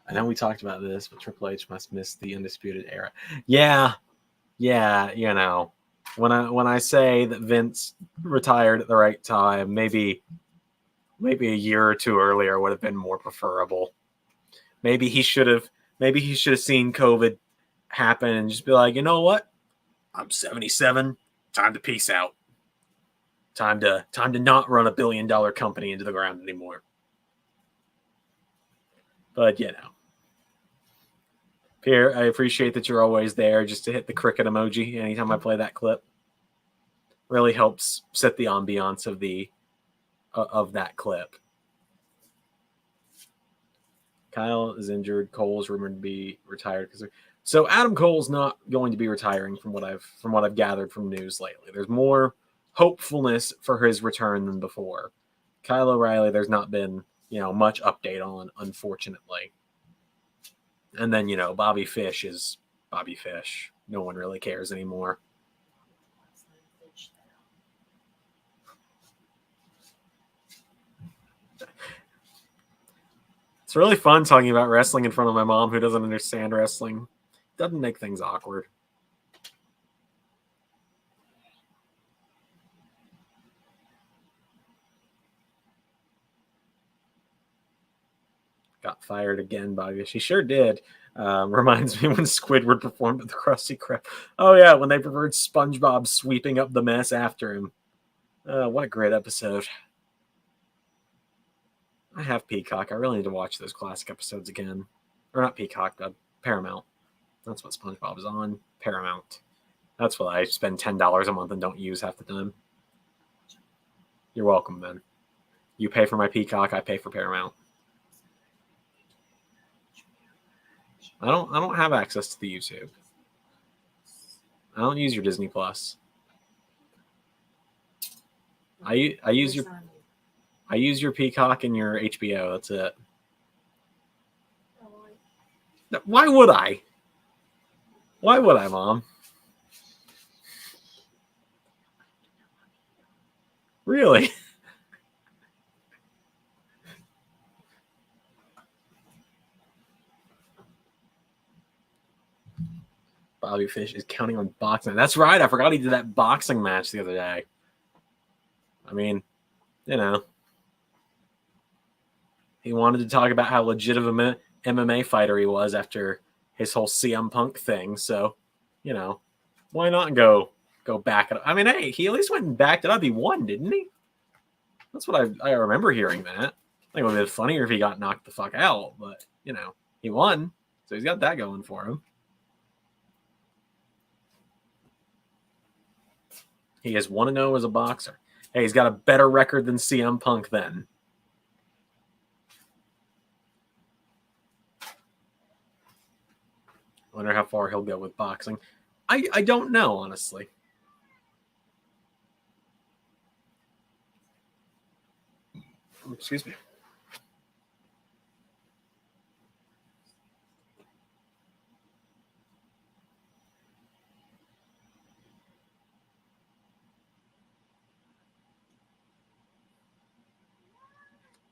I know we talked about this, but Triple H must miss the Undisputed Era. Yeah, when I say that Vince retired at the right time, maybe a year or two earlier would have been more preferable. Maybe he should have seen COVID happen and just be like, you know what? I'm 77. Time to peace out. Time to not run $1 billion company into the ground anymore. But Pierre, I appreciate that you're always there just to hit the cricket emoji anytime I play that clip. Really helps set the ambiance of that clip. Kyle is injured. Cole's rumored to be retired so Adam Cole's not going to be retiring from what I've gathered from news lately. There's more hopefulness for his return than before. Kyle O'Reilly, there's not been much update on, unfortunately. And then, Bobby Fish is Bobby Fish. No one really cares anymore. It's really fun talking about wrestling in front of my mom who doesn't understand wrestling. Doesn't make things awkward. Got fired again, Bobby. She sure did. Reminds me when Squidward performed at the Krusty Krab. Oh, yeah, when they preferred SpongeBob sweeping up the mess after him. What a great episode. I have Peacock. I really need to watch those classic episodes again. Or not Peacock, Paramount. That's what SpongeBob is on. Paramount. That's what I spend $10 a month and don't use half the time. You're welcome, man. You pay for my Peacock, I pay for Paramount. I don't have access to the YouTube. I don't use your Disney Plus. I use your Peacock and your HBO. That's it. Why would I? Why would I, Mom? Really? Bobby Fish is counting on boxing. That's right. I forgot he did that boxing match the other day. I mean, he wanted to talk about how legitimate MMA fighter he was after his whole CM Punk thing. So, why not go back it up? I mean, hey, he at least went and backed it up. He won, didn't he? That's what I remember hearing that. I think it would have been funnier if he got knocked the fuck out, but, he won. So he's got that going for him. He is 1-0 as a boxer. Hey, he's got a better record than CM Punk then. I wonder how far he'll go with boxing. I don't know, honestly. Excuse me.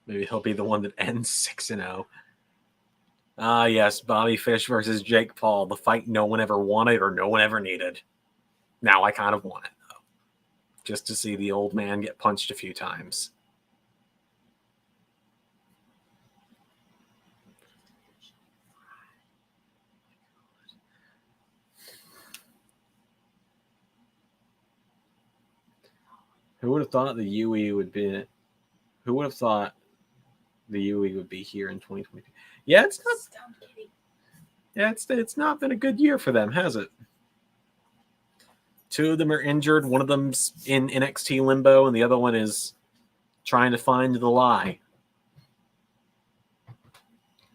Maybe he'll be the one that ends 6-0. Ah, yes, Bobby Fish versus Jake Paul, the fight no one ever wanted or no one ever needed. Now I kind of want it, though. Just to see the old man get punched a few times. Who would have thought the UE would be... Who would have thought the UE would be here in 2022? Yeah, it's not... Yeah, it's not been a good year for them, has it? Two of them are injured. One of them's in NXT limbo, and the other one is trying to find the lie.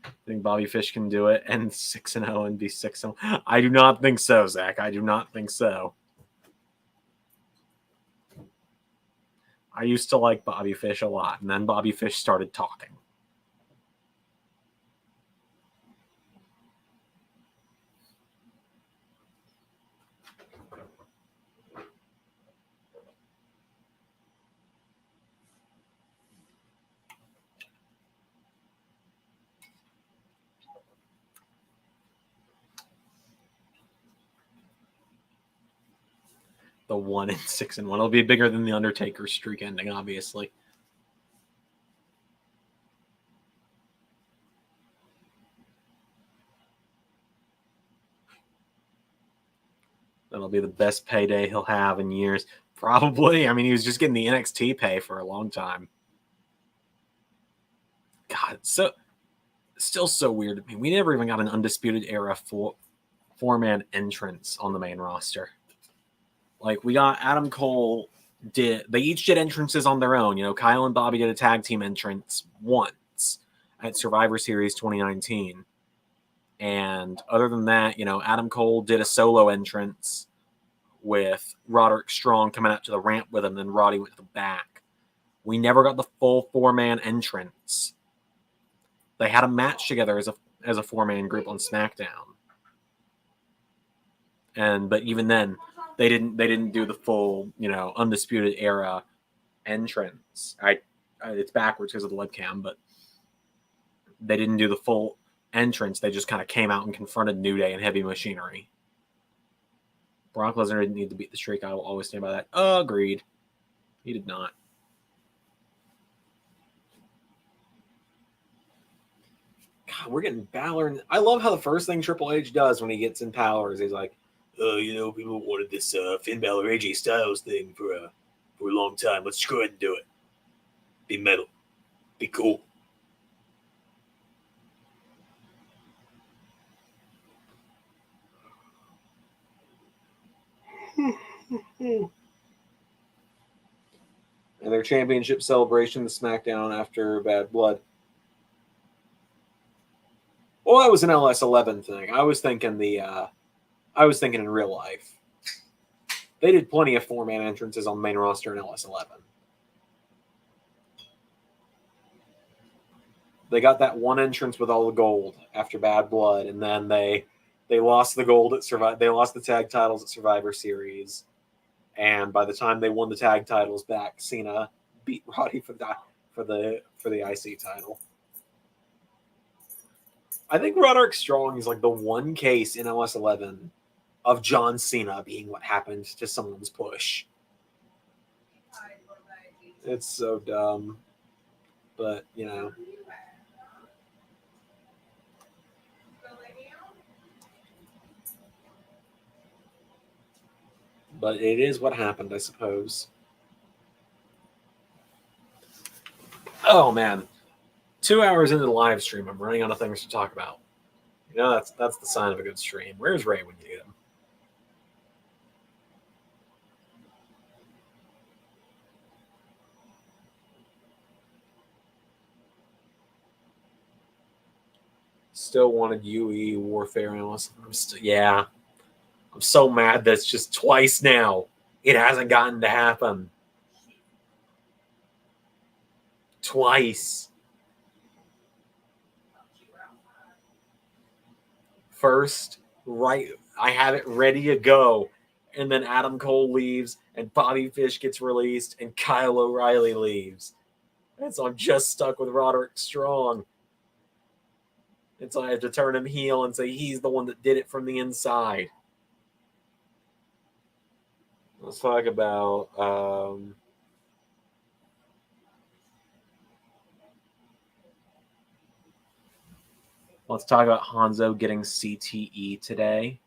I think Bobby Fish can do it and 6-0 and be 6-0. I do not think so, Zach. I do not think so. I used to like Bobby Fish a lot, and then Bobby Fish started talking. The 1-6-1. It'll be bigger than the Undertaker streak ending, obviously. That'll be the best payday he'll have in years. Probably. I mean, he was just getting the NXT pay for a long time. God, so still so weird to me. We never even got an Undisputed Era four-man entrance on the main roster. Like, we got Adam Cole they each did entrances on their own. You know, Kyle and Bobby did a tag team entrance once at Survivor Series 2019. And other than that, you know, Adam Cole did a solo entrance with Roderick Strong coming out to the ramp with him, then Roddy went to the back. We never got the full four-man entrance. They had a match together as a four-man group on SmackDown. But even then, they didn't do the full, you know, Undisputed Era entrance. It's backwards because of the webcam, but they didn't do the full entrance. They just kind of came out and confronted New Day and Heavy Machinery. Brock Lesnar didn't need to beat the streak. I will always stand by that. Agreed. He did not. God, we're getting Balor. I love how the first thing Triple H does when he gets in power is he's like, you know, people wanted this Finn Balor AJ Styles thing for a long time. Let's go ahead and do it. Be metal. Be cool. And their championship celebration, the SmackDown after Bad Blood. Well, that was an LS11 thing. I was thinking in real life. They did plenty of four-man entrances on the main roster in LS11. They got that one entrance with all the gold after Bad Blood, and then they lost the gold at They lost the tag titles at Survivor Series, and by the time they won the tag titles back, Cena beat Roddy for the IC title. I think Roderick Strong is like the one case in LS11 of John Cena being what happened to someone's push. It's so dumb, but you know. But it is what happened, I suppose. Oh man, 2 hours into the live stream, I'm running out of things to talk about. You know, that's the sign of a good stream. Where's Ray when you need him? Still wanted UE Warfare Analyst. Yeah. I'm so mad that's just twice now. It hasn't gotten to happen. Twice. First, right, I have it ready to go. And then Adam Cole leaves, and Bobby Fish gets released, and Kyle O'Reilly leaves. And so I'm just stuck with Roderick Strong. And so I have to turn him heel and say he's the one that did it from the inside. Let's talk about Hanzo getting CTE today.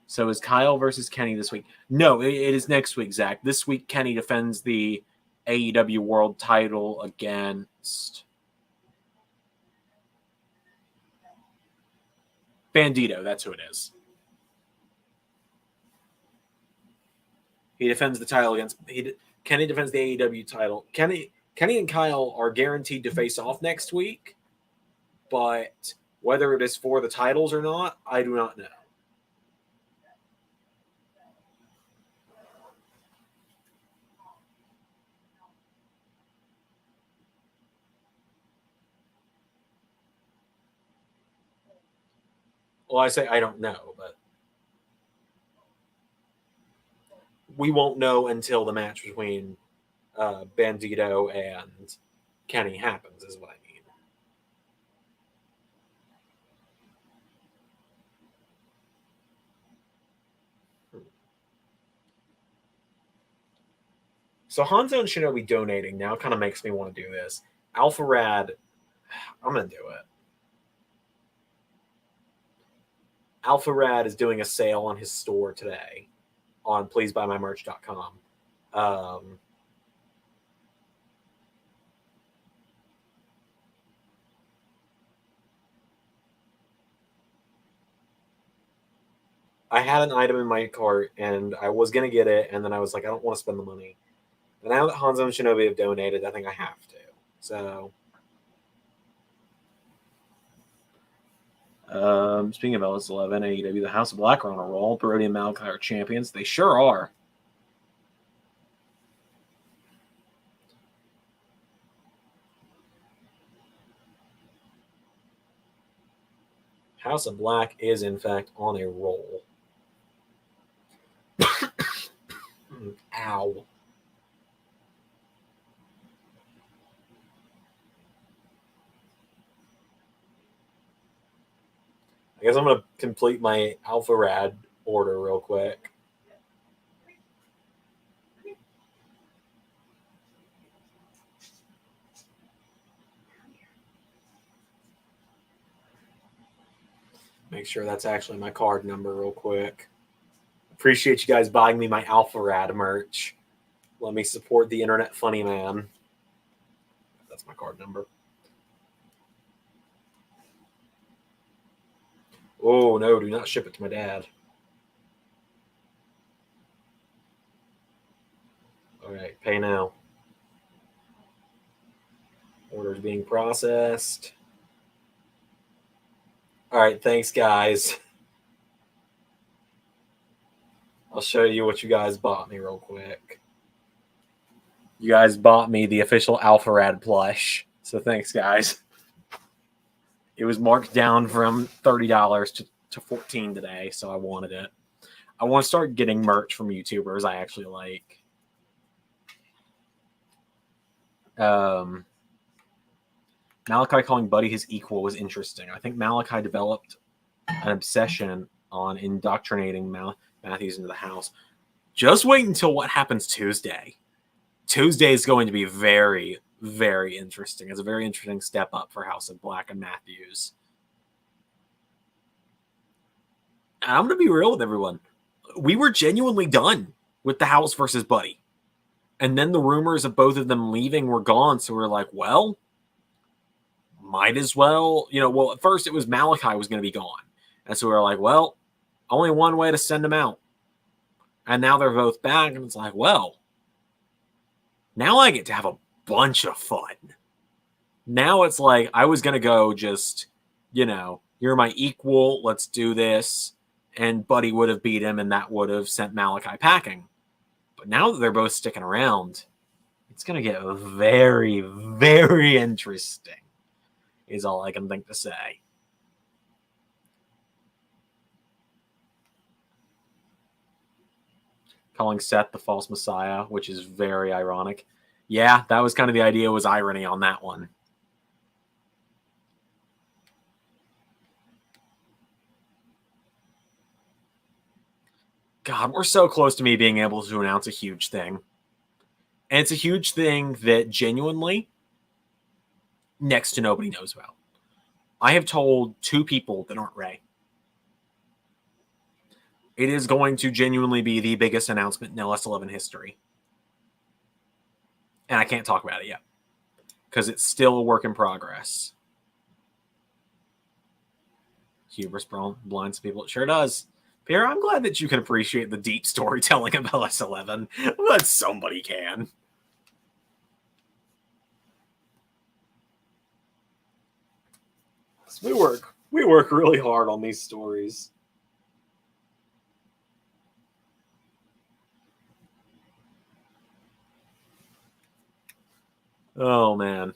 So is Kyle versus Kenny this week? No, it is next week, Zach. This week, Kenny defends the AEW World title against Bandito. That's who it is. He defends the title against Kenny defends the AEW title. Kenny and Kyle are guaranteed to face off next week, but whether it is for the titles or not, I do not know. Well, I say I don't know, but we won't know until the match between Bandito and Kenny happens, is what I mean. So Hanzo and Shinobi donating now kind of makes me want to do this. Alpha Rad, I'm going to do it. Alpha Rad is doing a sale on his store today on pleasebuymymerch.com. I had an item in my cart and I was going to get it, and then I was like, I don't want to spend the money. But now that Hanzo and Shinobi have donated, I think I have to. So, speaking of LS11, AEW, the House of Black are on a roll. Brody and Malachi are champions. They sure are. House of Black is, in fact, on a roll. Ow. I guess I'm going to complete my Alpha Rad order real quick. Make sure that's actually my card number real quick. Appreciate you guys buying me my Alpha Rad merch. Let me support the internet funny man. That's my card number. Oh, no, do not ship it to my dad. All right, pay now. Order's being processed. All right, thanks, guys. I'll show you what you guys bought me real quick. You guys bought me the official Alpha Rad plush. So thanks, guys. It was marked down from $30 to $14 today, so I wanted it. I want to start getting merch from YouTubers I actually like. Malachi calling Buddy his equal was interesting. I think Malachi developed an obsession on indoctrinating Matthews into the house. Just wait until what happens Tuesday. Tuesday is going to be very, very interesting. It's a very interesting step up for House of Black and Matthews. And I'm going to be real with everyone. We were genuinely done with the House versus Buddy. And then the rumors of both of them leaving were gone. So we're like, well, might as well. Well, at first it was Malachi was going to be gone. And so we were like, well, only one way to send them out. And now they're both back. And it's like, well, now I get to have a bunch of fun. Now it's like I was gonna go just, you're my equal, let's do this, and Buddy would have beat him, and that would have sent Malachi packing. But now that they're both sticking around, it's gonna get very, very interesting. Is all I can think to say. Calling Seth the false messiah, which is very ironic. Yeah, that was kind of the idea, was irony on that one. God, we're so close to me being able to announce a huge thing. And it's a huge thing that genuinely next to nobody knows about. I have told 2 people that aren't Ray. It is going to genuinely be the biggest announcement in LS11 history. And I can't talk about it yet because it's still a work in progress. Hubris blinds people. It sure does. Pierre, I'm glad that you can appreciate the deep storytelling of LS11. But somebody can. We work really hard on these stories. Oh man.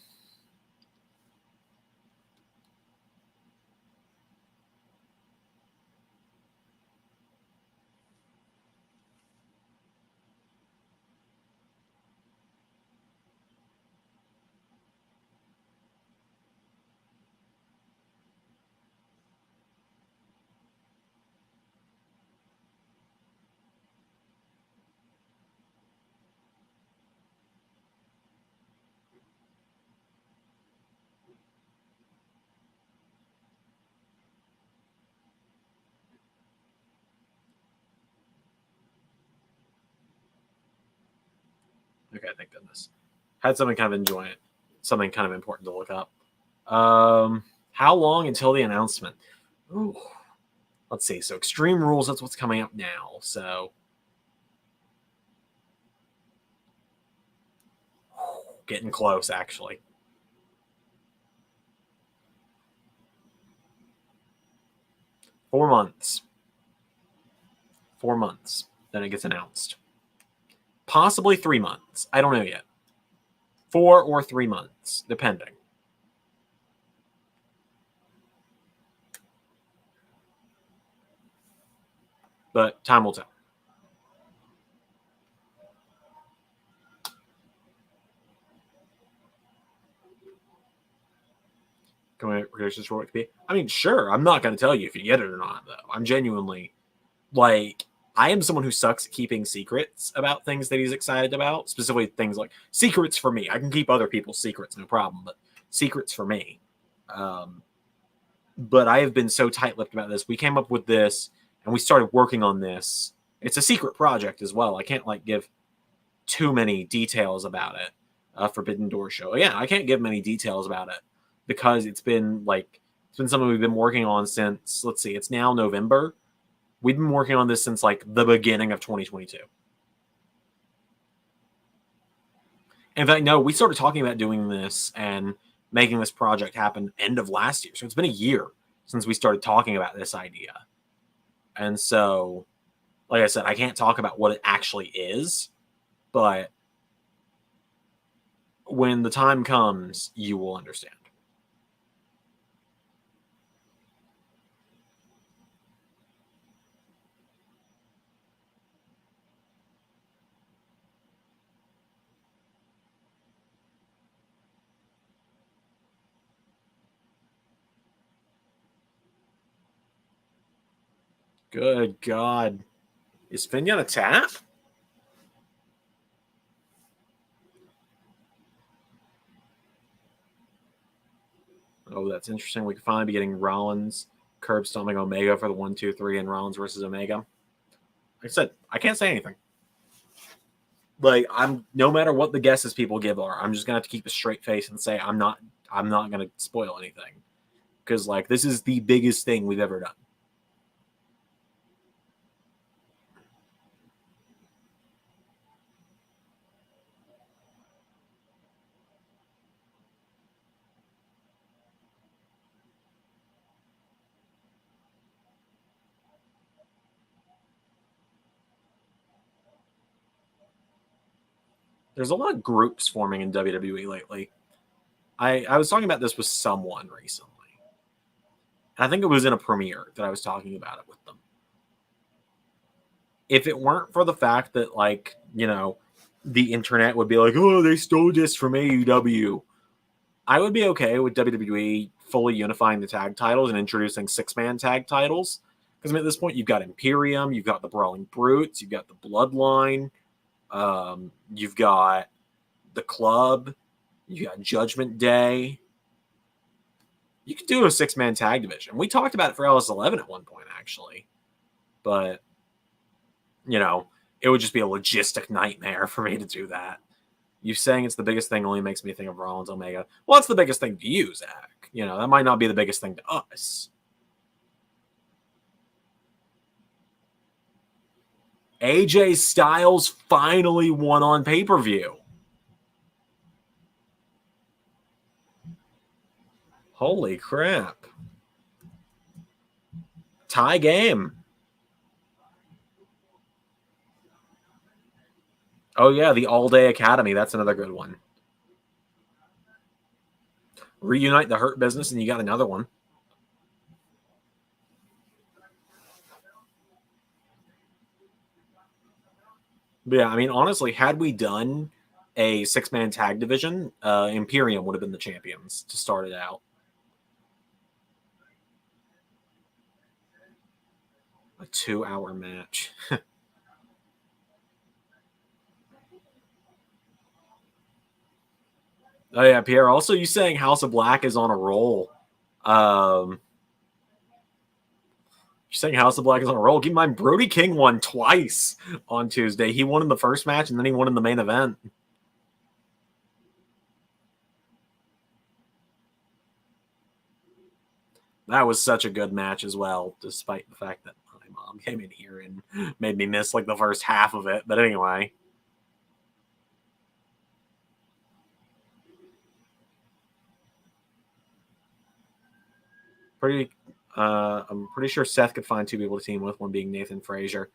Okay, thank goodness. Had something kind of enjoyable, something kind of important to look up. How long until the announcement? Ooh, let's see. So Extreme Rules, that's what's coming up now. So getting close, actually. Four months. 4 months. Then it gets announced. Possibly 3 months. I don't know yet. 4 or 3 months, depending. But time will tell. Can we predictions for what it could be? I mean, sure. I'm not going to tell you if you get it or not, though. I'm genuinely, like, I am someone who sucks at keeping secrets about things that he's excited about. Specifically, things like secrets for me. I can keep other people's secrets, no problem, but secrets for me. But I have been so tight-lipped about this. We came up with this, and we started working on this. It's a secret project as well. I can't, like, give too many details about it. Forbidden Door show. Yeah, I can't give many details about it because it's been something we've been working on since, let's see, it's now November. We've been working on this since like the beginning of 2022. In fact, no, we started talking about doing this and making this project happen end of last year. So it's been a year since we started talking about this idea. And so, like I said, I can't talk about what it actually is, but when the time comes, you will understand. Good God. Is Finn gonna tap? Oh, that's interesting. We could finally be getting Rollins curb stomping Omega for the 1, 2, 3 and Rollins versus Omega. Like I said, I can't say anything. Like, I'm no matter what the guesses people give are, I'm just gonna have to keep a straight face and say I'm not gonna spoil anything. Because like this is the biggest thing we've ever done. There's a lot of groups forming in WWE lately. I was talking about this with someone recently. I think it was in a premiere that I was talking about it with them. If it weren't for the fact that, like, you know, the internet would be like, oh, they stole this from AEW, I would be okay with WWE fully unifying the tag titles and introducing 6-man tag titles. Because I mean, at this point, you've got Imperium, you've got the Brawling Brutes, you've got the Bloodline, you've got the Club, you got Judgment Day. You could do a 6-man tag division. We talked about it for LS11 at one point, actually. But, you know, it would just be a logistic nightmare for me to do that. You saying it's the biggest thing only makes me think of Rollins Omega. Well, it's the biggest thing to you, Zach. You know, that might not be the biggest thing to us. AJ Styles finally won on pay-per-view. Holy crap. Tie game. Oh, yeah, the All Day Academy. That's another good one. Reunite the Hurt Business, and you got another one. But yeah, I mean, honestly, had we done a 6-man tag division, Imperium would have been the champions to start it out. A 2-hour match. Oh yeah, Pierre. Also, you saying House of Black is on a roll. You're saying House of Black is on a roll. Keep in mind, Brody King won twice on Tuesday. He won in the first match, and then he won in the main event. That was such a good match as well, despite the fact that my mom came in here and made me miss like the first half of it. But anyway. I'm pretty sure Seth could find 2 people to team with, one being Nathan Frazier.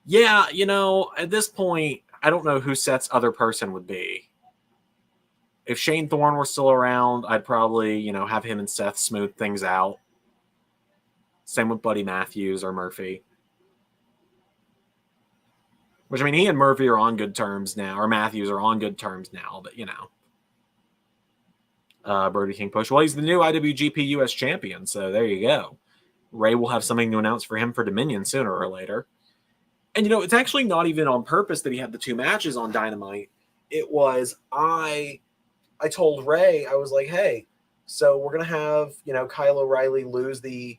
Yeah, you know, at this point, I don't know who Seth's other person would be. If Shane Thorne were still around, I'd probably, you know, have him and Seth smooth things out. Same with Buddy Matthews or Murphy. Which, I mean, he and Murphy are on good terms now, or Matthews are on good terms now, but, you know. Brody King push. Well, he's the new IWGP US champion, so there you go. Ray will have something to announce for him for Dominion sooner or later. And, you know, it's actually not even on purpose that he had the 2 matches on Dynamite. It was, I told Ray, I was like, hey, so we're going to have, you know, Kyle O'Reilly lose the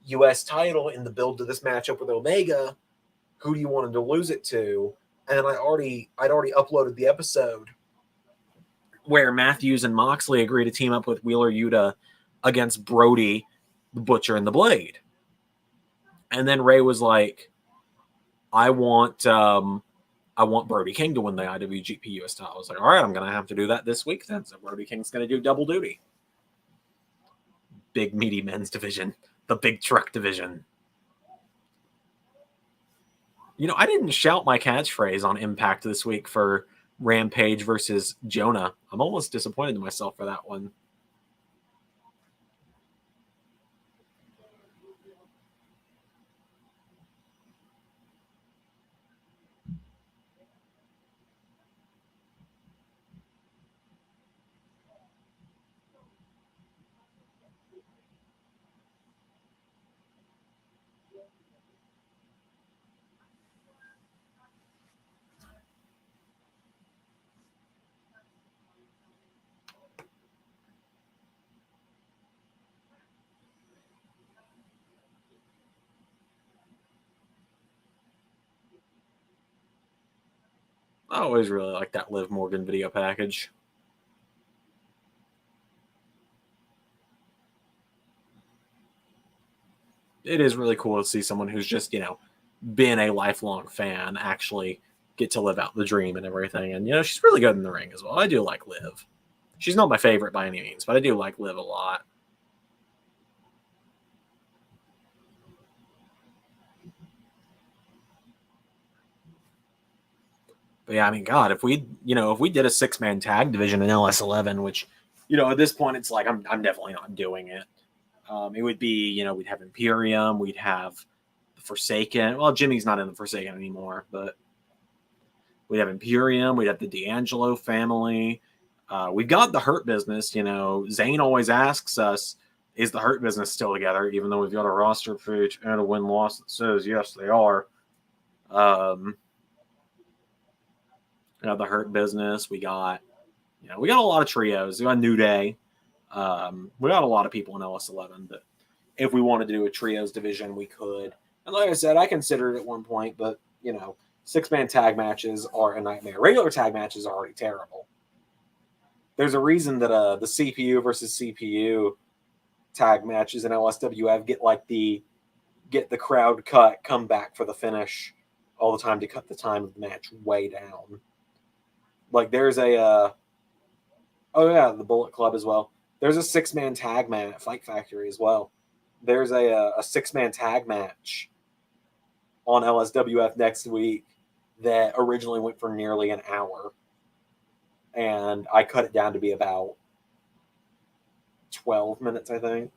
US title in the build to this matchup with Omega. Who do you want him to lose it to? And then I'd already uploaded the episode where Matthews and Moxley agree to team up with Wheeler Yuta against Brody, the Butcher, and the Blade. And then Ray was like, I want Brody King to win the IWGP US title. I was like, all right, I'm going to have to do that this week then. So Brody King's going to do double duty. Big meaty men's division. The big truck division. You know, I didn't shout my catchphrase on Impact this week for Rampage versus Jonah. I'm almost disappointed in myself for that one. I always really like that Liv Morgan video package. It is really cool to see someone who's just, you know, been a lifelong fan actually get to live out the dream and everything. And, you know, she's really good in the ring as well. I do like Liv. She's not my favorite by any means, but I do like Liv a lot. But yeah, I mean, God, if we did a 6-man tag division in LS11, which, at this point it's like I'm definitely not doing it. It would be, we'd have Imperium, we'd have the Forsaken. Well, Jimmy's not in the Forsaken anymore, but we'd have Imperium, we'd have the D'Angelo family. We've got the Hurt Business. Zane always asks us, is the Hurt Business still together? Even though we've got a roster page and a win-loss that says yes, they are. The Hurt Business. We got a lot of trios. We got New Day. We got a lot of people in LS11, but if we wanted to do a trios division, we could. And like I said, I considered it at one point, but 6-man tag matches are a nightmare. Regular tag matches are already terrible. There's a reason that the CPU versus CPU tag matches in LSWF get the crowd cut, come back for the finish all the time to cut the time of the match way down. Like there's the Bullet Club as well. There's a 6-man tag match at Fight Factory as well. There's a 6-man tag match on LSWF next week that originally went for nearly an hour. And I cut it down to be about 12 minutes, I think.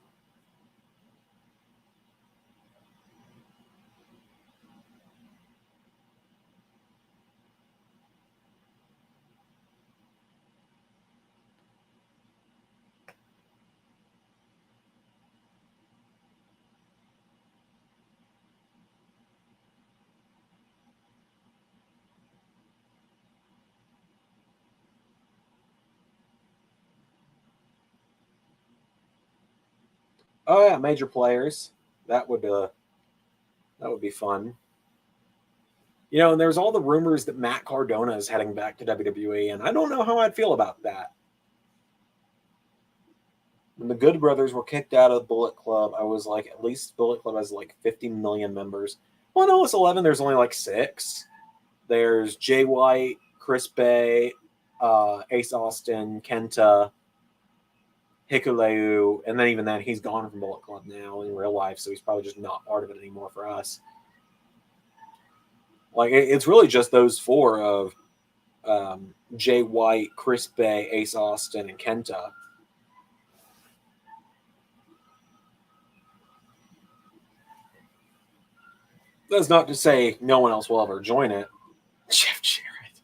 Oh yeah, major players. That would be fun. And there's all the rumors that Matt Cardona is heading back to WWE, and I don't know how I'd feel about that. When the Good Brothers were kicked out of Bullet Club, I was like, at least Bullet Club has like 50 million members. Well, in LS11, there's only like 6. There's Jay White, Chris Bay, Ace Austin, Kenta, Hikuleu, and then even then, he's gone from Bullet Club now in real life, so he's probably just not part of it anymore for us. Like, it's really just those 4 of Jay White, Chris Bay, Ace Austin, and Kenta. That's not to say no one else will ever join it. Jeff Jarrett.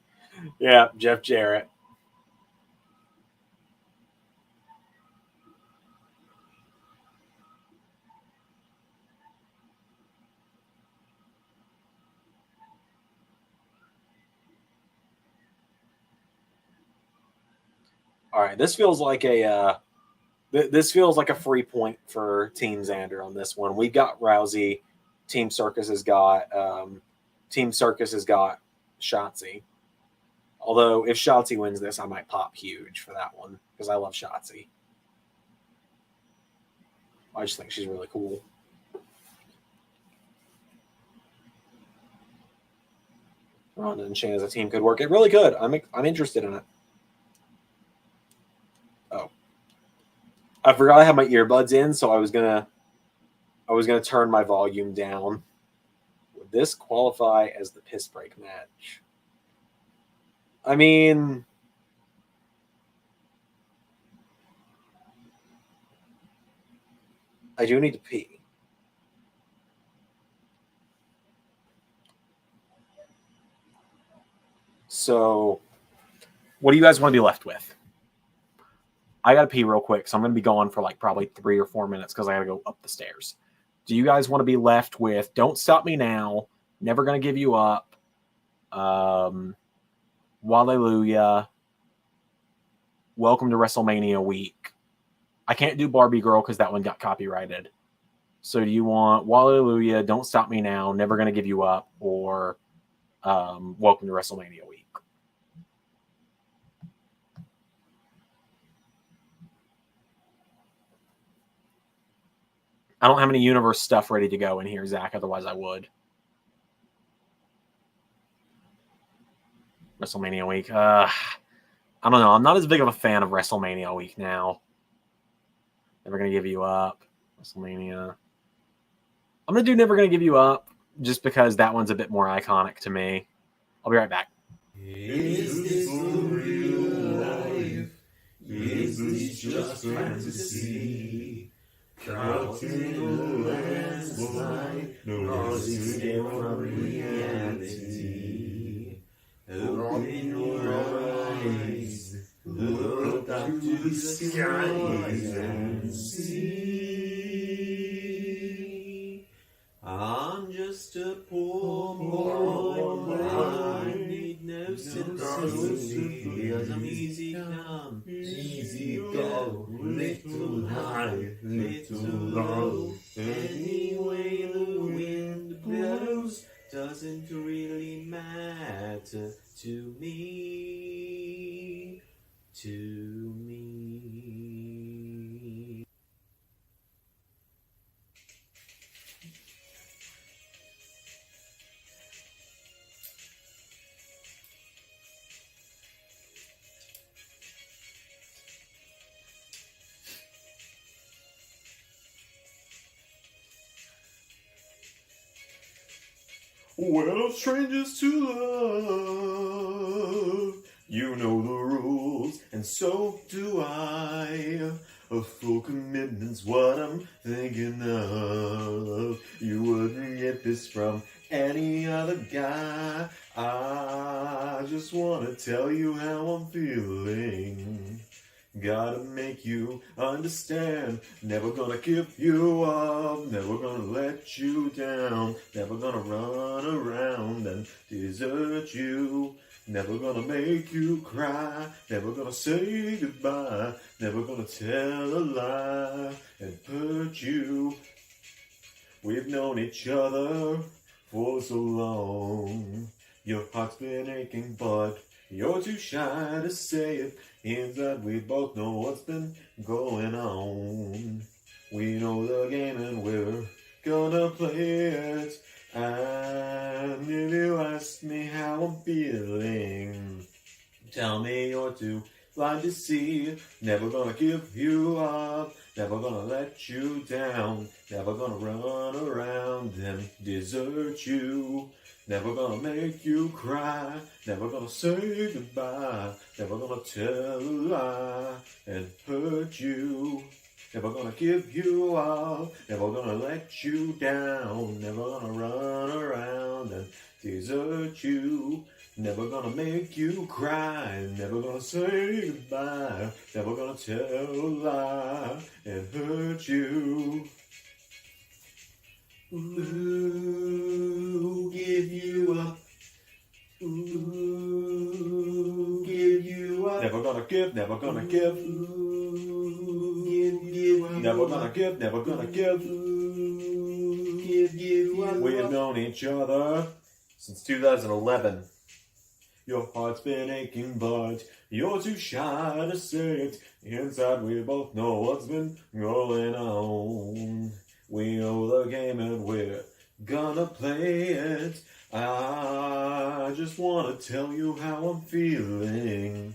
Yeah, Jeff Jarrett. All right, this feels like a free point for Team Zander on this one. We got Rousey. Team Circus has got Shotzi. Although if Shotzi wins this, I might pop huge for that one because I love Shotzi. I just think she's really cool. Ronda and Shane as a team could work. It really could. I'm interested in it. Oh, I forgot I had my earbuds in, so I was gonna turn my volume down. Would this qualify as the piss break match? I mean, I do need to pee. So, what do you guys want to be left with? I got to pee real quick, so I'm going to be gone for like probably 3 or 4 minutes because I got to go up the stairs. Do you guys want to be left with Don't Stop Me Now, Never Gonna Give You Up, Hallelujah, Welcome to WrestleMania Week? I can't do Barbie Girl because that one got copyrighted. So do you want Hallelujah, Don't Stop Me Now, Never Gonna Give You Up, or Welcome to WrestleMania Week? I don't have any universe stuff ready to go in here, Zach. Otherwise, I would. WrestleMania week. I don't know. I'm not as big of a fan of WrestleMania week now. Never Gonna Give You Up. WrestleMania. I'm going to do Never Gonna Give You Up just because that one's a bit more iconic to me. I'll be right back. Is this the real life? Is this just fantasy? Caught in a landslide, no escape from reality. Open your eyes, look up to the skies and see. I'm just a poor boy, I need no sympathy, because I'm easy come, easy go, little high, little low. Any way the wind blows doesn't really matter to me, to me. Well, strangers to love, you know the rules, and so do I. A full commitment's what I'm thinking of. You wouldn't get this from any other guy. I just wanna tell you how I'm feeling. Gotta make you understand. Never gonna give you up. Never gonna let you down. Never gonna run around and desert you. Never gonna make you cry. Never gonna say goodbye. Never gonna tell a lie and hurt you. We've known each other for so long. Your heart's been aching, but you're too shy to say it. Inside we both know what's been going on. We know the game and we're gonna play it. And if you ask me how I'm feeling, tell me you're too blind to see. Never gonna give you up. Never gonna let you down. Never gonna run around and desert you. Never gonna make you cry. Never gonna say goodbye. Never gonna tell a lie and hurt you. Never gonna give you up. Never gonna let you down. Never gonna run around and desert you. Never gonna make you cry. Never gonna say goodbye. Never gonna tell a lie and hurt you. Ooh, give you up. Ooh, give you up. Never gonna give, never gonna give. Ooh, give you up. Never gonna give, never gonna give. Ooh, give you up. We have known each other since 2011. Your heart's been aching, but you're too shy to say it. Inside we both know what's been going on. We know the game and we're gonna play it. I just wanna tell you how I'm feeling.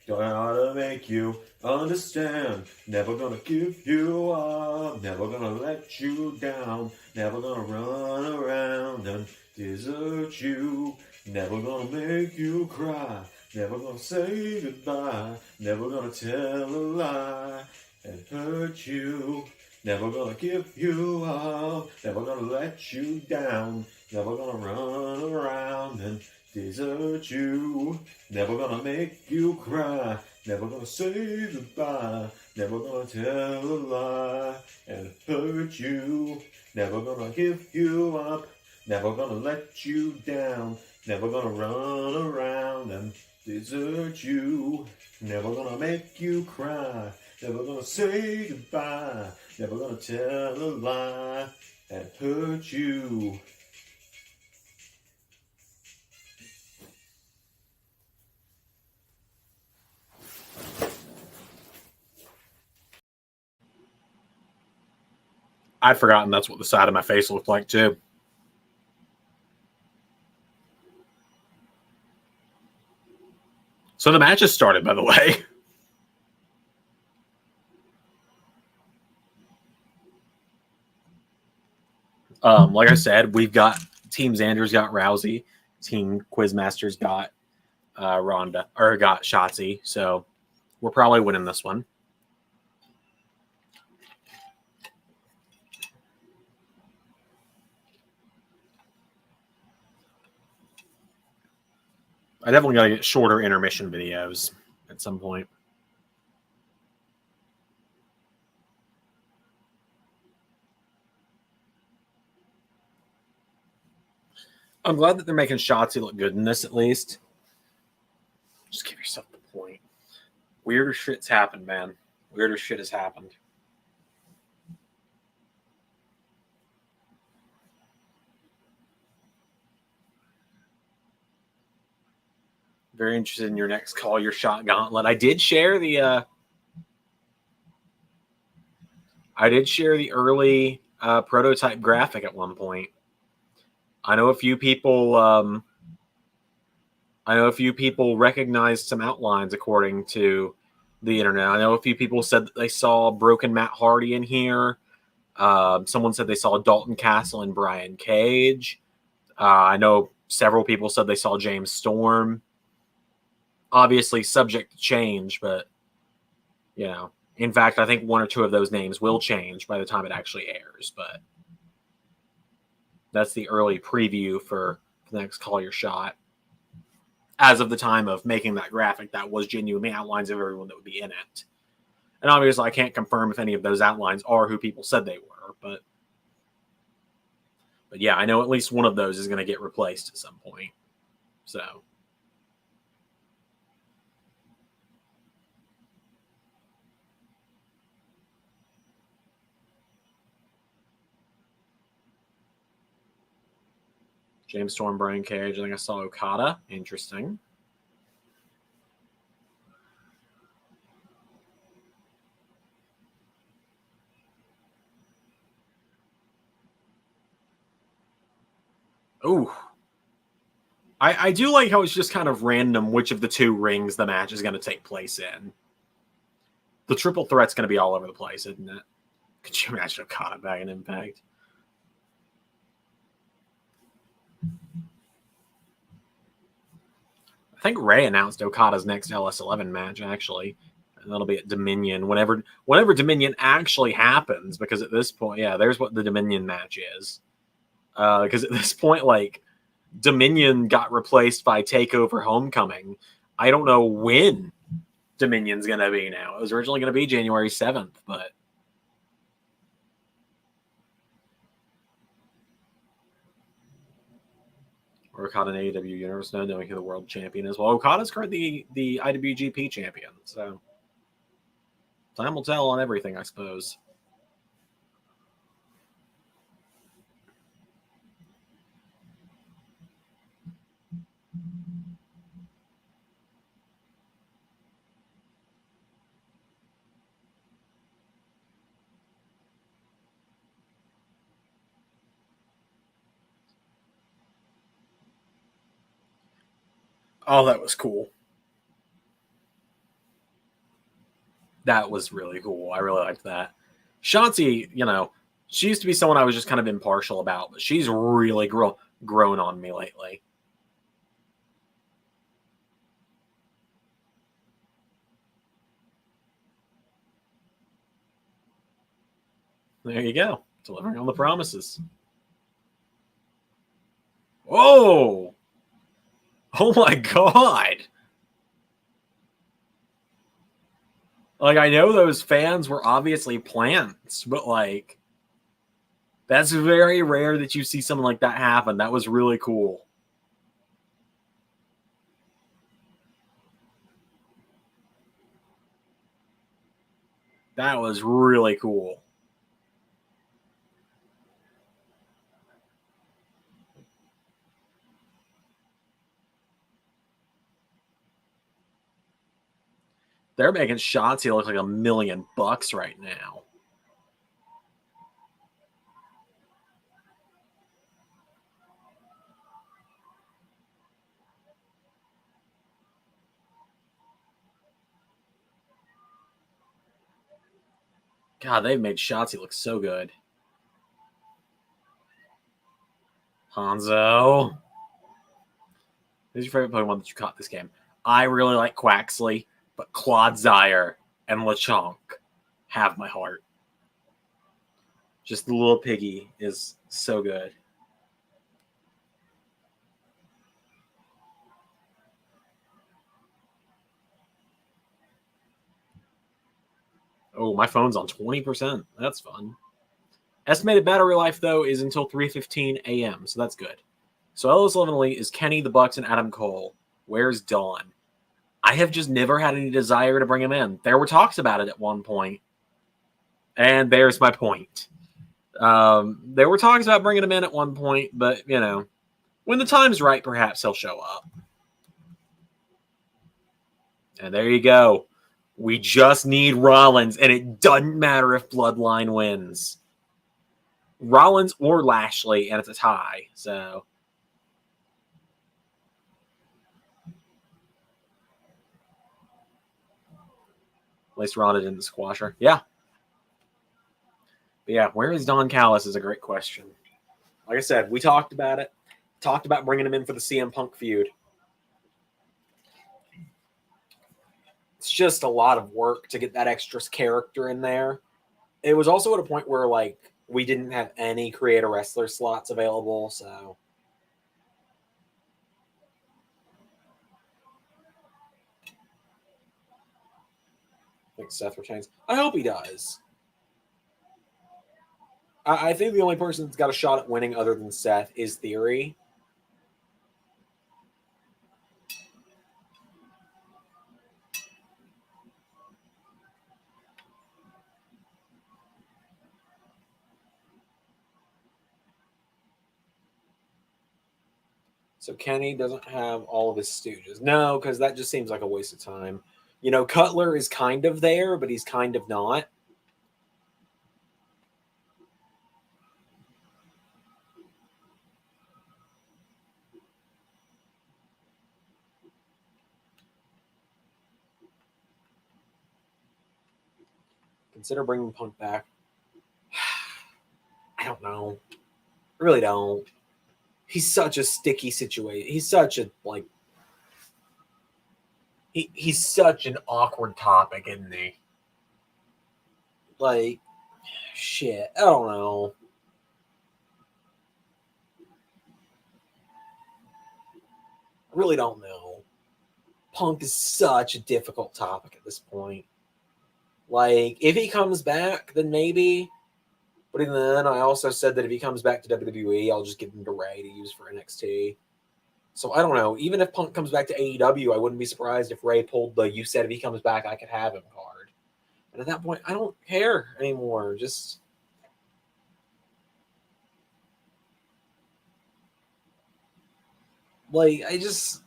Gotta make you understand. Never gonna give you up. Never gonna let you down. Never gonna run around and desert you. Never gonna make you cry. Never gonna say goodbye. Never gonna tell a lie and hurt you. Never gonna give you up. Never gonna let you down. Never gonna run around and desert you. Never gonna make you cry. Never gonna say goodbye. Never gonna tell a lie and hurt you. Never gonna give you up. Never gonna let you down. Never gonna run around and desert you. Never gonna make you cry. Never gonna say goodbye. Never gonna tell a lie and hurt you. I'd forgotten that's what the side of my face looked like too. So the match has started, by the way. Like I said, we've got Team Zander's got Rousey, Team Quizmaster's got Ronda or got Shotzi. So we're probably winning this one. I definitely got to get shorter intermission videos at some point. I'm glad that they're making Shotzi look good in this, at least. Just give yourself the point. Weirder shit's happened, man. Weirder shit has happened. Very interested in your next Call Your Shot gauntlet. I did share the early prototype graphic at one point. I know a few people recognized some outlines according to the internet. I know a few people said that they saw Broken Matt Hardy in here. Someone said they saw Dalton Castle and Brian Cage. I know several people said they saw James Storm. Obviously subject to change, but you know, in fact, I think one or two of those names will change by the time it actually airs, but that's the early preview for the next Call Your Shot. As of the time of making that graphic, that was genuinely outlines of everyone that would be in it. And obviously I can't confirm if any of those outlines are who people said they were, but yeah, I know at least one of those is going to get replaced at some point. So James Storm, Brian Cage. I think I saw Okada. Interesting. Ooh. I do like how it's just kind of random which of the two rings the match is going to take place in. The triple threat's going to be all over the place, isn't it? Could you imagine Okada back in Impact? I think Ray announced Okada's next LS11 match, actually. And that'll be at Dominion whenever Dominion actually happens, because at this point, yeah, there's what the Dominion match is. Because at this point, like, Dominion got replaced by TakeOver Homecoming. I don't know when Dominion's going to be now. It was originally going to be January 7th, but or Okada in AEW Universe, no, knowing who the world champion is. Well, Okada's currently the IWGP champion, so time will tell on everything, I suppose. Oh, that was cool. That was really cool. I really liked that. Shotzi, you know, she used to be someone I was just kind of impartial about, but she's really grown on me lately. There you go. Delivering on the promises. Whoa! Oh my god! Like, I know those fans were obviously plants, but like, that's very rare that you see something like that happen. That was really cool. That was really cool. They're making Shotzi look like $1 million right now. God, they've made Shotzi look so good. Hanzo. Who's your favorite Pokemon that you caught this game? I really like Quaxley, but Claude Zire and Lechonk have my heart. Just the little piggy is so good. Oh, my phone's on 20%. That's fun. Estimated battery life, though, is until 3:15 a.m., so that's good. So LS11 Elite is Kenny, the Bucks, and Adam Cole. Where's Dawn? I have just never had any desire to bring him in. There were talks about it at one point, and there's my point. There were talks about bringing him in at one point, but, you know, when the time's right, perhaps he'll show up. And there you go. We just need Rollins, and it doesn't matter if Bloodline wins. Rollins or Lashley, and it's a tie. So at least Ronda didn't squash her. Yeah. But yeah, where is Don Callis is a great question. Like I said, we talked about it. Talked about bringing him in for the CM Punk feud. It's just a lot of work to get that extra character in there. It was also at a point where, like, we didn't have any creator wrestler slots available, so. I think Seth retains. I hope he does. I think the only person that's got a shot at winning other than Seth is Theory. So Kenny doesn't have all of his stooges. No, because that just seems like a waste of time. You know, Cutler is kind of there, but he's kind of not. Consider bringing Punk back. I don't know. I really don't. He's such a sticky situation. He's such a, like, he's such an awkward topic, isn't he? Like, shit. I don't know. I really don't know. Punk is such a difficult topic at this point. Like, if he comes back, then maybe. But even then, I also said that if he comes back to WWE, I'll just give him to Ray to use for NXT. So I don't know. Even if Punk comes back to AEW, I wouldn't be surprised if Ray pulled the "you said if he comes back, I could have him" card. And at that point, I don't care anymore. Just like, I just,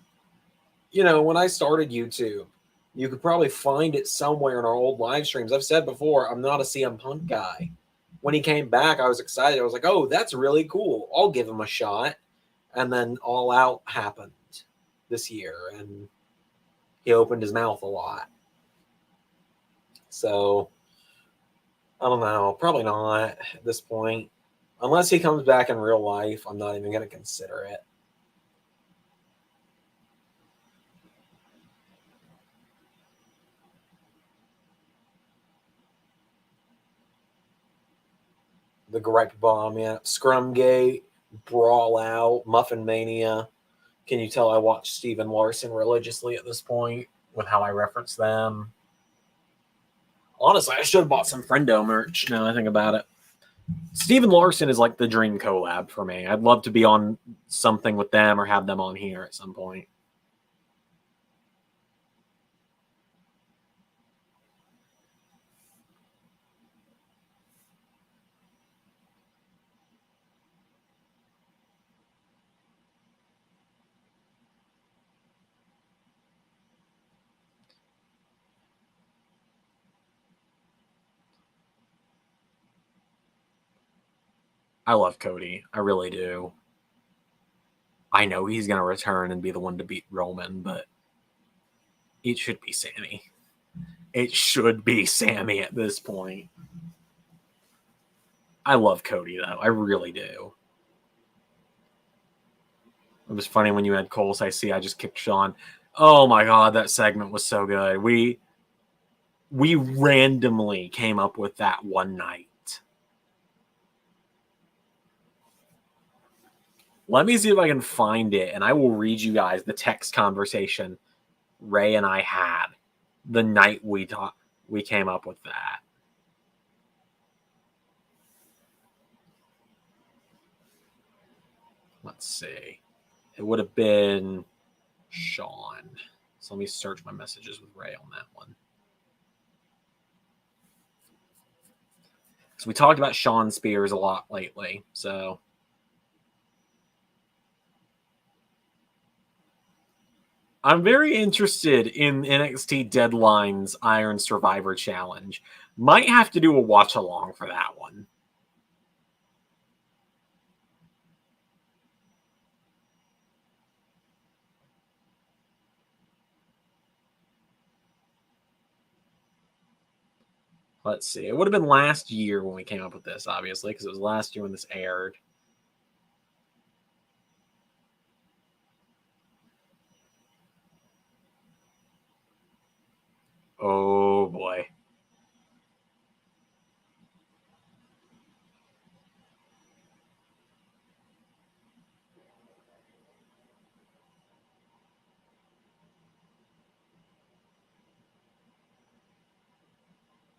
you know, when I started YouTube, you could probably find it somewhere in our old live streams. I've said before, I'm not a CM Punk guy. When he came back, I was excited. I was like, oh, that's really cool. I'll give him a shot. And then All Out happened this year, and he opened his mouth a lot. So, I don't know. Probably not at this point. Unless he comes back in real life, I'm not even going to consider it. The Gripe Bomb, yeah. Scrumgate, Brawl Out, Muffin Mania. Can you tell I watch Steven Larson religiously at this point with how I reference them? Honestly, I should have bought some Friendo merch now I think about it. Steven Larson is like the dream collab for me. I'd love to be on something with them or have them on here at some point. I love Cody. I really do. I know he's going to return and be the one to beat Roman, but it should be Sammy. It should be Sammy at this point. I love Cody, though. I really do. It was funny when you had Cole say, see, I just kicked Sean. Oh my god, that segment was so good. We randomly came up with that one night. Let me see if I can find it, and I will read you guys the text conversation Ray and I had the night we came up with that. Let's see. It would have been Sean. So let me search my messages with Ray on that one. So we talked about Sean Spears a lot lately. So I'm very interested in NXT Deadline's Iron Survivor Challenge. Might have to do a watch along for that one. Let's see. It would have been last year when we came up with this, obviously, because it was last year when this aired. Oh, boy.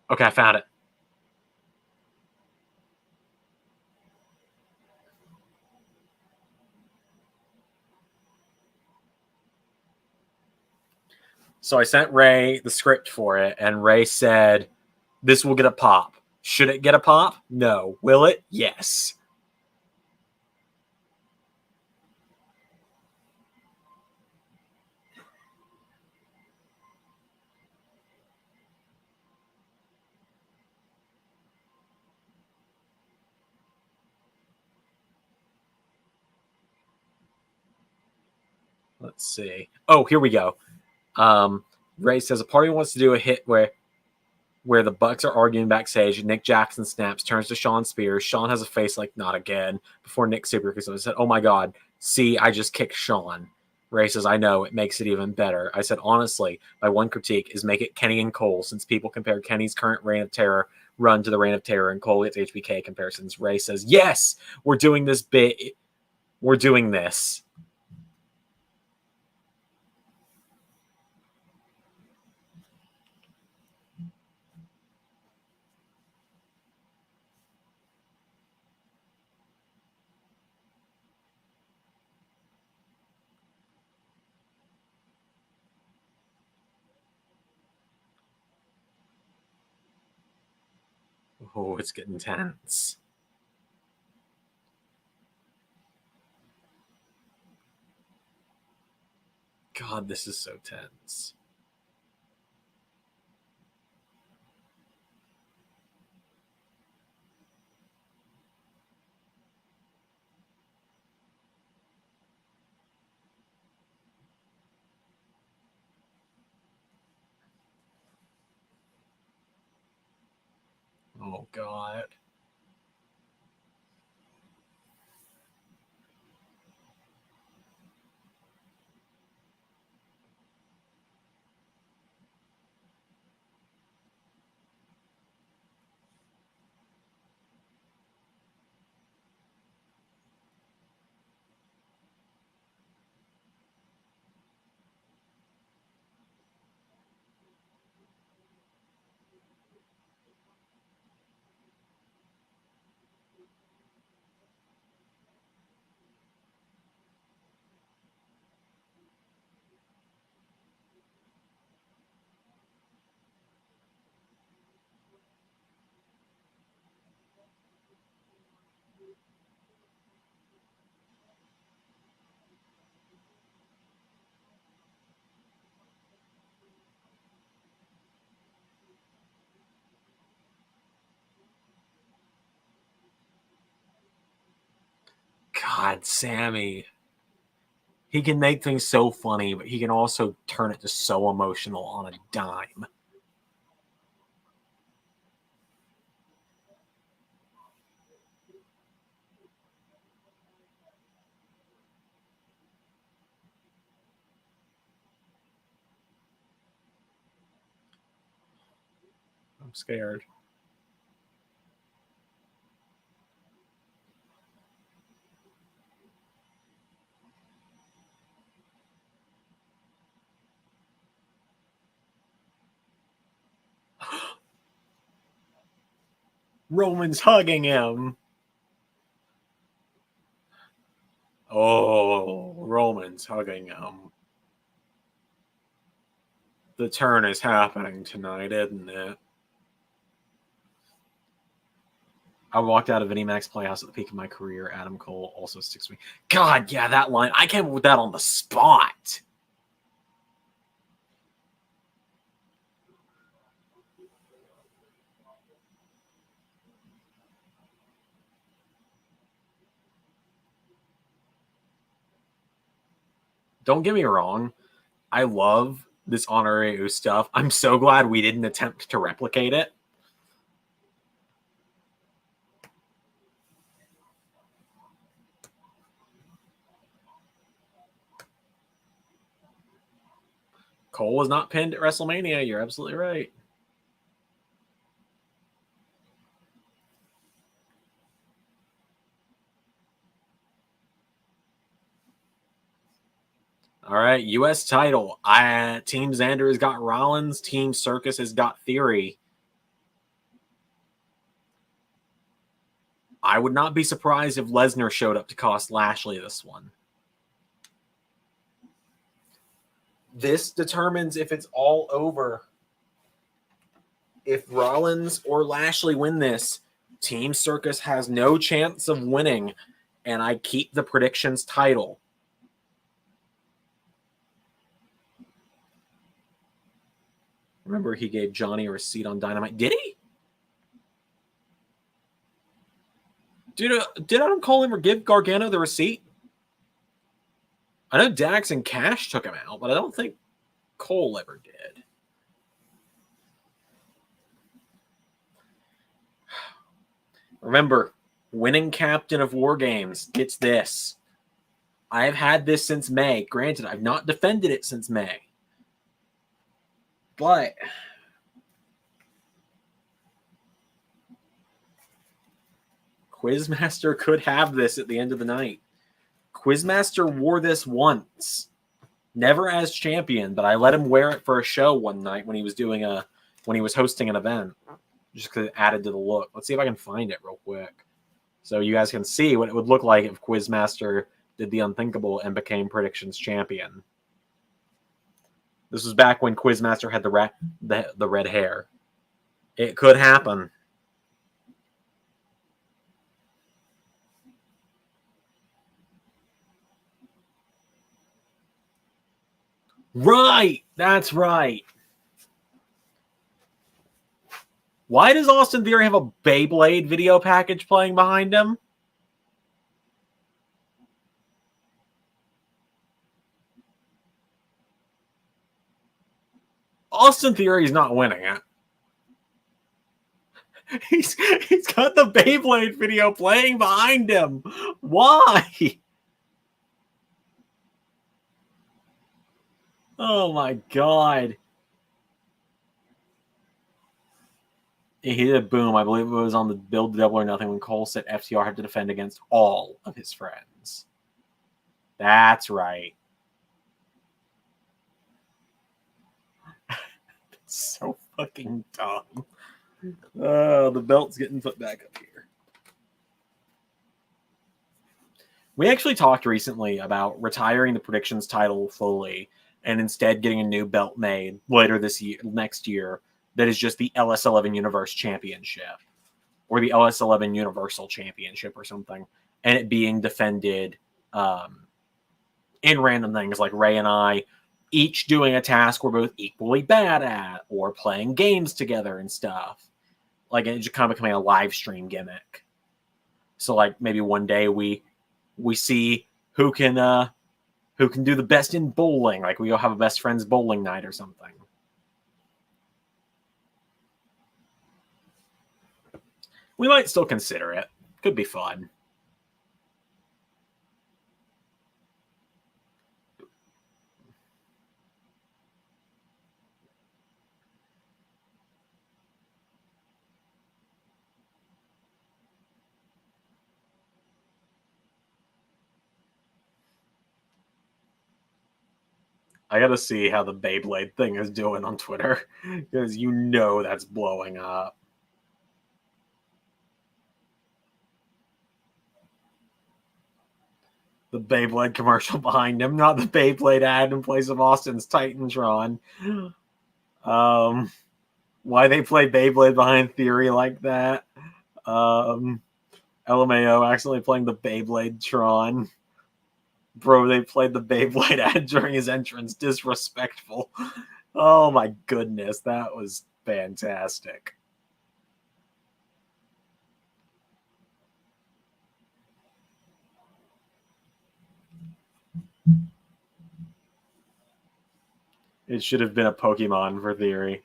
Okay, I found it. So I sent Ray the script for it, and Ray said, this will get a pop. Should it get a pop? No. Will it? Yes. Let's see. Oh, here we go. Ray says a party wants to do a hit where the Bucks are arguing backstage. Nick Jackson snaps, turns to Sean Spears. Sean has a face like not again. Before Nick Super said, "Oh my god, see, I just kicked Sean." Ray says, "I know, it makes it even better." I said, "Honestly, my one critique is make it Kenny and Cole, since people compare Kenny's current reign of terror run to the reign of terror, and Cole gets HBK comparisons." Ray says, "Yes, we're doing this bit. We're doing this." Oh, it's getting tense. God, this is so tense. Oh, God. God, Sammy. He can make things so funny, but he can also turn it to so emotional on a dime. I'm scared. Roman's hugging him. Oh, Roman's hugging him. The turn is happening tonight, isn't it? I walked out of Max Playhouse at the peak of my career. Adam Cole also sticks to me. God, yeah, that line. I came up with that on the spot. Don't get me wrong. I love this honorary stuff. I'm so glad we didn't attempt to replicate it. Cole was not pinned at WrestleMania. You're absolutely right. All right, U.S. title. Team Zander has got Rollins. Team Circus has got Theory. I would not be surprised if Lesnar showed up to cost Lashley this one. This determines if it's all over. If Rollins or Lashley win this, Team Circus has no chance of winning, and I keep the predictions title. Remember, he gave Johnny a receipt on Dynamite. Did he? Did Adam Cole ever give Gargano the receipt? I know Dax and Cash took him out, but I don't think Cole ever did. Remember, winning captain of War Games gets this. I've had this since May. Granted, I've not defended it since May. But Quizmaster could have this at the end of the night. Quizmaster wore this once. Never as champion, but I let him wear it for a show one night when he was hosting an event. Just because it added to the look. Let's see if I can find it real quick. So you guys can see what it would look like if Quizmaster did the unthinkable and became Predictions champion. This was back when Quizmaster had the red hair. It could happen. Right! That's right. Why does Austin Theory have a Beyblade video package playing behind him? Austin Theory's not winning it. He's got the Beyblade video playing behind him. Why? Oh my god. He did a boom. I believe it was on the Build Double or Nothing when Cole said FTR had to defend against all of his friends. That's right. That's so fucking dumb. Oh, the belt's getting put back up here. We actually talked recently about retiring the predictions title fully and instead getting a new belt made later next year that is just the LS11 Universe Championship or the LS11 Universal Championship or something, and it being defended in random things like Ray and I each doing a task we're both equally bad at or playing games together and stuff. Like, it just kind of becoming a live stream gimmick. So like maybe one day we see who can do the best in bowling. Like we'll have a best friends bowling night or something. We might still consider it. Could be fun. I gotta see how the Beyblade thing is doing on Twitter, because you know that's blowing up. The Beyblade commercial behind him, not the Beyblade ad in place of Austin's Titantron. Why they play Beyblade behind Theory like that? LMAO accidentally playing the Beyblade Tron. Bro, they played the Beyblade ad during his entrance. Disrespectful. Oh my goodness, that was fantastic. It should have been a Pokemon for Theory.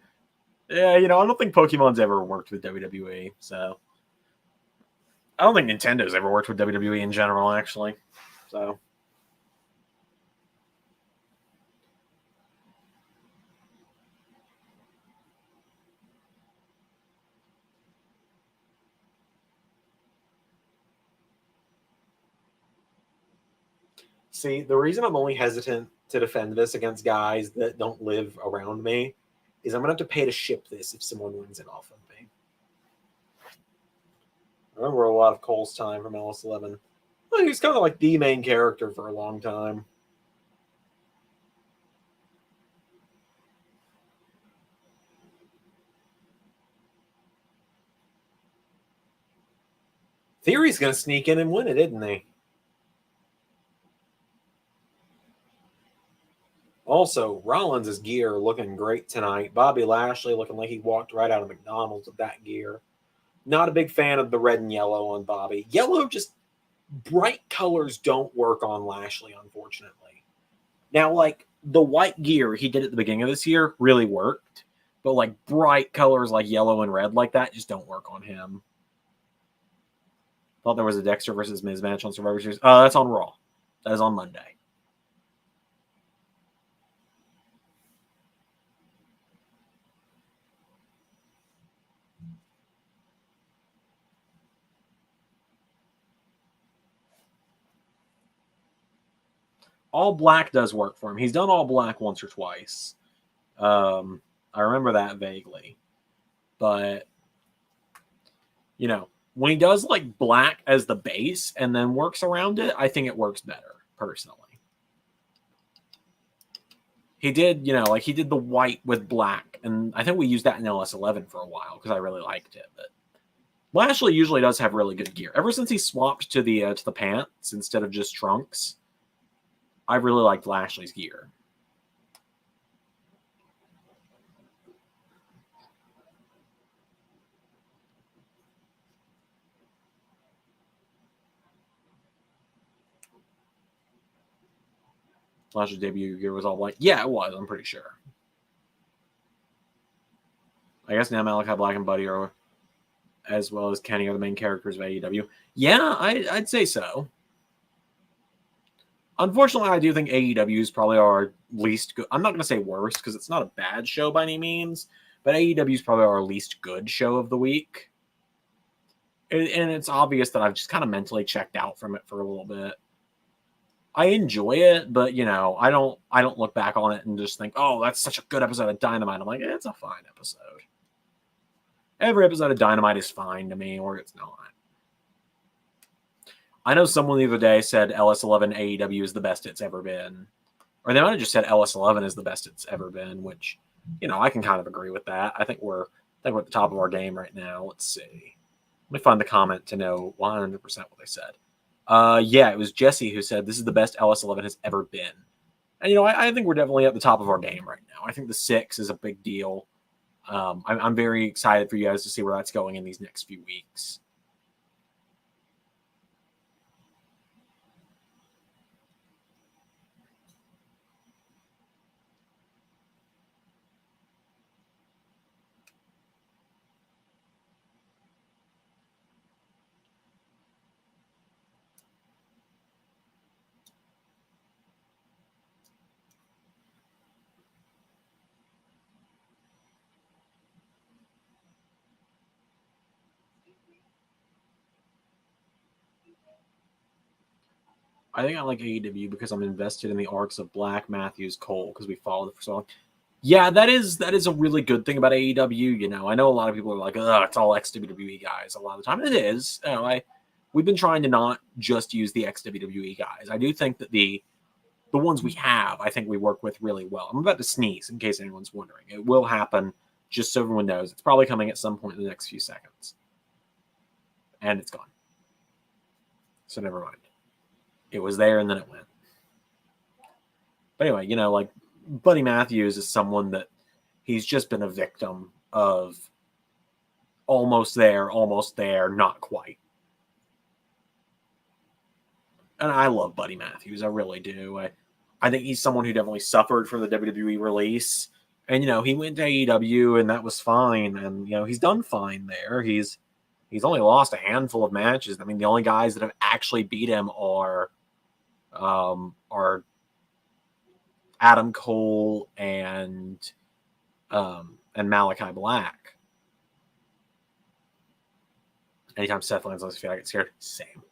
Yeah, I don't think Pokemon's ever worked with WWE, so I don't think Nintendo's ever worked with WWE in general, actually. So see, the reason I'm only hesitant to defend this against guys that don't live around me is I'm gonna have to pay to ship this if someone wins it off of me. I remember a lot of Cole's time from LS11. Well, he was kind of like the main character for a long time. Theory's gonna sneak in and win it, isn't he? Also, Rollins' gear looking great tonight. Bobby Lashley looking like he walked right out of McDonald's with that gear. Not a big fan of the red and yellow on Bobby. Yellow, just bright colors don't work on Lashley, unfortunately. Now, like the white gear he did at the beginning of this year really worked, but like bright colors like yellow and red like that just don't work on him. Thought there was a Dexter versus Miz match on Survivor Series. That's on Raw. That is on Monday. All black does work for him. He's done all black once or twice. I remember that vaguely. But, when he does like black as the base and then works around it, I think it works better, personally. He did, he did the white with black. And I think we used that in LS11 for a while because I really liked it. But Lashley usually does have really good gear. Ever since he swapped to the pants instead of just trunks, I really liked Lashley's gear. Lashley's debut gear was all black. Yeah, it was. I'm pretty sure. I guess now Malachi Black and Buddy are, as well as Kenny, are the main characters of AEW. Yeah, I'd say so. Unfortunately, I do think AEW is probably our least good. I'm not going to say worst because it's not a bad show by any means, but AEW is probably our least good show of the week. And it's obvious that I've just kind of mentally checked out from it for a little bit. I enjoy it, but I don't look back on it and just think, oh, that's such a good episode of Dynamite. I'm like, it's a fine episode. Every episode of Dynamite is fine to me, or it's not. I know someone the other day said LS11 AEW is the best it's ever been. Or they might have just said LS11 is the best it's ever been, which, I can kind of agree with that. I think we're at the top of our game right now. Let's see. Let me find the comment to know 100% what they said. Yeah, it was Jesse who said this is the best LS11 has ever been. And, I think we're definitely at the top of our game right now. I think the 6 is a big deal. I'm very excited for you guys to see where that's going in these next few weeks. I think I like AEW because I'm invested in the arcs of Black, Matthews, Cole, because we followed it for so long. Yeah, that is a really good thing about AEW. You know, I know a lot of people are like, "Ugh, it's all ex-WWE guys." A lot of the time, it is. You know, we've been trying to not just use the ex-WWE guys. I do think that the ones we have, I think we work with really well. I'm about to sneeze in case anyone's wondering. It will happen, just so everyone knows. It's probably coming at some point in the next few seconds, and it's gone. So never mind. It was there and then it went. But anyway, you know, like Buddy Matthews is someone that he's just been a victim of almost there, not quite. And I love Buddy Matthews. I really do. I think he's someone who definitely suffered from the WWE release. And, you know, he went to AEW and that was fine. And, you know, he's done fine there. He's only lost a handful of matches. I mean, the only guys that have actually beat him are Adam Cole and Malachi Black. Anytime Seth lands on his feet, I get scared. Same.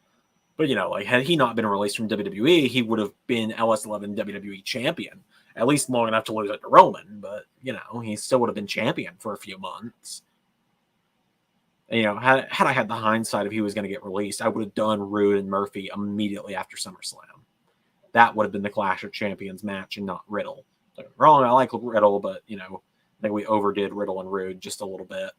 But, you know, like, had he not been released from WWE, he would have been LS11 WWE champion, at least long enough to lose it to Roman. But, you know, he still would have been champion for a few months. And, you know, had I had the hindsight of he was going to get released, I would have done Rude and Murphy immediately after SummerSlam. That would have been the Clash of Champions match and not Riddle. Don't get me wrong, I like Riddle, but, you know, I think we overdid Riddle and Rude just a little bit.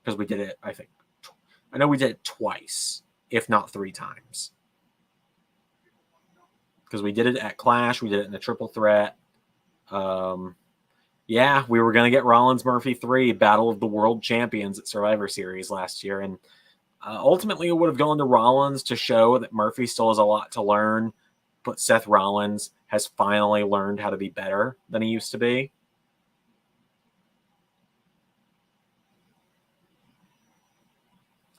Because we did it, I know we did it twice, if not 3 times. Because we did it at Clash, we did it in a triple threat. Yeah, we were going to get Rollins Murphy 3, Battle of the World Champions at Survivor Series last year. And ultimately, it would have gone to Rollins to show that Murphy still has a lot to learn. But Seth Rollins has finally learned how to be better than he used to be.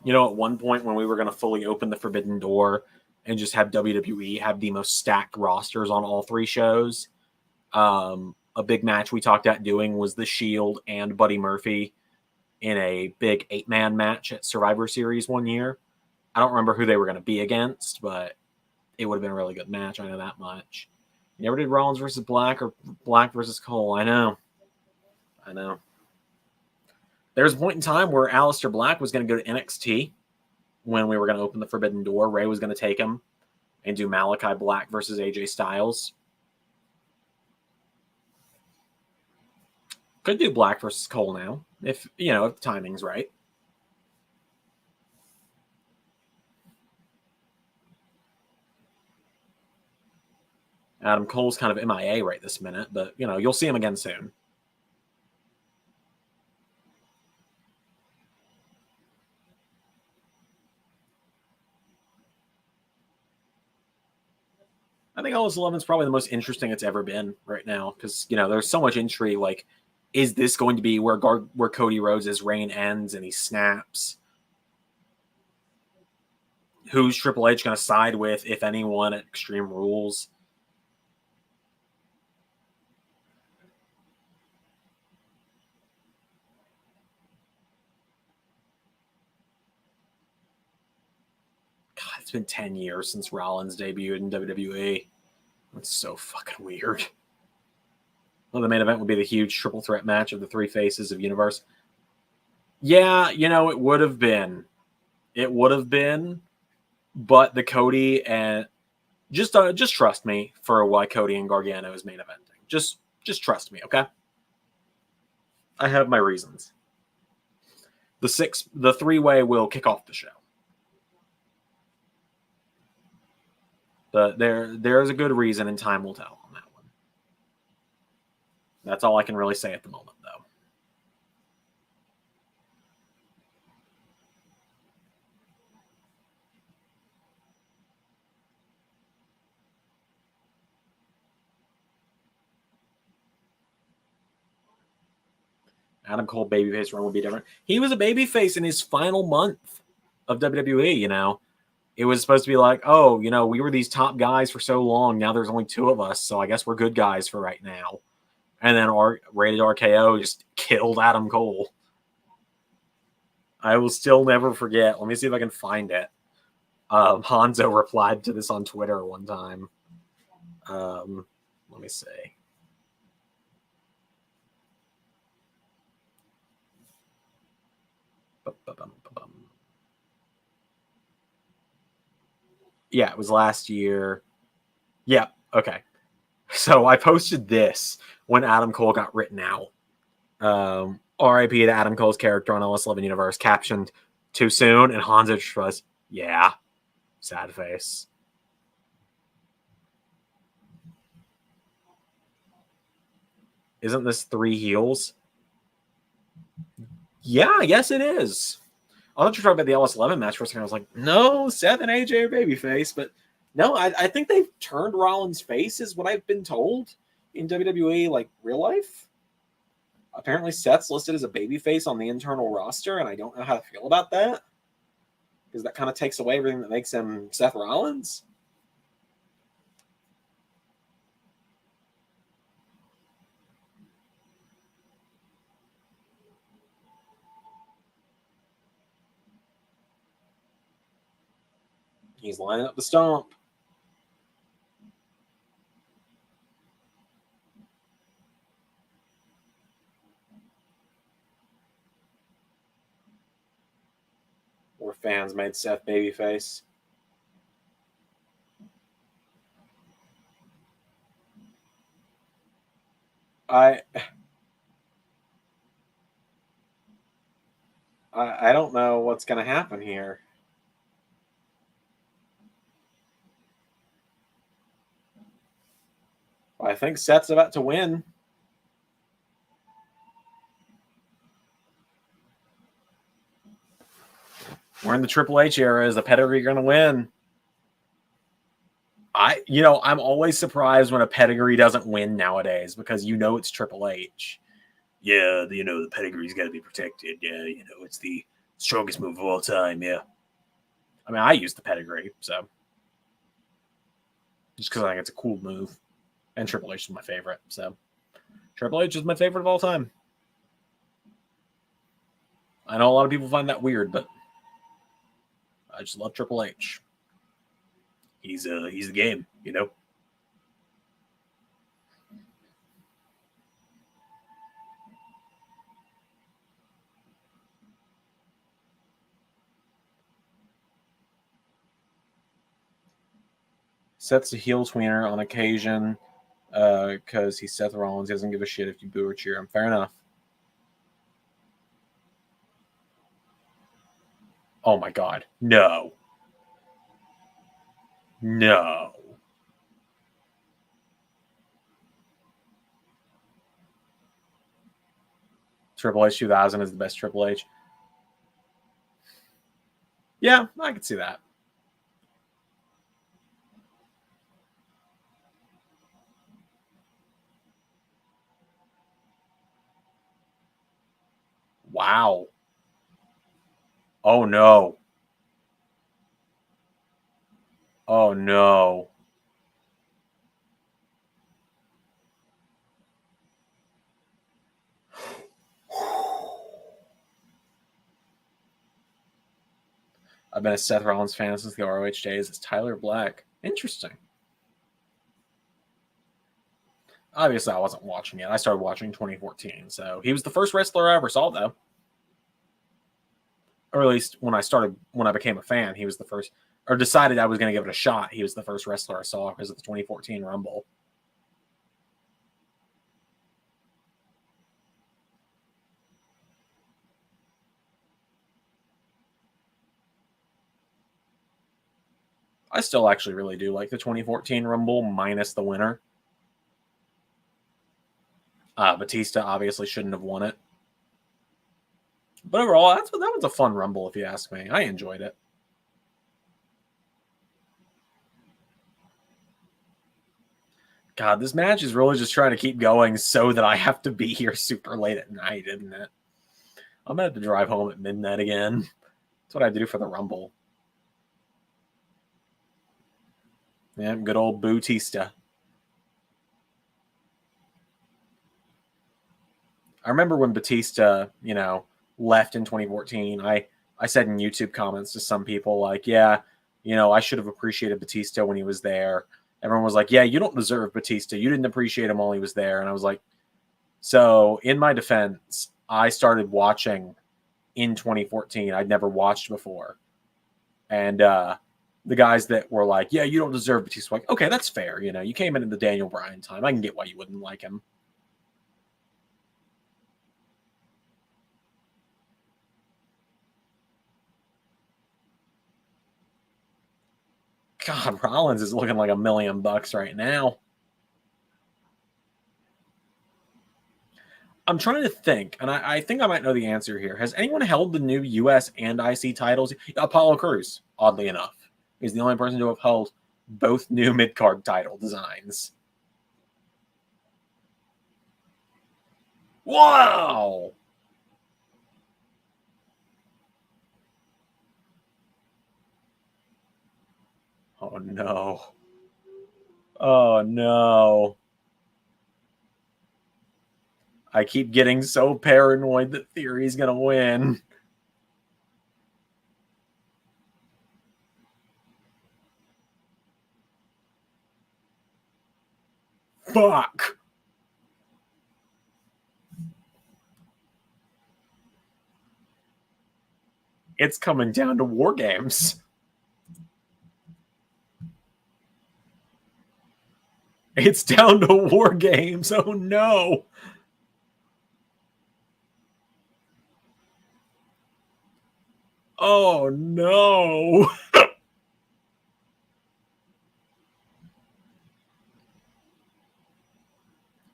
You know, at one point when we were going to fully open the Forbidden Door and just have WWE have the most stacked rosters on all 3 shows, a big match we talked about doing was The Shield and Buddy Murphy in a big 8-man match at Survivor Series one year. I don't remember who they were going to be against, but it would have been a really good match. I know that much. You never did Rollins versus Black or Black versus Cole. I know. There was a point in time where Aleister Black was going to go to NXT when we were going to open the Forbidden Door. Ray was going to take him and do Malachi Black versus AJ Styles. Could do Black versus Cole now, if, you know, if the timing's right. Adam Cole's kind of MIA right this minute, but, you know, you'll see him again soon. I think LS11 is probably the most interesting it's ever been right now because, you know, there's so much intrigue. Like, is this going to be where Cody Rhodes' reign ends and he snaps? Who's Triple H going to side with, if anyone, at Extreme Rules? God, it's been 10 years since Rollins debuted in WWE. That's so fucking weird. Well, the main event would be the huge triple threat match of the 3 faces of Universe. Yeah, you know, it would have been. It would have been, but the Cody and just trust me for why Cody and Gargano is main eventing. Just trust me, okay? I have my reasons. The 3-way will kick off the show. But there is a good reason, and time will tell on that one. That's all I can really say at the moment, though. Adam Cole babyface run would be different. He was a babyface in his final month of WWE, you know. It was supposed to be like, oh, you know, we were these top guys for so long. Now there's only 2 of us, so I guess we're good guys for right now. And then Rated RKO just killed Adam Cole. I will still never forget. Let me see if I can find it. Hanzo replied to this on Twitter one time. Let me see. Yeah, it was last year. Yeah, okay. So I posted this when Adam Cole got written out. RIP to Adam Cole's character on LS11 Universe, captioned too soon, and Hanzo just was, yeah, sad face. Isn't this 3 heels? Yeah, yes, it is. I thought you were talking about the LS11 match for a second. I was like, no, Seth and AJ are babyface. But no, I think they've turned Rollins' face, is what I've been told in WWE, like real life. Apparently, Seth's listed as a babyface on the internal roster, and I don't know how to feel about that. Because that kind of takes away everything that makes him Seth Rollins. He's lining up the stomp. Or fans made Seth babyface. I don't know what's going to happen here. I think Seth's about to win. We're in the Triple H era. Is the pedigree going to win? I'm always surprised when a pedigree doesn't win nowadays because it's Triple H. Yeah, the pedigree's got to be protected. Yeah, it's the strongest move of all time. Yeah. I mean, I use the pedigree, so just because I think it's a cool move. And Triple H is my favorite, so Triple H is my favorite of all time. I know a lot of people find that weird, but I just love Triple H. He's the game, Seth's a heel tweener on occasion because he's Seth Rollins. He doesn't give a shit if you boo or cheer him. Fair enough. Oh my God. No. No. Triple H 2000 is the best Triple H. Yeah, I can see that. Wow. Oh no. Oh no. I've been a Seth Rollins fan since the ROH days. It's Tyler Black. Interesting. Obviously, I wasn't watching it. I started watching 2014. So he was the first wrestler I ever saw, though. Or at least when I became a fan, he was the first, or decided I was going to give it a shot. He was the first wrestler I saw because of the 2014 Rumble. I still actually really do like the 2014 Rumble minus the winner. Batista obviously shouldn't have won it. But overall, that was a fun Rumble, if you ask me. I enjoyed it. God, this match is really just trying to keep going so that I have to be here super late at night, isn't it? I'm going to have to drive home at midnight again. That's what I do for the Rumble. Yeah, good old Batista. I remember when Batista, left in 2014, I said in YouTube comments to some people like, yeah, You know, I should have appreciated Batista when he was there. Everyone was like, yeah, you don't deserve Batista. You didn't appreciate him while he was there. And I was like, so in my defense, I started watching in 2014. I'd never watched before. And the guys that were like, yeah, you don't deserve Batista. Like, okay, that's fair. You know, you came in the Daniel Bryan time. I can get why you wouldn't like him. God, Rollins is looking like $1 million right now. I'm trying to think, and I think I might know the answer here. Has anyone held the new US and IC titles? Apollo Crews, oddly enough, is the only person to have held both new mid-card title designs. Wow! Oh, no. Oh, no. I keep getting so paranoid that Theory's going to win. Fuck. It's coming down to War Games. It's down to War Games. Oh, no. Oh, no.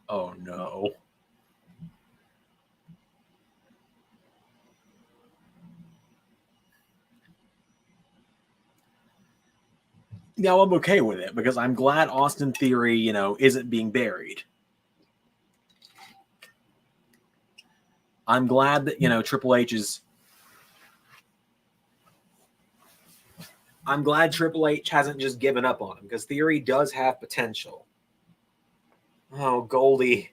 Oh, no. Now, I'm okay with it because I'm glad Austin Theory, you know, isn't being buried. I'm glad that, you know, Triple H is... I'm glad Triple H hasn't just given up on him because Theory does have potential. Oh, Goldie.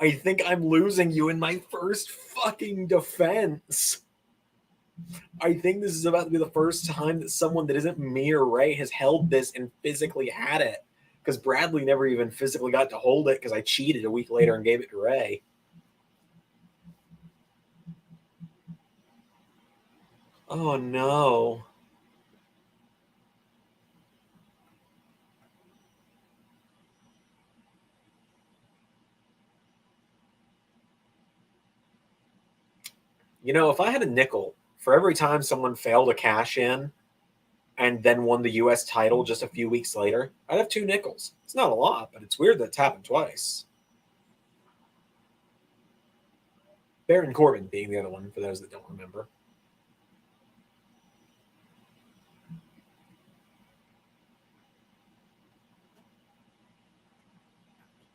I think I'm losing you in my first fucking defense. I think this is about to be the first time that someone that isn't me or Ray has held this and physically had it. Because Bradley never even physically got to hold it because I cheated a week later and gave it to Ray. Oh, no. You know, if I had a nickel for every time someone failed to cash in and then won the U.S. title just a few weeks later, I'd have 2 nickels. It's not a lot, but it's weird that it's happened twice. Baron Corbin being the other one, for those that don't remember.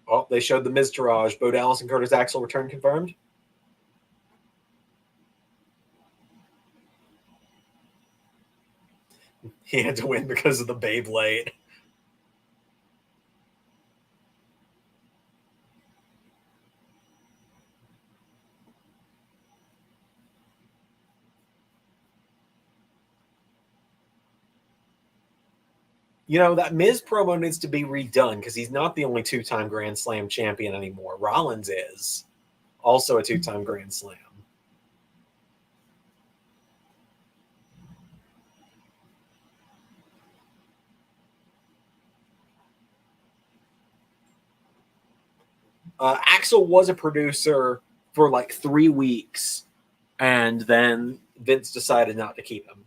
Oh, they showed the Miz Taraj. Bo Dallas and Curtis Axel return confirmed. He had to win because of the Beyblade. You know, that Miz promo needs to be redone because he's not the only 2-time Grand Slam champion anymore. Rollins is also a 2-time Grand Slam. Axel was a producer for like 3 weeks, and then Vince decided not to keep him.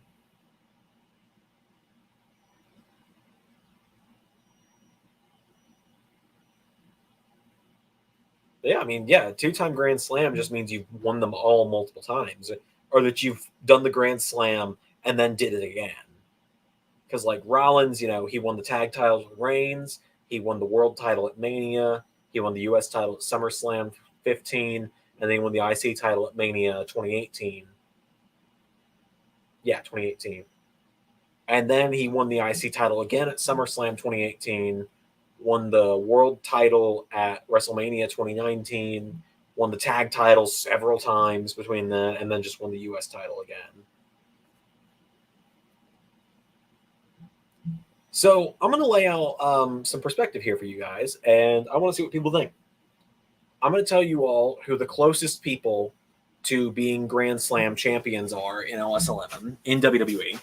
Yeah, I mean, yeah, 2-time Grand Slam just means you've won them all multiple times, or that you've done the Grand Slam and then did it again. Because like Rollins, you know, he won the tag titles with Reigns, he won the world title at Mania, he won the U.S. title at SummerSlam 15, and then he won the IC title at Mania 2018. Yeah, 2018. And then he won the IC title again at SummerSlam 2018, won the world title at WrestleMania 2019, won the tag titles several times between that, and then just won the U.S. title again. So I'm going to lay out some perspective here for you guys, and I want to see what people think. I'm going to tell you all who the closest people to being Grand Slam champions are in LS11 in WWE,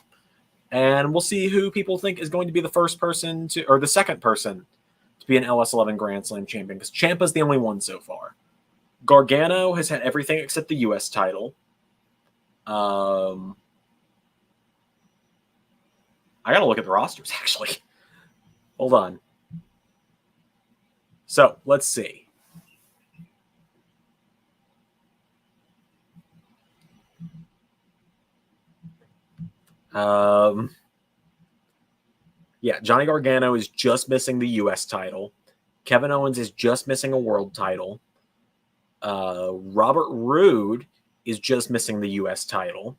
and we'll see who people think is going to be the first person to, or the second person to be an LS11 Grand Slam champion, because Ciampa's the only one so far. Gargano has had everything except the U.S. title. I got to look at the rosters, actually. Hold on. So, let's see. Yeah, Johnny Gargano is just missing the U.S. title. Kevin Owens is just missing a world title. Robert Roode is just missing the U.S. title.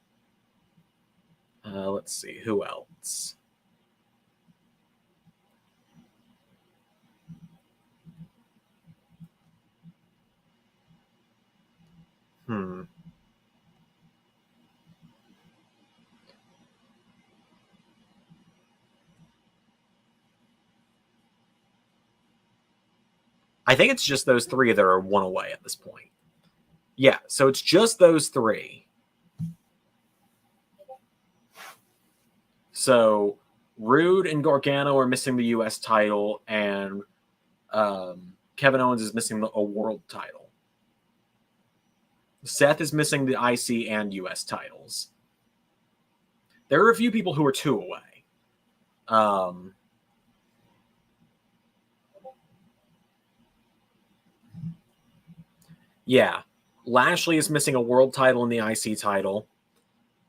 Let's see, who else? I think it's just those three that are one away at this point. Yeah, so it's just those three. So Rude and Gargano are missing the U.S. title, and Kevin Owens is missing a world title. Seth is missing the IC and U.S. titles. There are a few people who are two away. Yeah, Lashley is missing a world title and the IC title.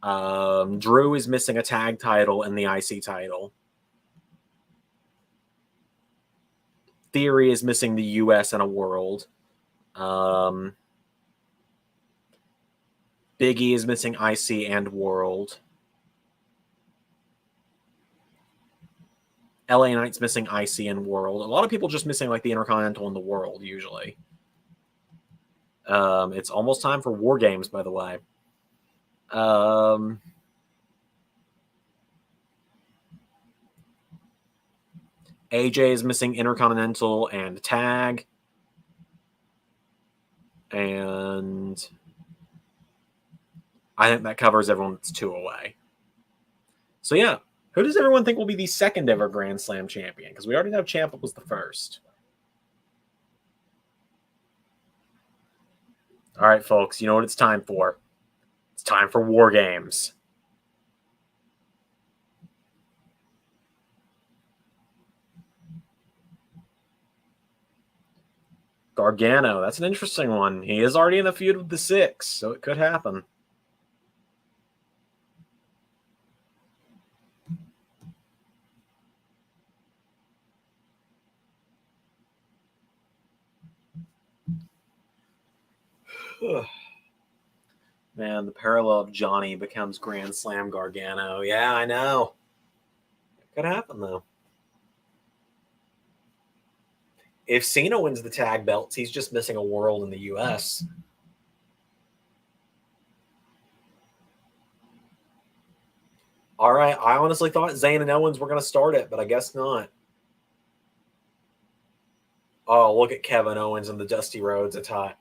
Drew is missing a tag title and the IC title. Theory is missing the US and a world. Big E is missing IC and world. LA Knight's missing IC and world. A lot of people just missing like the Intercontinental and the world usually. It's almost time for War Games, by the way. AJ is missing Intercontinental and tag. And I think that covers everyone that's two away. So yeah, who does everyone think will be the second ever Grand Slam champion? Because we already know Ciampa was the first. All right, folks, you know what it's time for? It's time for War Games. Gargano, that's an interesting one. He is already in a feud with the Six, so it could happen. Man, the parallel of Johnny becomes Grand Slam Gargano. Yeah, I know. It could happen, though. If Cena wins the tag belts, he's just missing a world in the U.S. All right, I honestly thought Zayn and Owens were going to start it, but I guess not. Oh, look at Kevin Owens in the Dusty Rhodes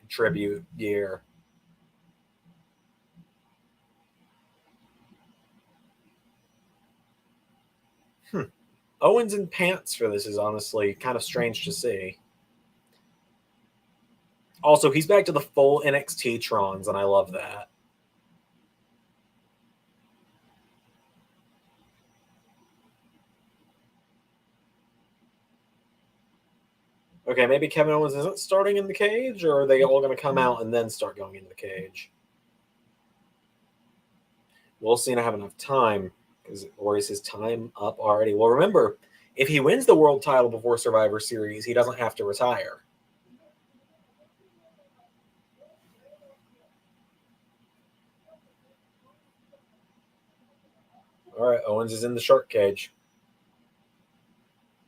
tribute gear. Owens in pants for this is honestly kind of strange to see. Also, he's back to the full NXT Trons, and I love that. Okay, maybe Kevin Owens isn't starting in the cage, or are they all going to come out and then start going into the cage? We'll see. I have enough time. Or is his time up already? Well, remember, if he wins the world title before Survivor Series, he doesn't have to retire. All right, Owens is in the shark cage.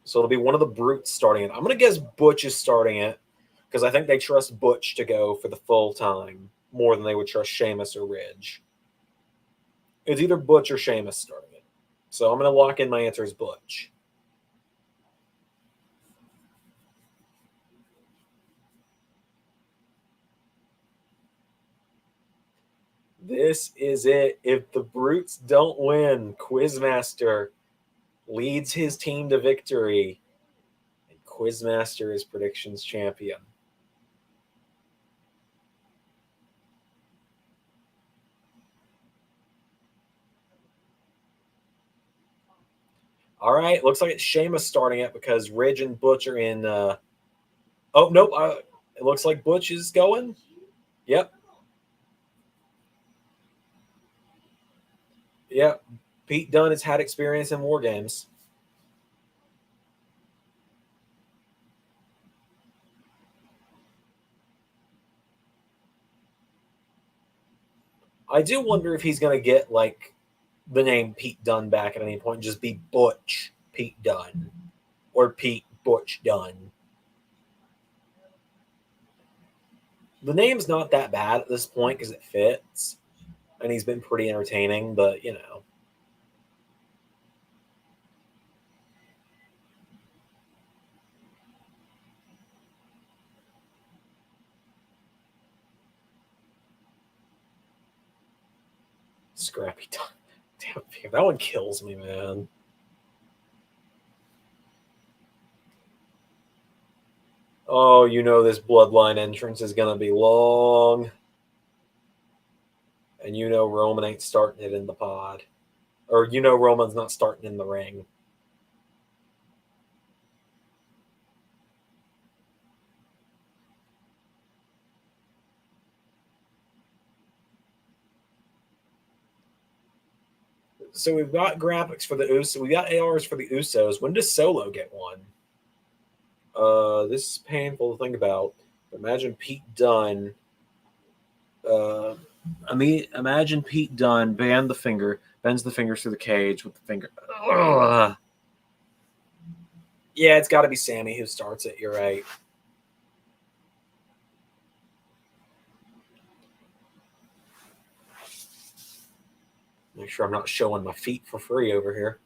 So it'll be one of the brutes starting it. I'm going to guess Butch is starting it because I think they trust Butch to go for the full time more than they would trust Sheamus or Ridge. It's either Butch or Sheamus starting it. So I'm going to lock in my answer as Butch. This is it. If the Brutes don't win, Quizmaster leads his team to victory. And Quizmaster is predictions champion. All right, looks like it's Sheamus starting it because Ridge and Butch are in. Oh, nope. It looks like Butch is going. Yep. Yep. Pete Dunne has had experience in War Games. I do wonder if he's going to get, like, the name Pete Dunne back at any point and just be Butch Pete Dunne or Pete Butch Dunne. The name's not that bad at this point because it fits, and he's been pretty entertaining, but, you know. Scrappy Dunne. Damn, that one kills me, man. Oh, you know this bloodline entrance is going to be long. And you know Roman ain't starting it in the pod. Or you know Roman's not starting in the ring. So we've got graphics for the Usos. We got ARs for the Usos. When does Solo get one? This is painful to think about. Imagine Pete Dunne. Imagine Pete Dunne bends the fingers through the cage with the finger. Ugh. Yeah, it's got to be Sammy who starts it. You're right. Make sure I'm not showing my feet for free over here.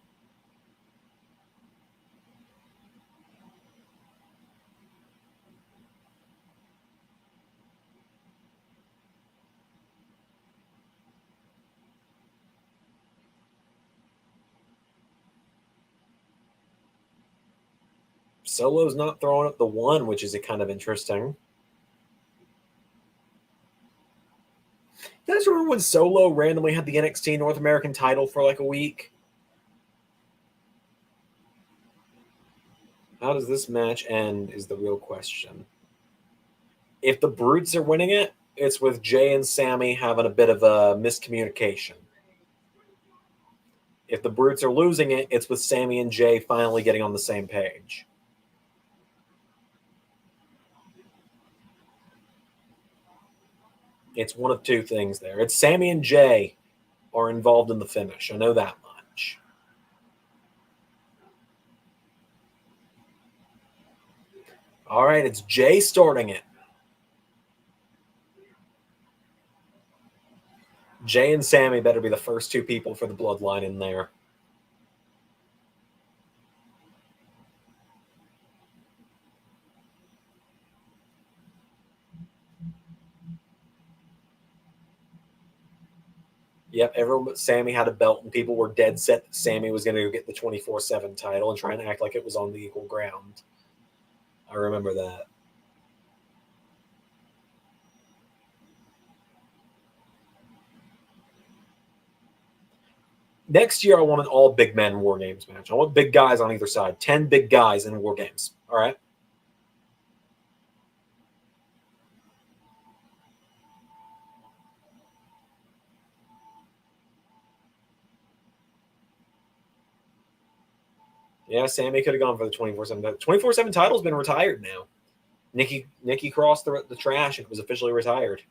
Solo's not throwing up the one, which is kind of interesting. You guys remember when Solo randomly had the NXT North American title for like a week? How does this match end is the real question. If the Brutes are winning it, it's with Jay and Sammy having a bit of a miscommunication. If the Brutes are losing it, it's with Sammy and Jay finally getting on the same page. It's one of two things there. It's Sammy and Jay are involved in the finish. I know that much. All right, it's Jay starting it. Jay and Sammy better be the first two people for the bloodline in there. Yep, everyone but Sammy had a belt, and people were dead set that Sammy was going to get the 24/7 title and try and act like it was on the equal ground. I remember that. Next year, I want an all big men War Games match. I want big guys on either side. 10 big guys in War Games. All right? Yeah, Sammy could have gone for the 24/7. The 24/7 title's been retired now. Nikki crossed the trash and was officially retired.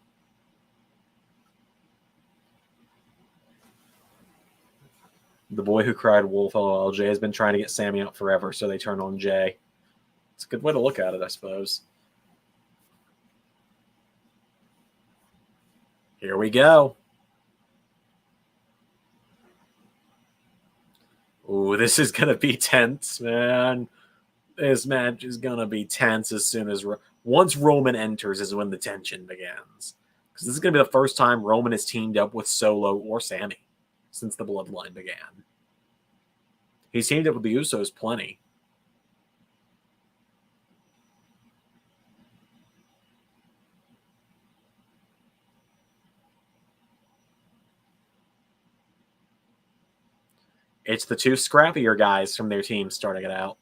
The boy who cried wolf, LJ, has been trying to get Sammy out forever, so they turn on Jay. It's a good way to look at it, I suppose. Here we go. Ooh, this is going to be tense, man. This match is going to be tense as soon as... Once Roman enters is when the tension begins. Because this is going to be the first time Roman has teamed up with Solo or Sammy since the Bloodline began. He's teamed up with the Usos plenty. It's the two scrappier guys from their team starting it out.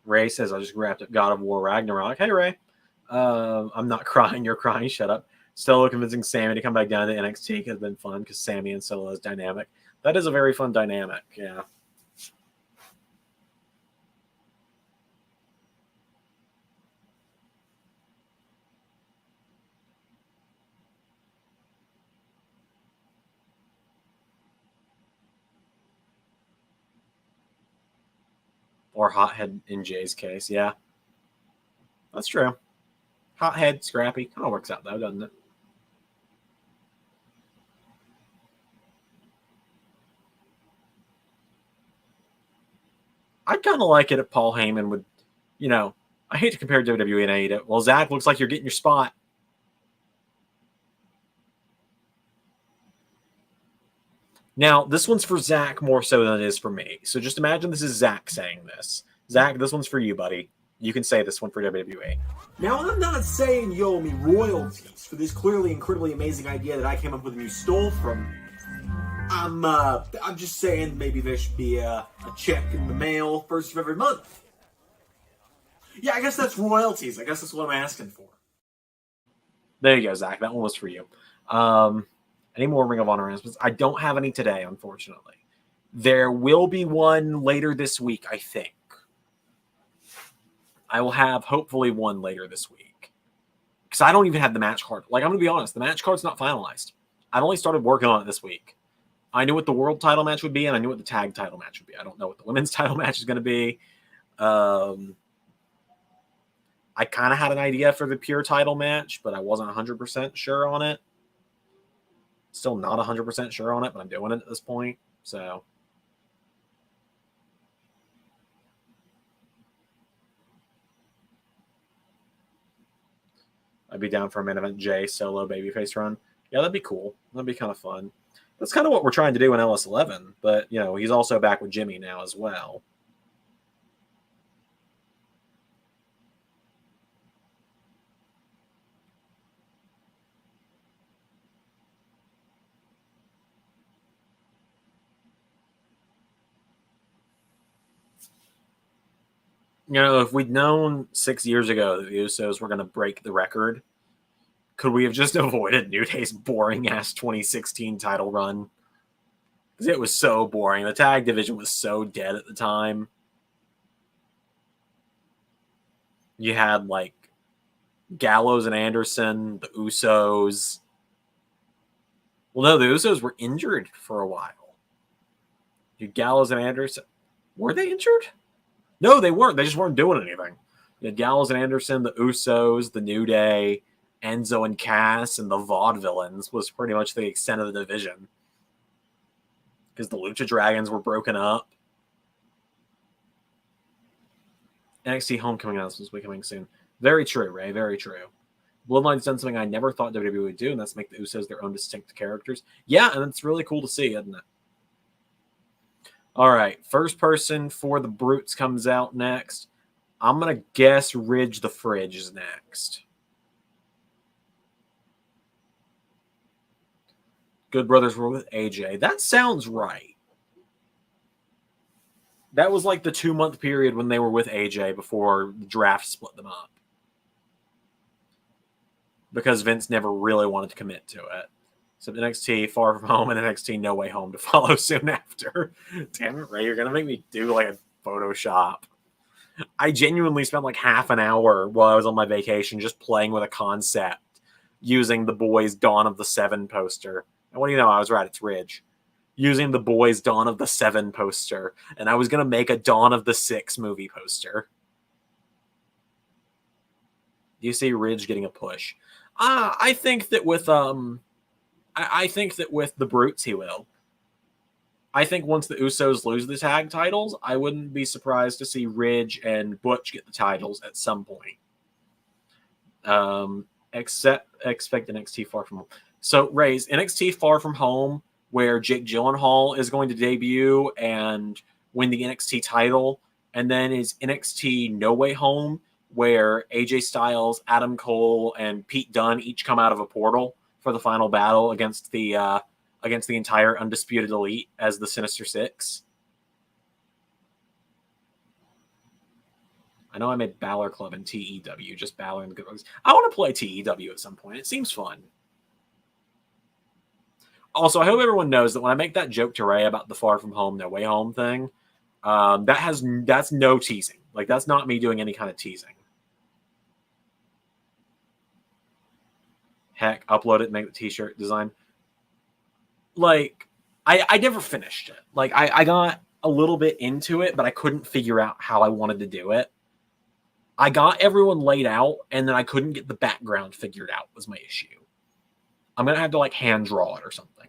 Ray says, I just wrapped up God of War Ragnarok. Hey, Ray. I'm not crying. You're crying. Shut up. Solo convincing Sammy to come back down to NXT has been fun because Sammy and Solo is dynamic. That is a very fun dynamic. Yeah. Or Hothead in Jay's case. Yeah. That's true. Hothead, scrappy. Kind of works out, though, doesn't it? I'd kind of like it if Paul Heyman would, you know, I hate to compare WWE and AEW. Well, Zach, looks like you're getting your spot. Now, this one's for Zach more so than it is for me. So just imagine this is Zach saying this. Zach, this one's for you, buddy. You can say this one for WWE. Now, I'm not saying you owe me royalties for this clearly incredibly amazing idea that I came up with and you stole from. I'm just saying maybe there should be a check in the mail first of every month. Yeah, I guess that's royalties. I guess that's what I'm asking for. There you go, Zach. That one was for you. Any more Ring of Honor announcements? I don't have any today, unfortunately. There will be one later this week, I think. I will have, hopefully, one later this week. Because I don't even have the match card. Like, I'm going to be honest. The match card's not finalized. I've only started working on it this week. I knew what the world title match would be, and I knew what the tag title match would be. I don't know what the women's title match is going to be. I kind of had an idea for the pure title match, but I wasn't 100% sure on it. Still not 100% sure on it, but I'm doing it at this point. So, I'd be down for a main event Jay solo babyface run. Yeah, that'd be cool. That'd be kind of fun. That's kind of what we're trying to do in LS11, but, you know, he's also back with Jimmy now as well. You know, if we'd known 6 years ago that the Usos were going to break the record, could we have just avoided New Day's boring-ass 2016 title run? Because it was so boring. The tag division was so dead at the time. You had, like, Gallows and Anderson, the Usos. Well, no, the Usos were injured for a while. You Gallows and Anderson. Were they injured? No, they weren't. They just weren't doing anything. You had Gallows and Anderson, the Usos, the New Day, Enzo and Cass, and the Vaudevillains was pretty much the extent of the division. Because the Lucha Dragons were broken up. NXT Homecoming announcements will be coming soon. Very true, Ray. Very true. Bloodline's done something I never thought WWE would do, and that's make the Usos their own distinct characters. Yeah, and it's really cool to see, isn't it? All right, first person for the Brutes comes out next. I'm going to guess Ridge the Fridge is next. Good Brothers were with AJ. That sounds right. That was like the 2-month period when they were with AJ before the draft split them up. Because Vince never really wanted to commit to it. So NXT Far From Home and NXT No Way Home to follow soon after. Damn it, Ray, you're going to make me do like a Photoshop. I genuinely spent like half an hour while I was on my vacation just playing with a concept using the Boys Dawn of the Seven poster. And what do you know? I was right, it's Ridge. Using the Boys Dawn of the Seven poster. And I was going to make a Dawn of the Six movie poster. You see Ridge getting a push. I think that with I think that with the Brutes he will. I think once the Usos lose the tag titles, I wouldn't be surprised to see Ridge and Butch get the titles at some point. Expect NXT Far From Home. So, Rays, NXT Far From Home, where Jake Gyllenhaal is going to debut and win the NXT title, and then is NXT No Way Home, where AJ Styles, Adam Cole, and Pete Dunne each come out of a portal for the final battle against the entire Undisputed Elite as the Sinister Six. I know I made Balor Club and TEW, just Balor and the Good Bugs. I want to play TEW at some point. It seems fun. Also, I hope everyone knows that when I make that joke to Ray about the Far From Home, No Way Home thing, that's no teasing. Like, that's not me doing any kind of teasing. Heck, upload it, make the t-shirt design. Like, I never finished it. Like, I got a little bit into it, but I couldn't figure out how I wanted to do it. I got everyone laid out, and then I couldn't get the background figured out was my issue. I'm going to have to, like, hand draw it or something.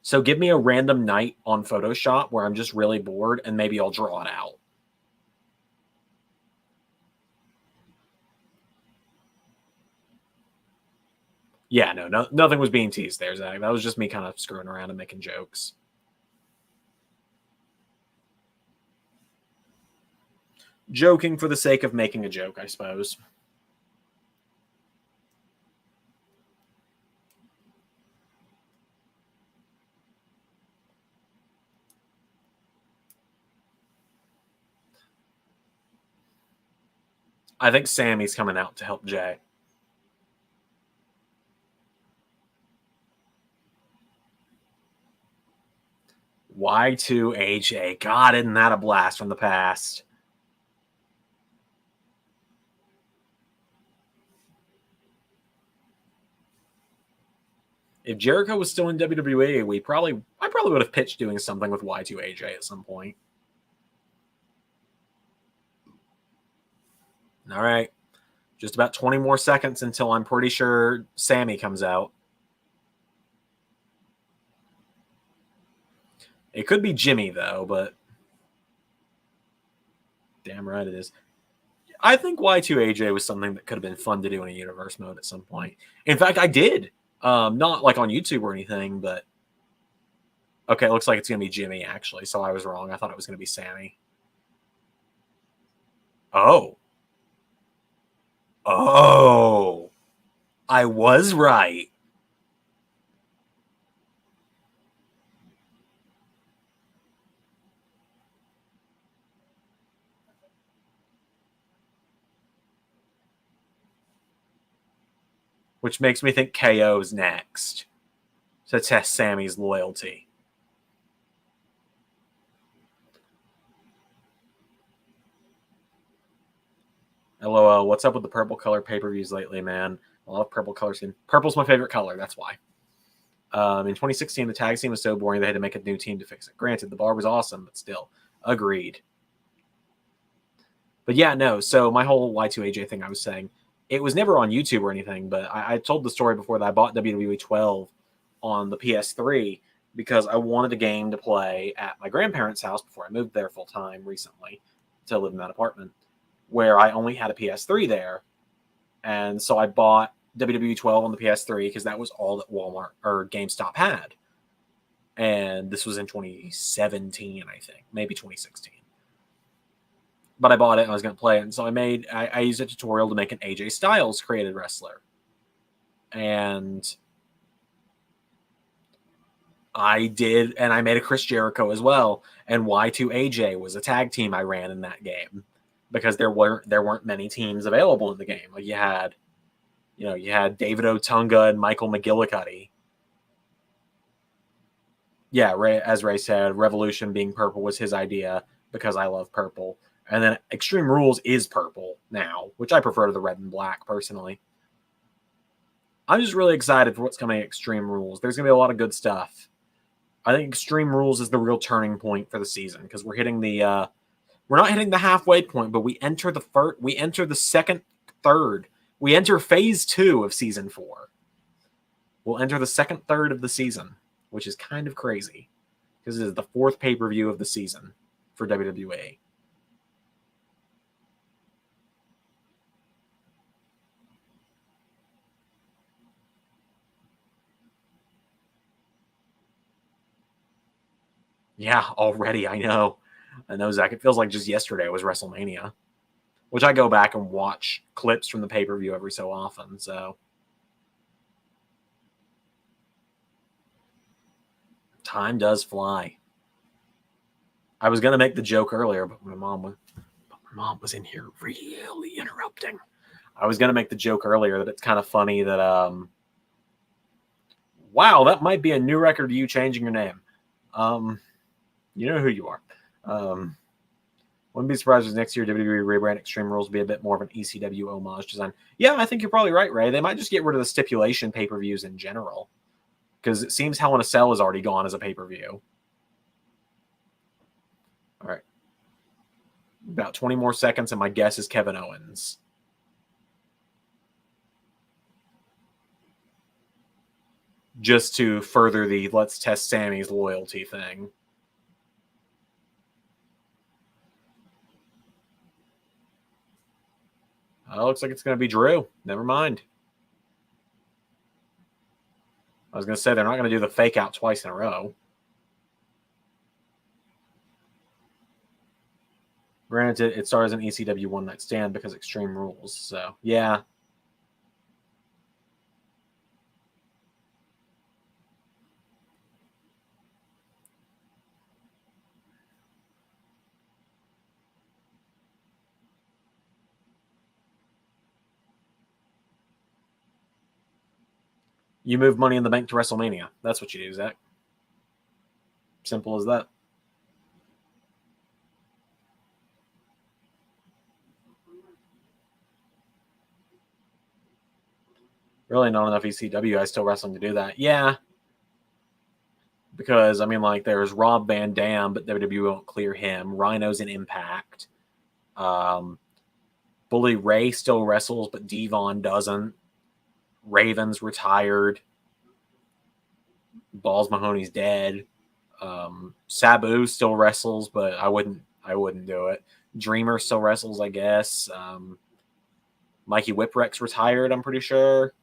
So give me a random night on Photoshop where I'm just really bored, and maybe I'll draw it out. Yeah, no, nothing was being teased there, Zach. That was just me kind of screwing around and making jokes. Joking for the sake of making a joke, I suppose. I think Sammy's coming out to help Jay. Y2AJ. God, isn't that a blast from the past? If Jericho was still in WWE, I probably would have pitched doing something with Y2AJ at some point. All right. Just about 20 more seconds until I'm pretty sure Sammy comes out. It could be Jimmy, though, but damn right it is. I think Y2AJ was something that could have been fun to do in a universe mode at some point. In fact, I did. Not like on YouTube or anything, but okay, it looks like it's going to be Jimmy, actually, so I was wrong. I thought it was going to be Sammy. Oh, I was right. Which makes me think KO's next to test Sammy's loyalty. LOL, what's up with the purple color pay-per-views lately, man? I love purple color skin. Purple's my favorite color, that's why. In 2016, the tag scene was so boring they had to make a new team to fix it. Granted, the bar was awesome, but still. Agreed. But yeah, no, so my whole Y2AJ thing I was saying, it was never on YouTube or anything, but I told the story before that I bought WWE 12 on the PS3 because I wanted a game to play at my grandparents' house before I moved there full-time recently to live in that apartment, where I only had a PS3 there. And so I bought WWE 12 on the PS3 because that was all that Walmart or GameStop had. And this was in 2017, I think, maybe 2016. But I bought it and I was going to play it. And so I used a tutorial to make an AJ Styles created wrestler. And I did, and I made a Chris Jericho as well. And Y2AJ was a tag team I ran in that game because there weren't many teams available in the game. Like you had David Otunga and Michael McGillicuddy. Yeah, as Ray said, Revolution being purple was his idea because I love purple. And then Extreme Rules is purple now, which I prefer to the red and black personally. I'm just really excited for what's coming at Extreme Rules. There's going to be a lot of good stuff. I think Extreme Rules is the real turning point for the season because we're hitting we're not hitting the halfway point, but we enter the second third. We enter phase 2 of season 4. We'll enter the second third of the season, which is kind of crazy because it is the 4th pay-per-view of the season for WWE. Yeah, already, I know. I know, Zach. It feels like just yesterday was WrestleMania, which I go back and watch clips from the pay-per-view every so often, so. Time does fly. I was going to make the joke earlier, but my mom was in here really interrupting. I was going to make the joke earlier that it's kind of funny that, wow, that might be a new record of you changing your name. You know who you are. Wouldn't be surprised if next year WWE rebrand Extreme Rules be a bit more of an ECW homage design. Yeah, I think you're probably right, Ray. They might just get rid of the stipulation pay-per-views in general. Because it seems Hell in a Cell is already gone as a pay-per-view. All right. About 20 more seconds, and my guess is Kevin Owens. Just to further the let's test Sammy's loyalty thing. Oh, looks like it's going to be Drew. Never mind. I was going to say they're not going to do the fake out twice in a row. Granted, it stars an ECW One Night Stand because Extreme Rules. So, yeah. You move Money in the Bank to WrestleMania. That's what you do, Zach. Simple as that. Really not enough ECW guys still wrestling to do that. Yeah. Because, I mean, like, there's Rob Van Dam, but WWE won't clear him. Rhino's in Impact. Bully Ray still wrestles, but Devon doesn't. Raven's retired. Balls Mahoney's dead. Sabu still wrestles, but I wouldn't do it. Dreamer still wrestles, I guess. Mikey Whipwreck's retired, I'm pretty sure.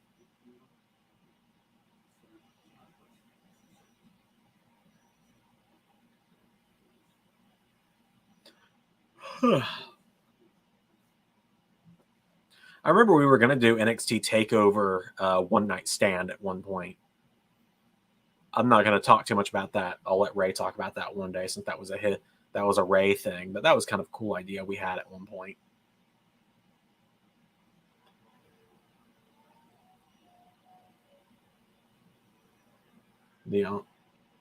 I remember we were going to do NXT TakeOver One Night Stand at one point. I'm not going to talk too much about that. I'll let Ray talk about that one day since that was a hit. That was a Ray thing, but that was kind of a cool idea we had at one point. You know,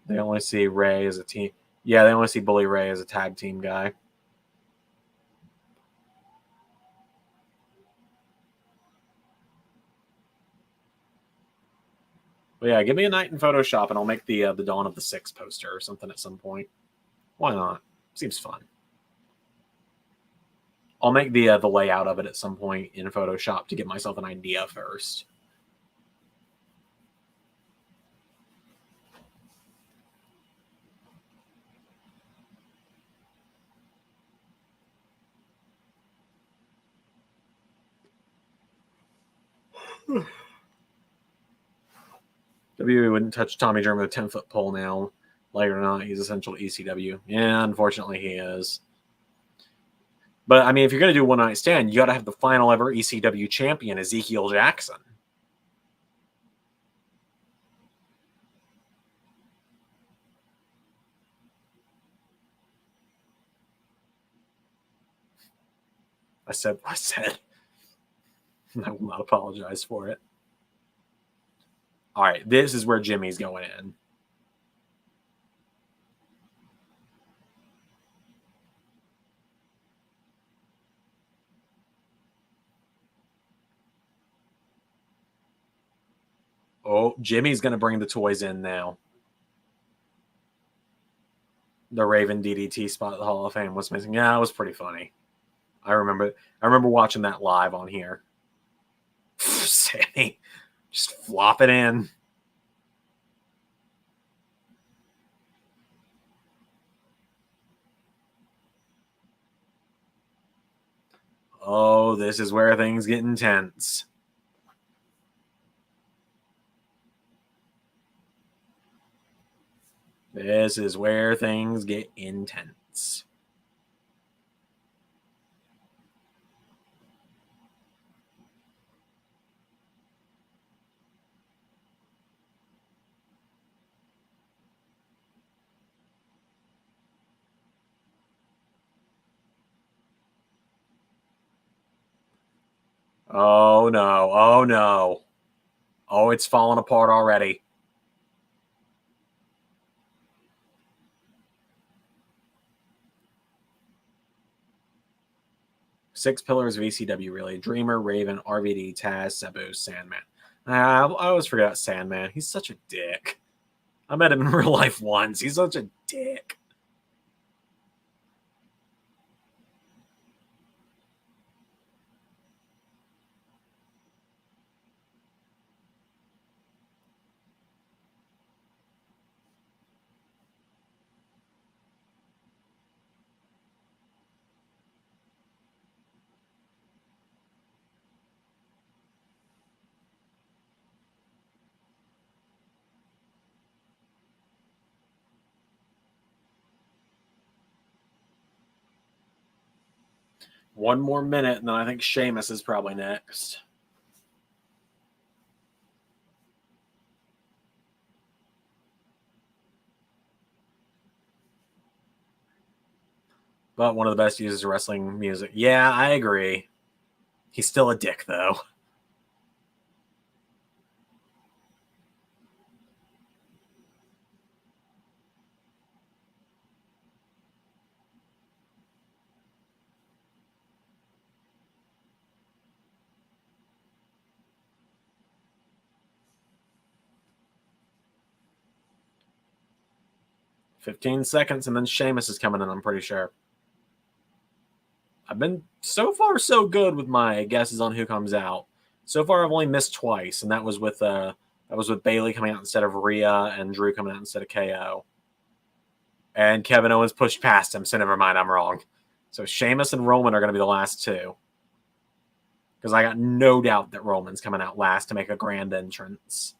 they only see Ray as a team. Yeah, they only see Bully Ray as a tag team guy. But yeah, give me a night in Photoshop and I'll make the Dawn of the Six poster or something at some point. Why not? Seems fun. I'll make the layout of it at some point in Photoshop to give myself an idea first. WWE wouldn't touch Tommy Dreamer with a 10-foot pole now. Like it or not, he's essential to ECW. Yeah, unfortunately he is. But, I mean, if you're going to do One Night Stand, you got to have the final ever ECW champion, Ezekiel Jackson. I said. I will not apologize for it. All right, this is where Jimmy's going in. Oh, Jimmy's going to bring the toys in now. The Raven DDT spot at the Hall of Fame was missing. Yeah, it was pretty funny. I remember watching that live on here. Sammy, just flop it in. Oh, this is where things get intense. This is where things get intense. Oh no, oh no. Oh, it's falling apart already. Six pillars of ECW, really. Dreamer, Raven, RVD, Taz, Sabu, Sandman. I always forget about Sandman. He's such a dick. I met him in real life once. He's such a dick. One more minute, and then I think Sheamus is probably next. But one of the best uses of wrestling music. Yeah, I agree. He's still a dick, though. "15 seconds, and then Sheamus is coming in, I'm pretty sure. I've been so far so good with my guesses on who comes out. So far, I've only missed twice, and that was with Bailey coming out instead of Rhea and Drew coming out instead of KO. And Kevin Owens pushed past him, so never mind, I'm wrong. So Sheamus and Roman are going to be the last two. Because I got no doubt that Roman's coming out last to make a grand entrance.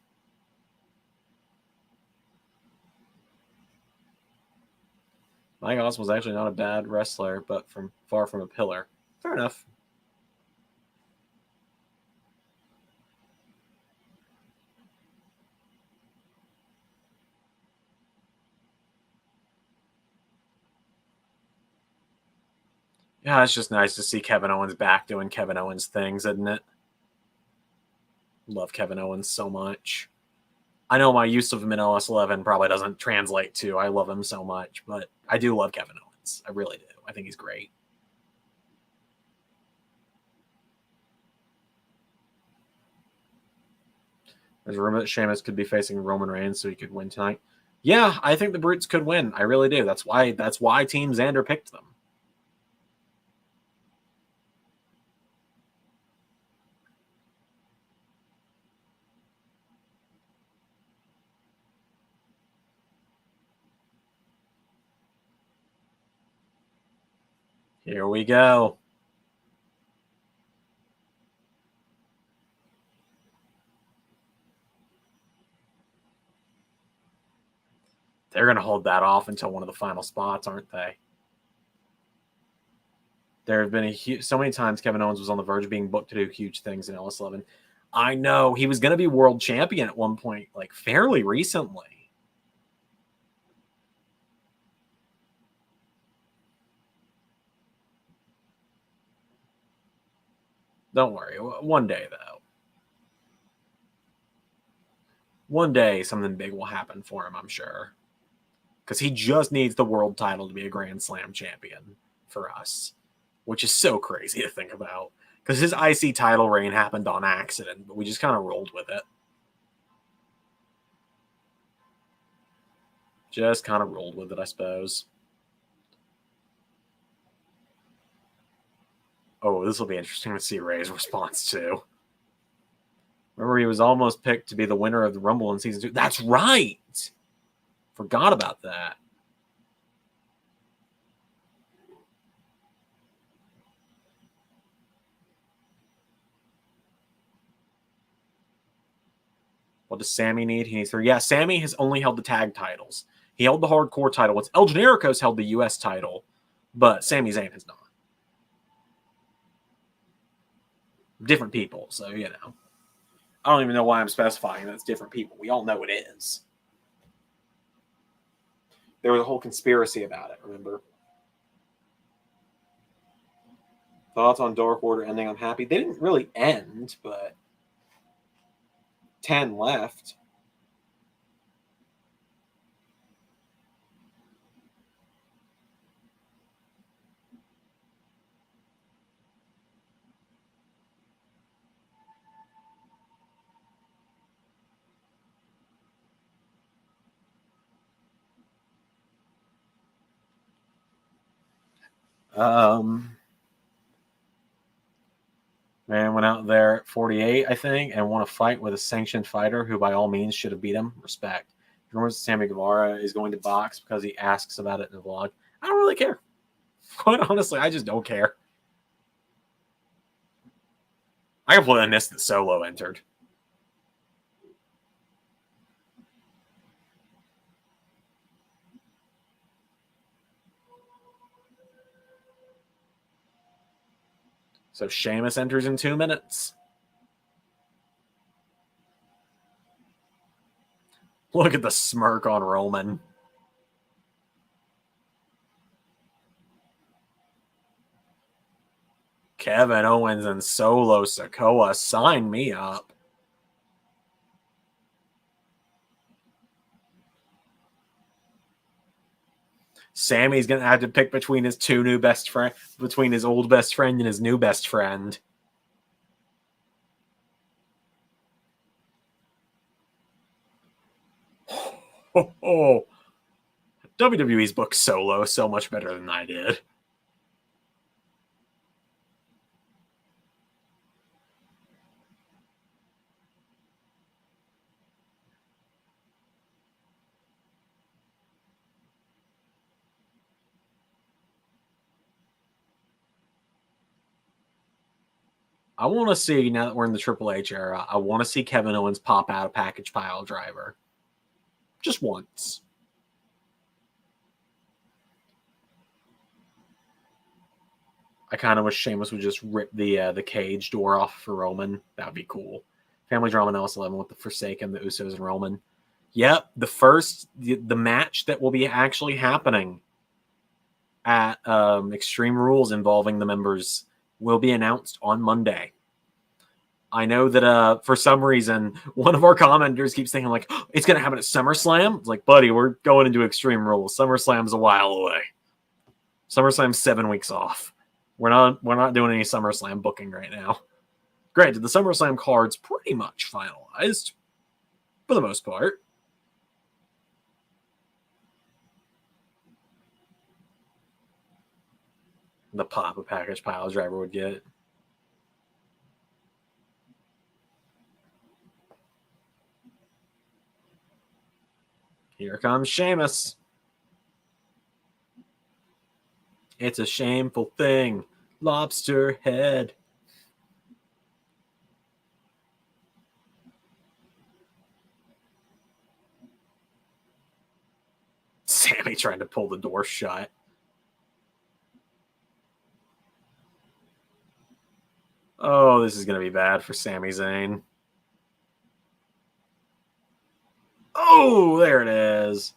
Mike Awesome was actually not a bad wrestler, but far from a pillar. Fair enough. Yeah, it's just nice to see Kevin Owens back doing Kevin Owens things, isn't it? Love Kevin Owens so much. I know my use of him in LS11 probably doesn't translate to I love him so much, but I do love Kevin Owens. I really do. I think he's great. There's a rumor that Sheamus could be facing Roman Reigns so he could win tonight. Yeah, I think the Brutes could win. I really do. That's why Team Zander picked them. Here we go. They're going to hold that off until one of the final spots, aren't they? There have been so many times Kevin Owens was on the verge of being booked to do huge things in LS11. I know he was going to be world champion at one point, like fairly recently. Don't worry. One day, though. One day, something big will happen for him, I'm sure. Because he just needs the world title to be a Grand Slam champion for us, which is so crazy to think about. Because his IC title reign happened on accident, but we just kind of rolled with it. Just kind of rolled with it, I suppose. Oh, this will be interesting to see Ray's response to. Remember, he was almost picked to be the winner of the Rumble in season 2. That's right. Forgot about that. What does Sammy need? He needs 3. Yeah, Sammy has only held the tag titles. He held the hardcore title. It's El Generico's held the U.S. title, but Sami Zayn has not. Different people, so, you know. I don't even know why I'm specifying that's different people. We all know it is. There was a whole conspiracy about it, remember? Thoughts on Dark Order ending? I'm happy. They didn't really end, but 10 left. Man went out there at 48, I think, and won a fight with a sanctioned fighter who, by all means, should have beat him. Respect. Rumors Sammy Guevara is going to box because he asks about it in the vlog. I don't really care. Quite honestly, I just don't care. I completely missed that Solo entered. So Sheamus enters in 2 minutes. Look at the smirk on Roman. Kevin Owens and Solo Sikoa, sign me up. Sammy's going to have to pick between his two new best friend, between his old best friend and his new best friend. Oh, WWE's booked Solo so much better than I did. I want to see, now that we're in the Triple H era, I want to see Kevin Owens pop out a package pile driver. Just once. I kind of wish Sheamus would just rip the cage door off for Roman. That would be cool. Family drama in LS11 with the Forsaken, the Usos, and Roman. Yep, the match that will be actually happening at Extreme Rules involving the members will be announced on Monday. I know that for some reason, one of our commenters keeps thinking, like, oh, it's going to happen at SummerSlam. It's like, buddy, we're going into Extreme Rules. SummerSlam's a while away. SummerSlam's 7 weeks off. We're not doing any SummerSlam booking right now. Granted, the SummerSlam card's pretty much finalized for the most part. The pop a package pile driver would get. Here comes Sheamus. It's a shameful thing. Lobster head. Sammy trying to pull the door shut. Oh, this is going to be bad for Sami Zayn. Oh, there it is.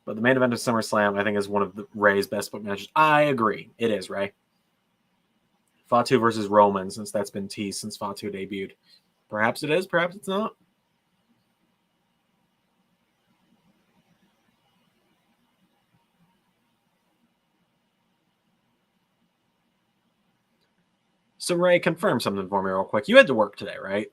But the main event of SummerSlam, I think, is one of Ray's best book matches. I agree. It is, Ray. Fatu versus Roman, since that's been teased since Fatu debuted. Perhaps it is, perhaps it's not. So, Ray, confirm something for me real quick. You had to work today, right?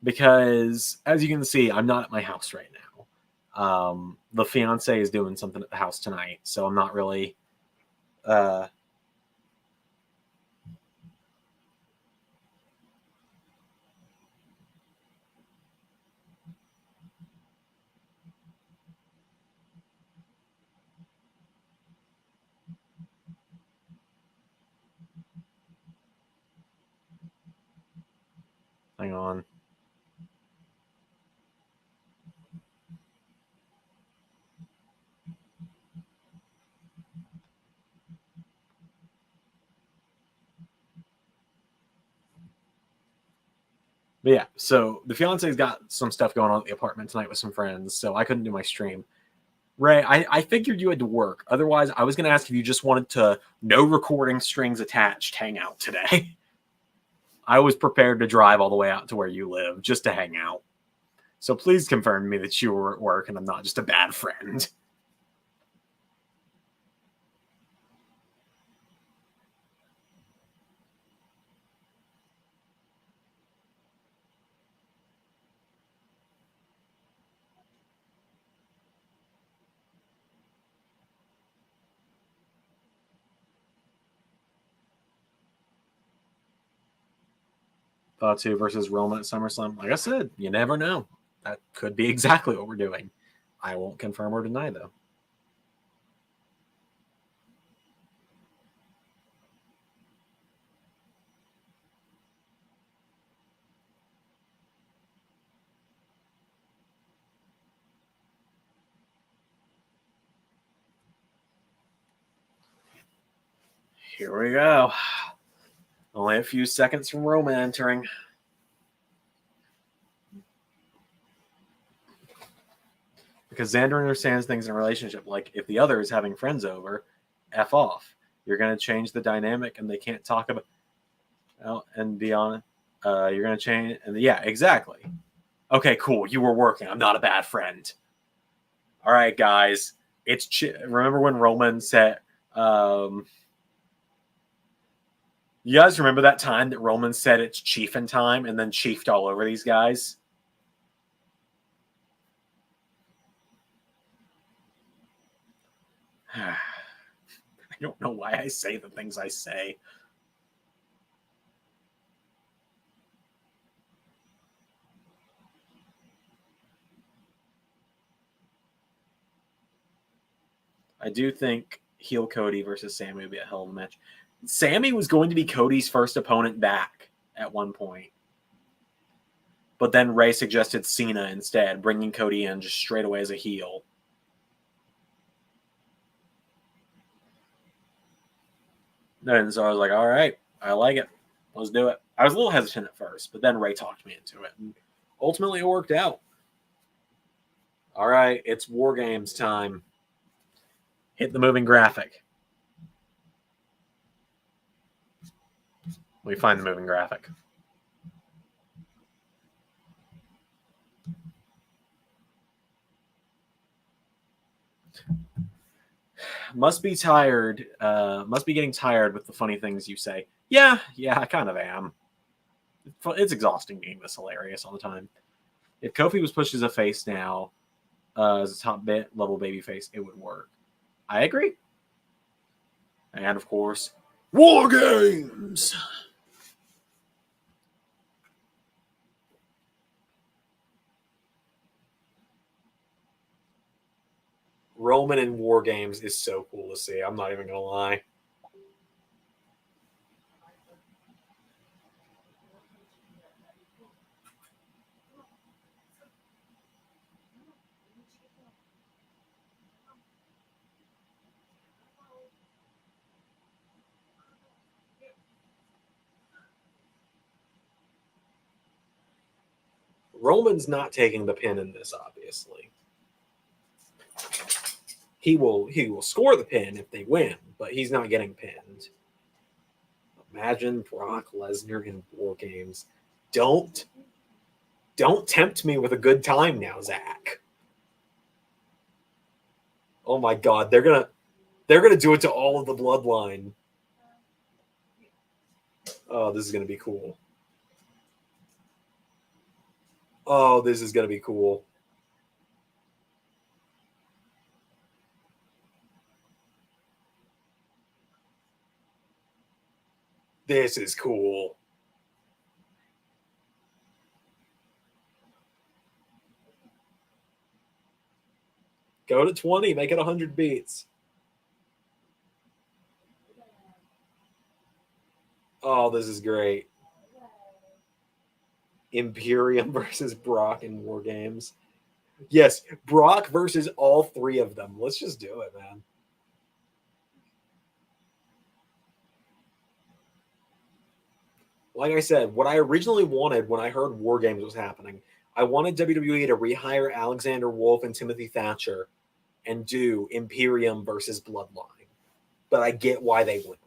Because, as you can see, I'm not at my house right now. The fiance is doing something at the house tonight, so I'm not really... Hang on. But yeah, so the fiance's got some stuff going on at the apartment tonight with some friends, so I couldn't do my stream. Ray, I figured you had to work. Otherwise, I was going to ask if you just wanted to, no recording strings attached, hang out today. I was prepared to drive all the way out to where you live just to hang out. So please confirm to me that you were at work and I'm not just a bad friend. Fatu versus Roman at SummerSlam. Like I said, you never know. That could be exactly what we're doing. I won't confirm or deny, though. Here we go. Only a few seconds from Roman entering. Because Zander understands things in a relationship. Like, if the other is having friends over, F off. You're going to change the dynamic and they can't talk about... Well, and be honest, you're going to change... And yeah, exactly. Okay, cool. You were working. I'm not a bad friend. All right, guys. Remember when Roman said... you guys remember that time that Roman said it's chiefin time and then chiefed all over these guys? I don't know why I say the things I say. I do think heel Cody versus Sammy would be a hell of a match. Sammy was going to be Cody's first opponent back at one point. But then Ray suggested Cena instead, bringing Cody in just straight away as a heel. And so I was like, all right, I like it. Let's do it. I was a little hesitant at first, but then Ray talked me into it. And ultimately, it worked out. All right, it's War Games time. Hit the moving graphic. We find the moving graphic. Must be tired. Must be getting tired with the funny things you say. Yeah, I kind of am. It's exhausting being this hilarious all the time. If Kofi was pushed as a face now, as a top level baby face, it would work. I agree. And of course, War Games. Roman in War Games is so cool to see. I'm not even going to lie. Roman's not taking the pin in this, obviously. He will score the pin if they win, but he's not getting pinned. Imagine Brock Lesnar in War Games. Don't tempt me with a good time now, Zach. Oh my God, they're gonna do it to all of the bloodline. Oh, this is gonna be cool. Oh, this is gonna be cool. This is cool. Go to 20, make it 100 beats. Oh, this is great. Imperium versus Brock in War Games. Yes, Brock versus all three of them. Let's just do it, man. Like I said, what I originally wanted when I heard War Games was happening, I wanted WWE to rehire Alexander Wolf and Timothy Thatcher and do Imperium versus Bloodline. But I get why they wouldn't.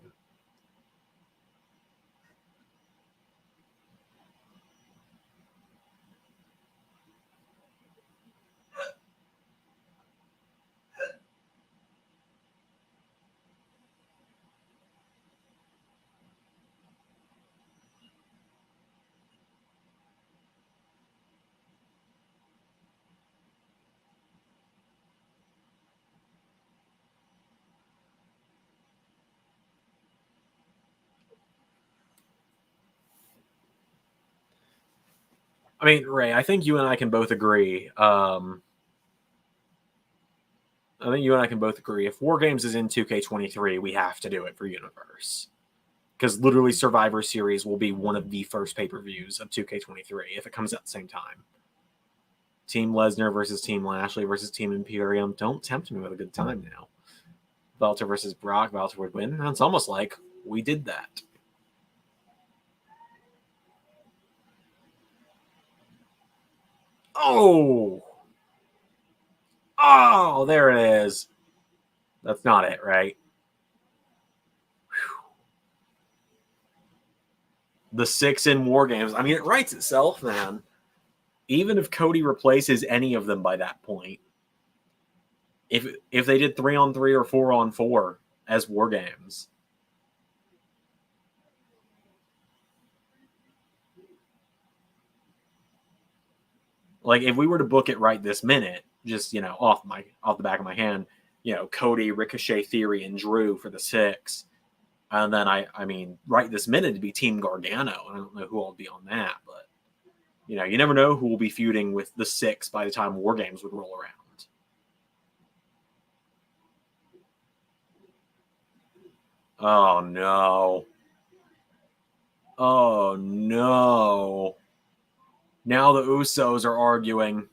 I mean, Ray, I think you and I can both agree. If War Games is in 2K23, we have to do it for Universe. Because literally Survivor Series will be one of the first pay-per-views of 2K23 if it comes at the same time. Team Lesnar versus Team Lashley versus Team Imperium. Don't tempt me with a good time now. Belter versus Brock. Belter would win. It's almost like we did that. Oh! Oh, there it is. That's not it, right? Whew. The 6 in War Games. I mean, it writes itself, man. Even if Cody replaces any of them by that point, if they did 3-on-3 or 4-on-4 as War Games, like if we were to book it right this minute, just off the back of my hand, Cody, Ricochet, Theory, and Drew for the 6, and then I mean right this minute it'd be Team Gargano. I don't know who will be on that, but you never know who will be feuding with the 6 by the time War Games would roll around. Oh no. Oh no. Now the Usos are arguing.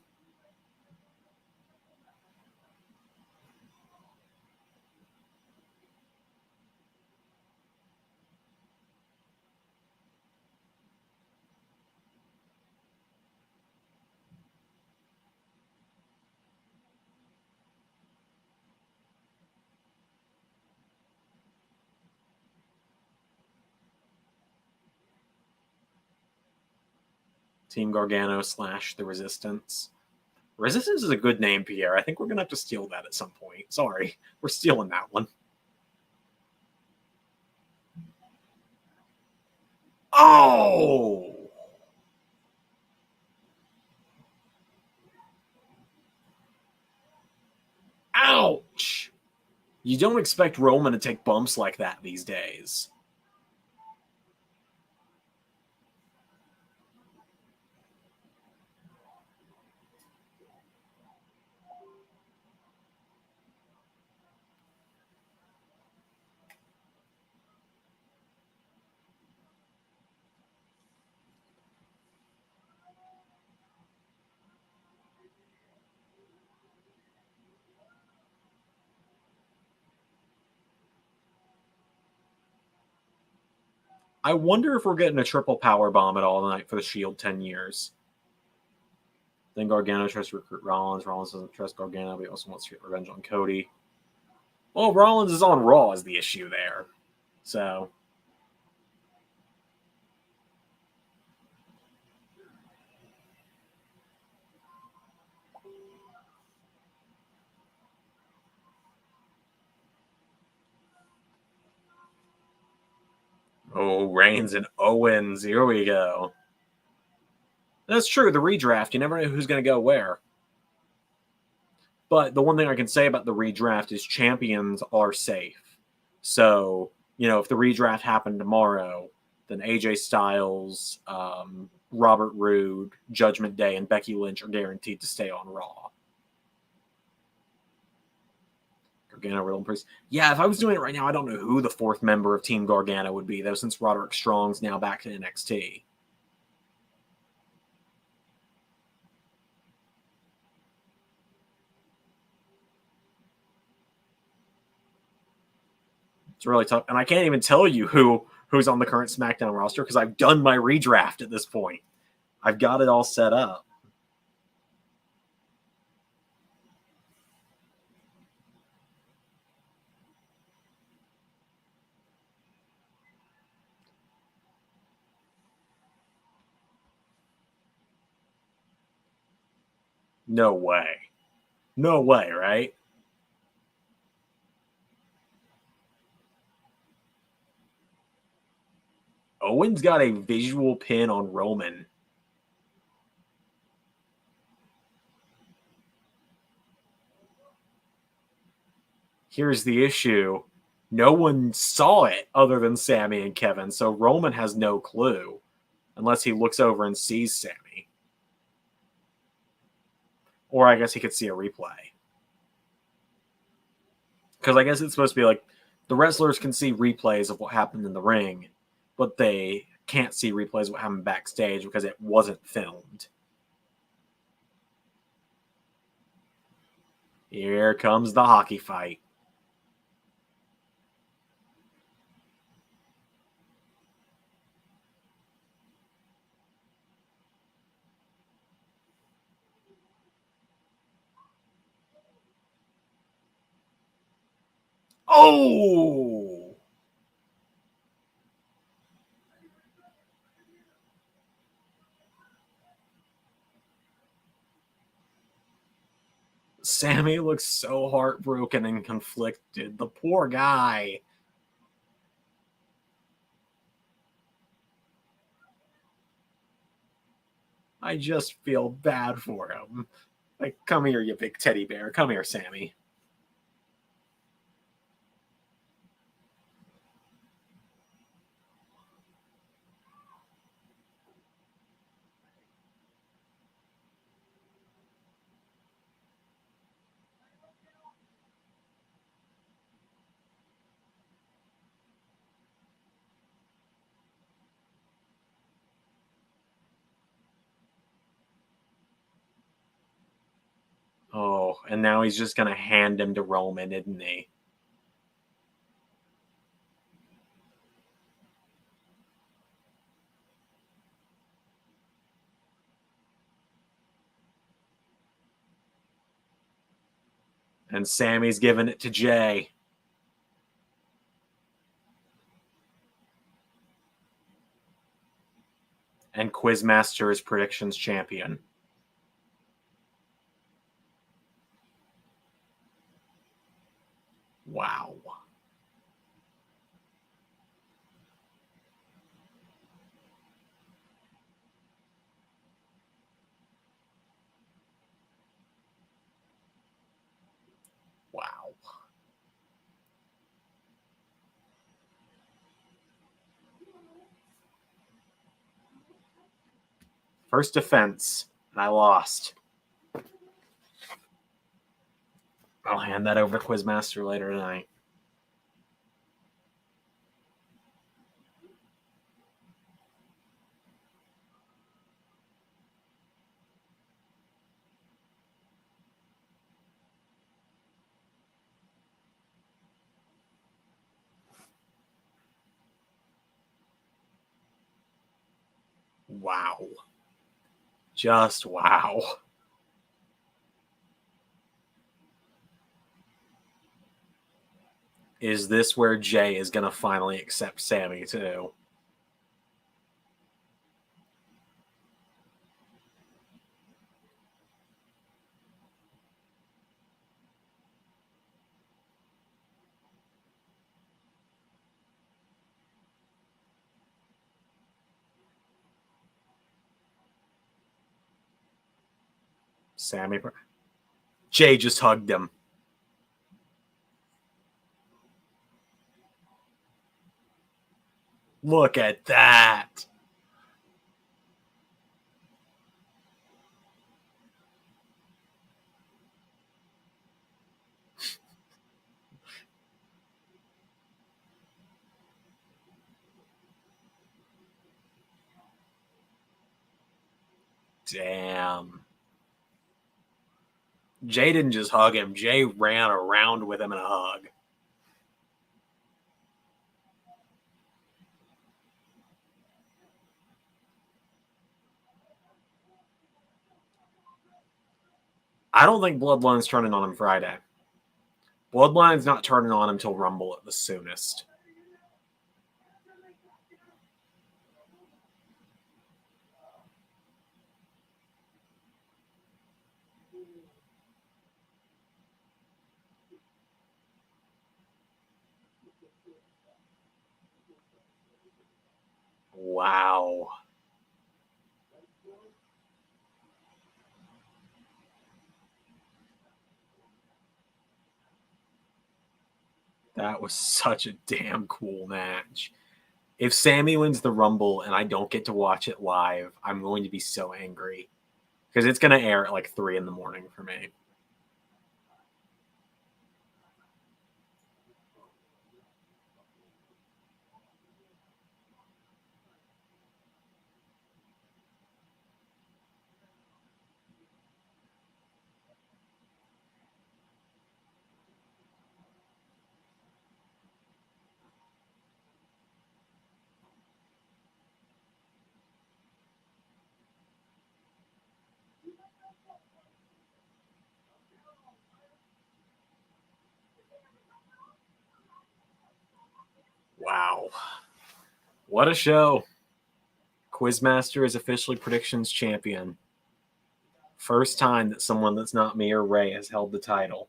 Team Gargano / the Resistance. Resistance is a good name, Pierre. I think we're going to have to steal that at some point. Sorry, we're stealing that one. Oh! Ouch! You don't expect Roman to take bumps like that these days. I wonder if we're getting a triple power bomb at all tonight for the Shield 10 years. Then Gargano tries to recruit Rollins. Rollins doesn't trust Gargano, but he also wants to get revenge on Cody. Well, Rollins is on Raw is the issue there. So. Oh, Reigns and Owens. Here we go. That's true. The redraft, you never know who's going to go where. But the one thing I can say about the redraft is champions are safe. So, if the redraft happened tomorrow, then AJ Styles, Robert Roode, Judgment Day, and Becky Lynch are guaranteed to stay on Raw. Gargano, Riddle, and Priest. Yeah, if I was doing it right now, I don't know who the 4th member of Team Gargano would be, though, since Roderick Strong's now back to NXT. It's really tough. And I can't even tell you who's on the current SmackDown roster because I've done my redraft at this point. I've got it all set up. No way. No way, right? Owen's got a visual pin on Roman. Here's the issue. No one saw it other than Sammy and Kevin, so Roman has no clue unless he looks over and sees Sammy. Or I guess he could see a replay. Because I guess it's supposed to be like the wrestlers can see replays of what happened in the ring, but they can't see replays of what happened backstage because it wasn't filmed. Here comes the hockey fight. Oh! Sammy looks so heartbroken and conflicted. The poor guy. I just feel bad for him. Like, come here, you big teddy bear. Come here, Sammy. Oh, and now he's just going to hand him to Roman, isn't he? And Sammy's giving it to Jay. And Quizmaster is predictions champion. Wow. Wow. First defense, and I lost. I'll hand that over to Quizmaster later tonight. Wow. Just wow. Is this where Jay is going to finally accept Sammy, too? Sammy. Jay just hugged him. Look at that. Damn. Jay didn't just hug him. Jay ran around with him in a hug. I don't think Bloodline's turning on him Friday. Bloodline's not turning on until Rumble at the soonest. Wow. That was such a damn cool match. If Sammy wins the Rumble and I don't get to watch it live, I'm going to be so angry. Because it's going to air at like 3 in the morning for me. Wow. What a show. Quizmaster is officially predictions champion. First time that someone that's not me or Ray has held the title.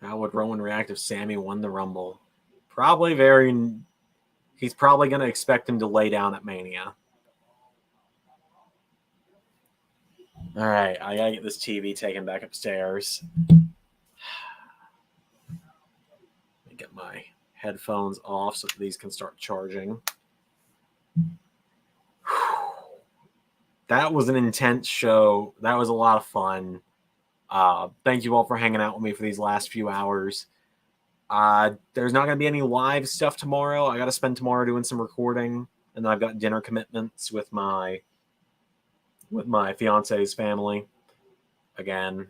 How would Rowan react if Sammy won the Rumble? Probably very... He's probably going to expect him to lay down at Mania. All right, I got to get this TV taken back upstairs. Get my headphones off so these can start charging. That was an intense show. That was a lot of fun. Thank you all for hanging out with me for these last few hours. There's not going to be any live stuff tomorrow. I got to spend tomorrow doing some recording, and then I've got dinner commitments with my fiance's family again.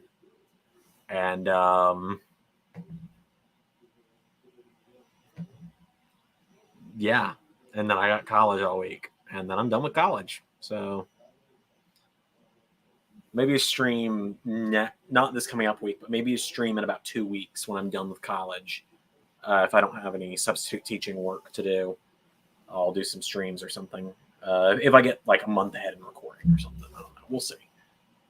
And yeah, and then I got college all week, and then I'm done with college. So maybe a stream, not this coming up week, but maybe a stream in about 2 weeks when I'm done with college. If I don't have any substitute teaching work to do, I'll do some streams or something. If I get like a month ahead in recording or something, I don't know. We'll see.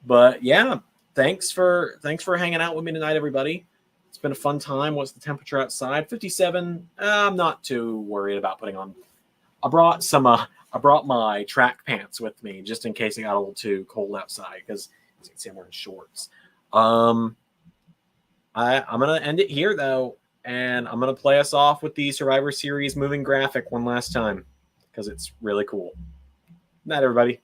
But yeah, thanks for hanging out with me tonight, everybody. It's been a fun time. What's the temperature outside? 57. I'm not too worried about putting on. I brought my track pants with me just in case it got a little too cold outside because you can see I'm wearing shorts. I'm gonna end it here though, and I'm gonna play us off with the Survivor Series moving graphic one last time because it's really cool. Night, everybody.